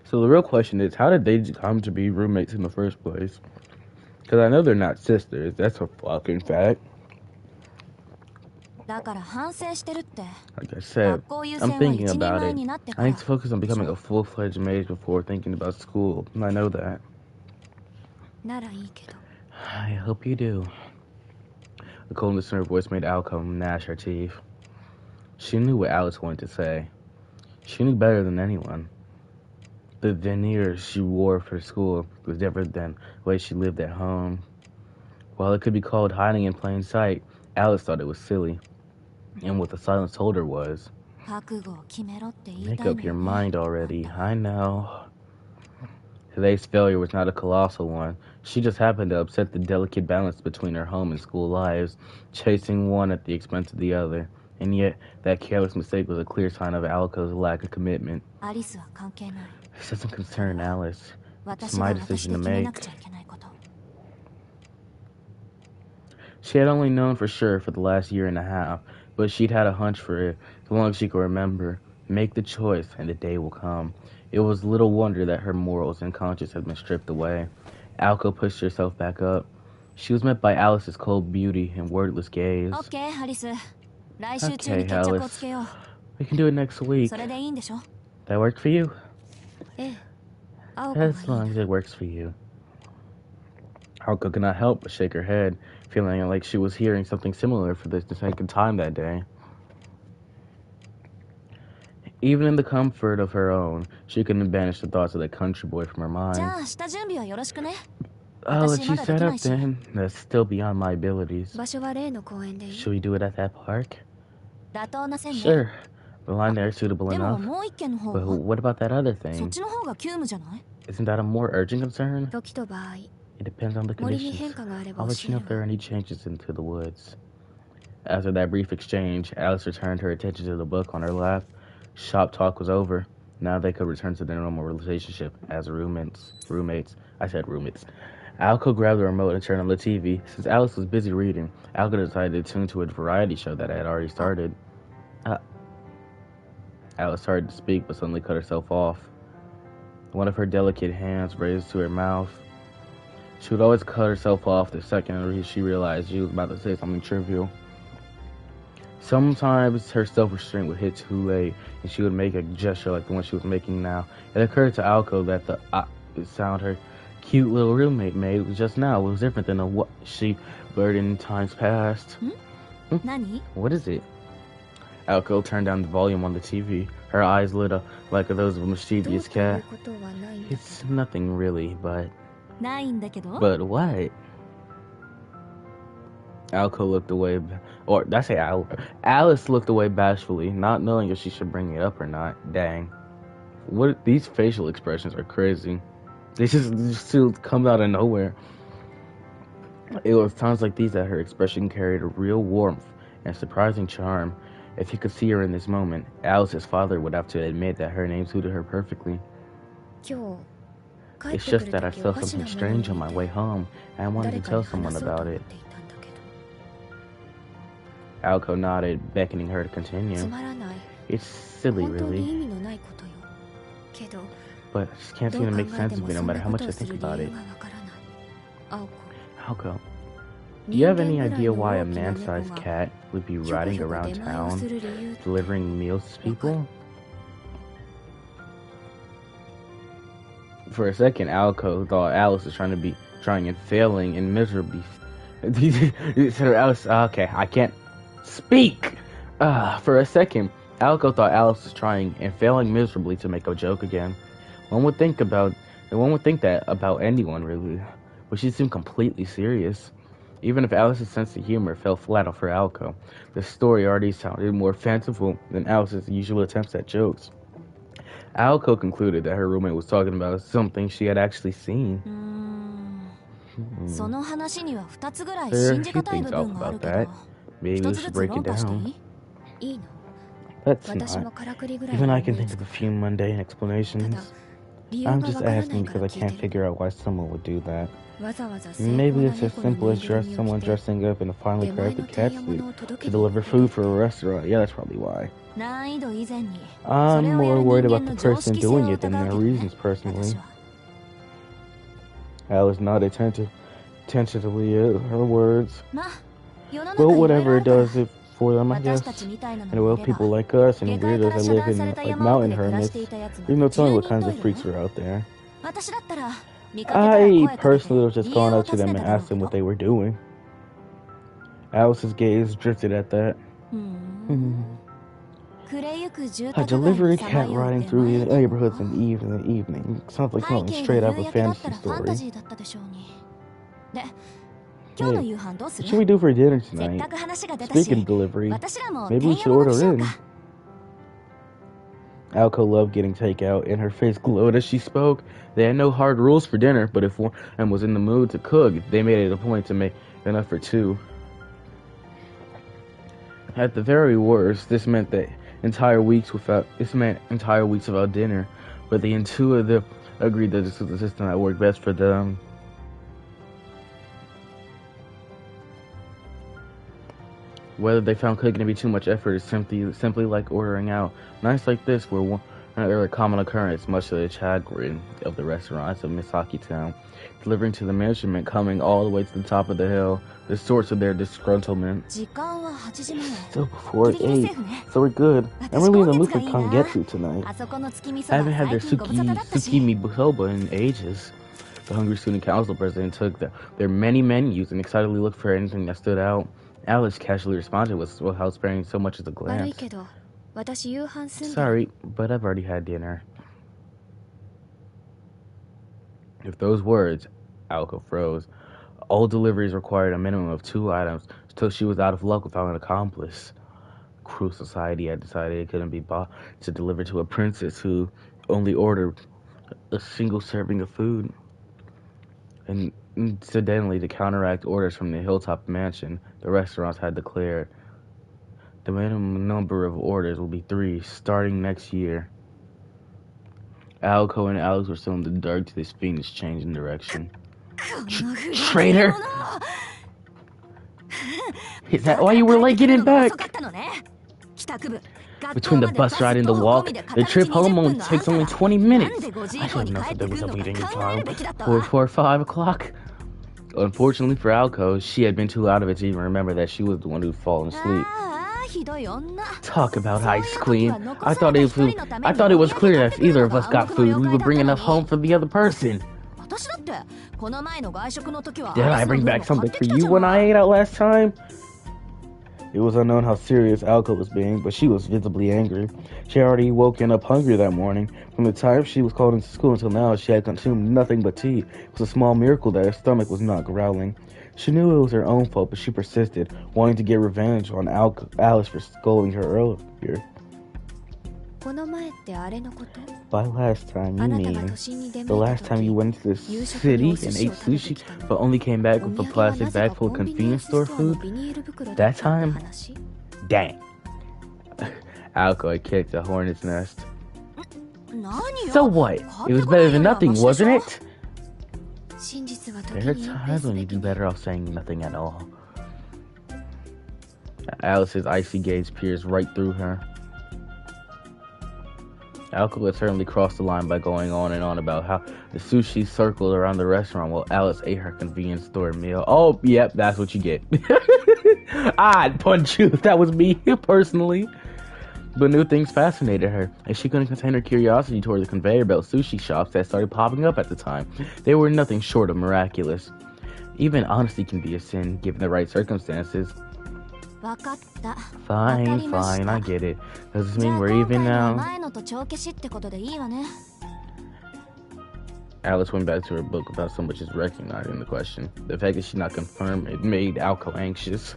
So the real question is, how did they come to be roommates in the first place? Because I know they're not sisters. That's a fucking fact. だから反省してるって。 Like I said, 学校優 I'm 先は thinking 一人 about 前 it. になってか I ら need to focus on becoming a full-fledged mage before thinking about school. I know that. ならいいけど。 I hope you do. The coldness in her voice made Alco gnash her teeth. She knew what Alice wanted to say. She knew better than anyone. The veneer she wore for school was different than the way she lived at home. While it could be called hiding in plain sight, Alice thought it was silly. And what the silence told her was, 覚悟を決めろって言い make たい up の your よね。 mind already. I know. Today's failure was not a colossal one. She just happened to upset the delicate balance between her home and school lives, chasing one at the expense of the other. And yet, that careless mistake was a clear sign of Alco's lack of commitment. アリスは関係ない。 This doesn't concern Alice. It's 私 my が私 decision で to 決めな make. くちゃいけないこと。 She had only known for sure for the last year and a half, but she'd had a hunch for it as long as she could remember. Make the choice, and the day will come. It was little wonder that her morals and conscience had been stripped away. Alco pushed herself back up. She was met by Alice's cold beauty and wordless gaze. オッケー、アリス。来週中に Okay, 決着を Alice. つけよう。 We can do it next week. それでいいんでしょ？ That work for you? ええ。青子がいい As long な as it works for you. Alco could not help but shake her head, feeling like she was hearing something similar for the second time that day. Even in the comfort of her own, she couldn't banish the thoughts of that country boy from her じ mind. ゃあ下準備はよろしくね。 I'll let you 私まだで set きな up いし。 then. That's still beyond my abilities. 場所は例の公園でいい Should we do it at that park? 妥当な線ね。 Sure. The line there is suitable でも enough. もう一件の方 But は what about that other そっ thing? ちの方が急務じゃない？ Isn't that a more urgent concern? 時と場合 It depends on the 森に変 conditions. 化があれば I'll 教 let you え know る if there わ are any changes into the woods. After that brief exchange, Alice returned her attention to the book on her lap. Shop talk was over. Now they could return to their normal relationship as roommates. I said roommates. Alco grabbed the remote and turned on the TV. Since Alice was busy reading, Alco decided to tune to a variety show that had already started. Alice started to speak, but suddenly cut herself off. One of her delicate hands raised to her mouth. She would always cut herself off the second she realized she was about to say something trivial. Sometimes her self-restraint would hit too late, and she would make a gesture like the one she was making now. It occurred to Alco that the sound her cute little roommate made just now was different than what she blurted in times past. 何？ What is it? Alco turned down the volume on the TV. Her eyes lit up like those of a どう mischievous という cat. ことはないん It's nothing really, but ないんだけど。 what? Alco looked away, or did I say Alice looked away bashfully, not knowing if she should bring it up or not. Dang, what? These facial expressions are crazy. They just still come out of nowhere. It was times like these that her expression carried a real warmth and surprising charm. If he could see her in this moment, Alice's father would have to admit that her name suited her perfectly. 今日帰っ It's てく just る that I 時 saw おかしな something ものを見 strange on my て way home, and I wanted 誰 to か tell に someone 話そうと about 思っ it. ていたんだけど Alco nodded, beckoning her to つ continue. まらない It's silly, 本当に really, 意味のないことよけど but I just can't ど seem う to 考 make え sense て of も it no そん matter な how こ much と I をす think る理 about 由 it. がわからない青子 Alco, 人 do you have 間 any ぐらい idea の why a 大きな man-sized 猫が cat would be ひょこ riding ひょこ around 出前をす town る理由 delivering meals to people? For a second, Alco thought Alice was trying and failing and miserably. Alice, okay, I can't speak. For a second, Alco thought Alice was trying and failing miserably to make a joke again. One would think that about anyone really, but she seemed completely serious. Even if Alice's sense of humor fell flat for Alco, the story already sounded more fanciful than Alice's usual attempts at jokes. Alco concluded that her roommate was talking about something she had actually seen. その話には2つぐらい There are 信 a じ few がたい things 部分 off がある about け that. ど、 Maybe 一 we つ should ずつ break 論 it 破してい down. い？いいの Let's 私も not. からくりぐらい Even は I 思 can い think つ of く a few mundane た explanations. だ理由 I'm が just わからな asking いから because I 聞い can't てる figure out why someone would do that. わざわざ精巧 Maybe な it's as 猫の simple ぬ as いぐる just みを someone 着て dressing up in a finely 出前 crafted の cat タイヤ suit 物を届け to に deliver food for a restaurant. Yeah, that's probably why. 難易度以前に I'm それをや more る worried 人 about 間 the の常 person 識性を doing it than 疑う their けどね reasons personally. 私は Alice nodded tentatively at her words. まあ世の But 中いろいろあ whatever る it から does it for them, I 私 guess. たちみたいな And の well, もいれば people like us and 下界 weirdos から that 遮 live 断 in された like 山奥 mountain で暮らし hermits. ていたやつ There's も no 10 telling what 人 kinds と of いる freaks の are out there. 私だったら見かけたら I 声かけ personally would て have just 理由 gone を up to 尋 them ね and ただろ asked う them け what ど they were doing. Alice's gaze drifted at that. 暮れゆく住 A 宅街 delivery にさま cat よう riding 出 through 前 the で neighborhoods も in the evening. Sounds like 背 something 景 straight が out of 夕 a 焼けだっ fantasy たらファンタ story. ジーだったでしょうにで今日の Hey, 夕飯どうす what る should we do for dinner せっ tonight? かく話が出たし Speaking of delivery, 私らも maybe てん we や should もの order しよう in. か Alco loved getting takeout, and her face glowed as she spoke. They had no hard rules for dinner, but if one was in the mood to cook, they made it a point to make enough for two. At the very worst, this meant entire weeks without dinner, but the two of them agreed that this was the system that worked best for them. Whether they found cooking to be too much effort is simply like ordering out. Nights like this were a common occurrence, much to the chagrin of the restaurants of Misaki Town. Delivering to the mansion meant coming all the way to the top of the hill, the source of their disgruntlement. Still before 8, so we're good. I'm really in the mood for Kangetsu tonight. I haven't had their Tsukimi Soba in ages. The hungry student council president took their many menus and excitedly looked for anything that stood out. Alice casually responded without sparing so much as a glance. Sorry, but I've already had dinner. With those words, Aoko froze. All deliveries required a minimum of 2 items, so she was out of luck without an accomplice. Cruel society had decided it couldn't be bought to deliver to a princess who only ordered a single serving of food. And incidentally, to counteract orders from the Hilltop Mansion, the restaurants had declared the minimum number of orders will be 3, starting next year. Aoko and Alex were still in the dark till this fiendish change in direction. Traitor! Is that why you were late getting back? Between the bus ride and the walk, the trip home only takes only 20 minutes. I should have known that there was a meeting in time before 5 o'clock. Unfortunately for Aoko, she had been too out of it to even remember that she was the one who'd fallen asleep. Talk about ice cream. I thought it was clear that if either of us got food, we would bring enough home for the other person. Did I bring back something for you when I ate out last time? It was unknown how serious Aoko was being, but she was visibly angry. She had already woken up hungry that morning. From the time she was called into school until now, she had consumed nothing but tea. It was a small miracle that her stomach was not growling. She knew it was her own fault, but she persisted, wanting to get revenge on Alice for scolding her earlier. By last time, you mean the last time you went to the city and ate sushi, but only came back with a plastic bag full of convenience store food? That time? Dang. Aoko had kicked a hornet's nest. So what? It was better than nothing, wasn't it? There are times when you'd be better off saying nothing at all. Alice's icy gaze pierced right through her. Aoko had certainly crossed the line by going on and on about how the sushi circled around the restaurant while Alice ate her convenience store meal. Oh, yep, that's what you get. I'd punch you if that was me, personally. But new things fascinated her, and she couldn't contain her curiosity toward the conveyor belt sushi shops that started popping up at the time. They were nothing short of miraculous. Even honesty can be a sin, given the right circumstances. Fine, I get it. Does this mean we're even now? Alice went back to her book without so much as recognizing the question. The fact that she not confirmed it made Aoko anxious.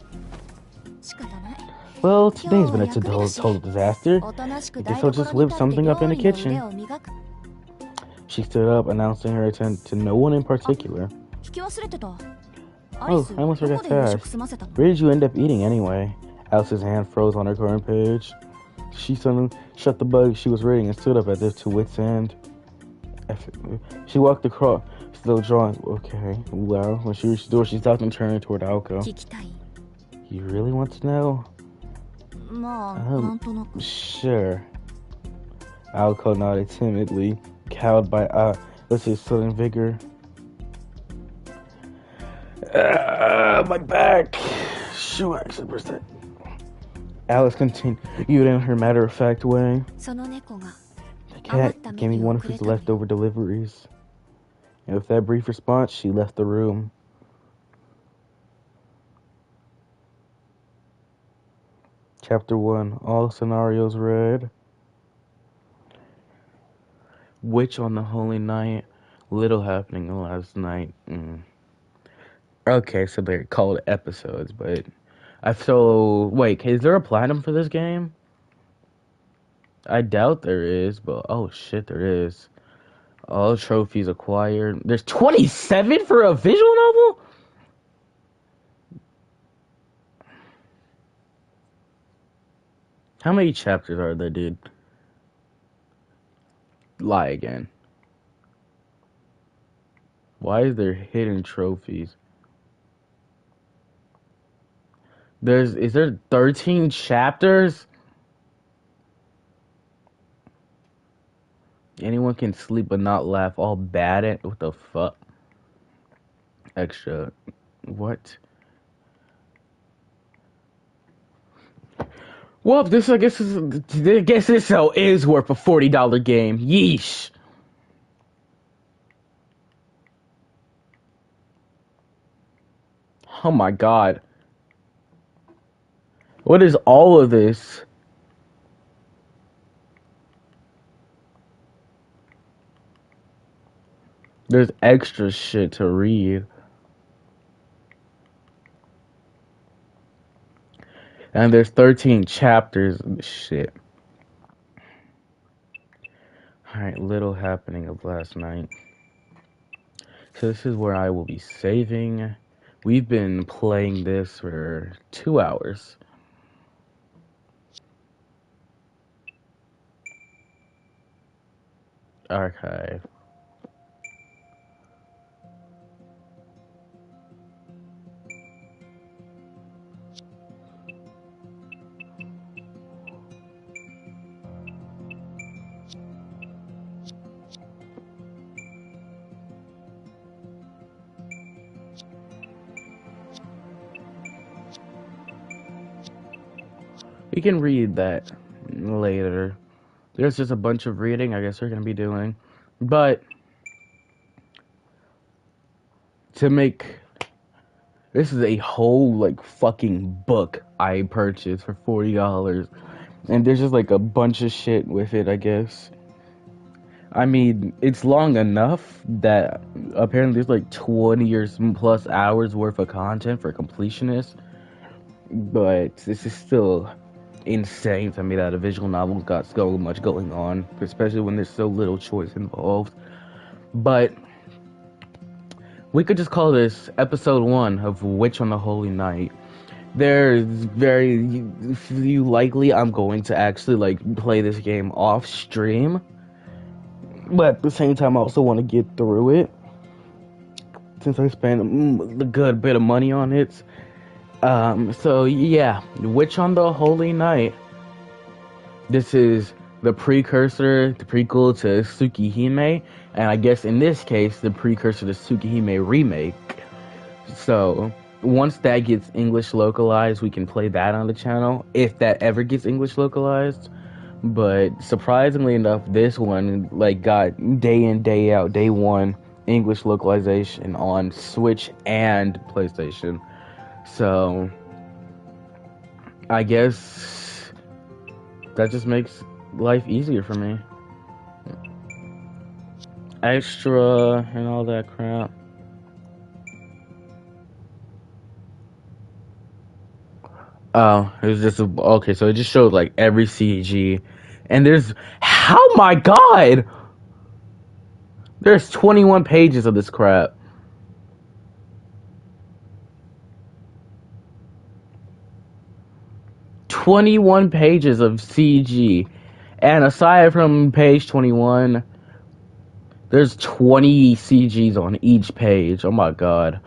Well, today's been a total disaster. I guess I'll just whip something up in the kitchen. She stood up, announcing her intent to no one in particular. Oh, I almost forgot to ask. Where did you end up eating anyway? Alice's hand froze on her current page. She suddenly shut the book she was reading and stood up as if to wit's end. She walked across, still drawing. Okay, well, when she reached the door, she stopped and turned toward Aoko. You really want to know? Sure. Aoko nodded timidly, cowed by Alice's sudden vigor. My back. Shoe accident. Alice continued in her matter-of-fact way. The cat gave me one of his leftover deliveries. And with that brief response, she left the room. Chapter 1. All scenarios read. Witch on the Holy Night. Little happening last night. Okay, so they're called episodes, but wait, is there a platinum for this game? I doubt there is, but oh shit, there is. All trophies acquired. There's 27 for a visual novel? How many chapters are there, dude? Lie again. Why is there hidden trophies? Is there 13 chapters? Anyone can sleep but not laugh. All bad at what the fuck? Extra. What? Well, I guess this so is worth a $40 game. Yeesh. Oh my god. What is all of this? There's extra shit to read. And there's 13 chapters and shit. Alright, little happening of last night. So this is where I will be saving. We've been playing this for 2 hours. Archive. We can read that later. There's just a bunch of reading I guess we're going to be doing. But to make... This is a whole, like, fucking book I purchased for $40. And there's just, like, a bunch of shit with it, I guess. I mean, it's long enough that apparently there's, like, 20 or plus hours worth of content for completionists. But this is still insane to me that a visual novel got so much going on, especially when there's so little choice involved. But we could just call this episode 1 of Witch on the Holy Night. There's very few likely I'm going to actually like play this game off stream, but at the same time I also want to get through it since I spent a good bit of money on it. So yeah, Witch on the Holy Night. This is the precursor, the prequel to Tsukihime, and I guess in this case, the precursor to Tsukihime Remake. So, once that gets English localized, we can play that on the channel, if that ever gets English localized. But surprisingly enough, this one, like, got day in, day out, day one, English localization on Switch and PlayStation. So, I guess that just makes life easier for me. Extra and all that crap. Oh, it was just okay. So it just showed like every CG, and there's my god, there's 21 pages of this crap. "21 pages of CG, and aside from page 21, there's 20 CGs on each page. Oh my god.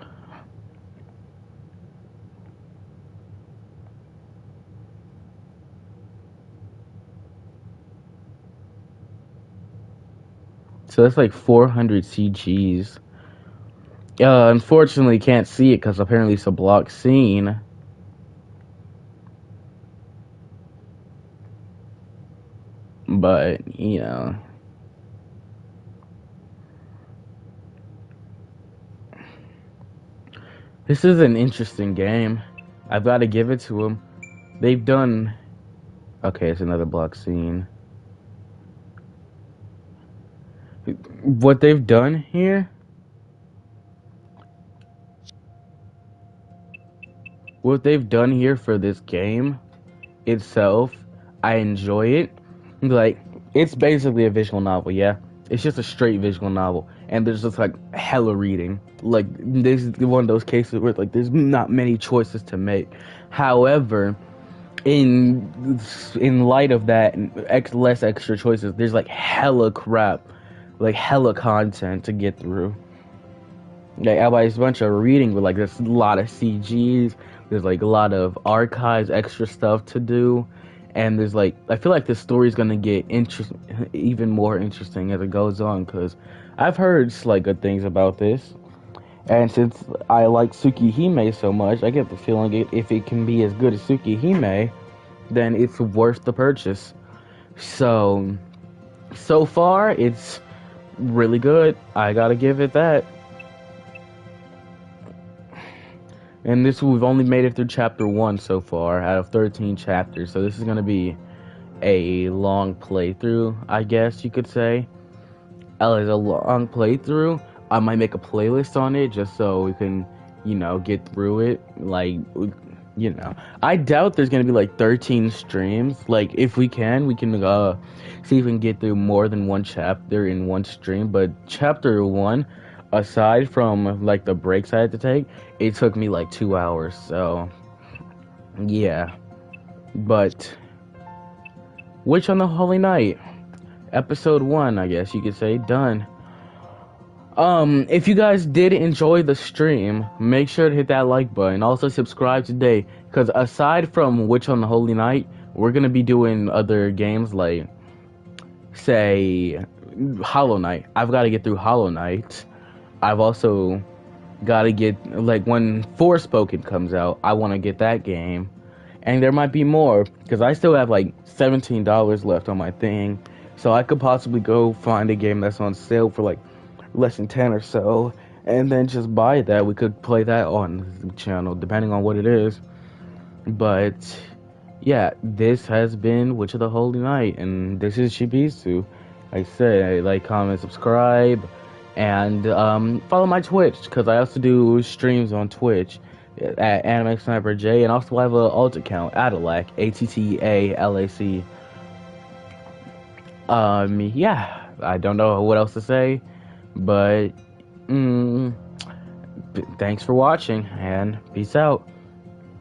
So that's like 400 CGs. Unfortunately, can't see it because apparently it's a block scene. But, you know. This is an interesting game. I've got to give it to them. They've done... Okay, it's another block scene. What they've done here... What they've done here for this game itself, I enjoy it. Like, it's basically a visual novel, yeah? It's just a straight visual novel. And there's just, like, hella reading. Like, this is one of those cases where, like, there's not many choices to make. However, in light of that, less extra choices, there's like hella crap, like hella content to get through. Like everybody's a bunch of reading, but like there's a lot of CGs, there's like a lot of archives, extra stuff to do, and there's like I feel like the story's gonna get even more interesting as it goes on, because I've heard like good things about this. And since I like Tsukihime so much, I get the feeling if it can be as good as Tsukihime, then it's worth the purchase. So far, it's really good. I gotta give it that. And we've only made it through chapter 1 so far, out of 13 chapters. So this is gonna be a long playthrough, I guess you could say. It's a long playthrough. I might make a playlist on it just so we can, get through it. Like, I doubt there's gonna be like 13 streams. Like, if we can see if we can get through more than one chapter in one stream. But chapter 1, aside from like the breaks I had to take, it took me like 2 hours. So, yeah. But Witch on the Holy Night, episode 1, I guess you could say, done. If you guys did enjoy the stream, make sure to hit that like button. Also subscribe today, because aside from Witch on the Holy Night, we're gonna be doing other games like, say, Hollow Knight. I've got to get through Hollow Knight. I've also got to get, like, when Forspoken comes out, I want to get that game. And there might be more, because I still have like $17 left on my thing, so I could possibly go find a game that's on sale for like less than 10 or so, and then just buy that. We could play that on the channel, depending on what it is. But yeah, this has been Witch of the Holy Night, and this is Shibisu. Like I said, like, comment, subscribe, and follow my Twitch, because I also do streams on Twitch at Anime Sniper J, and also I have an alt account, Attalac, ATTALAC. Yeah, I don't know what else to say. But thanks for watching, and peace out.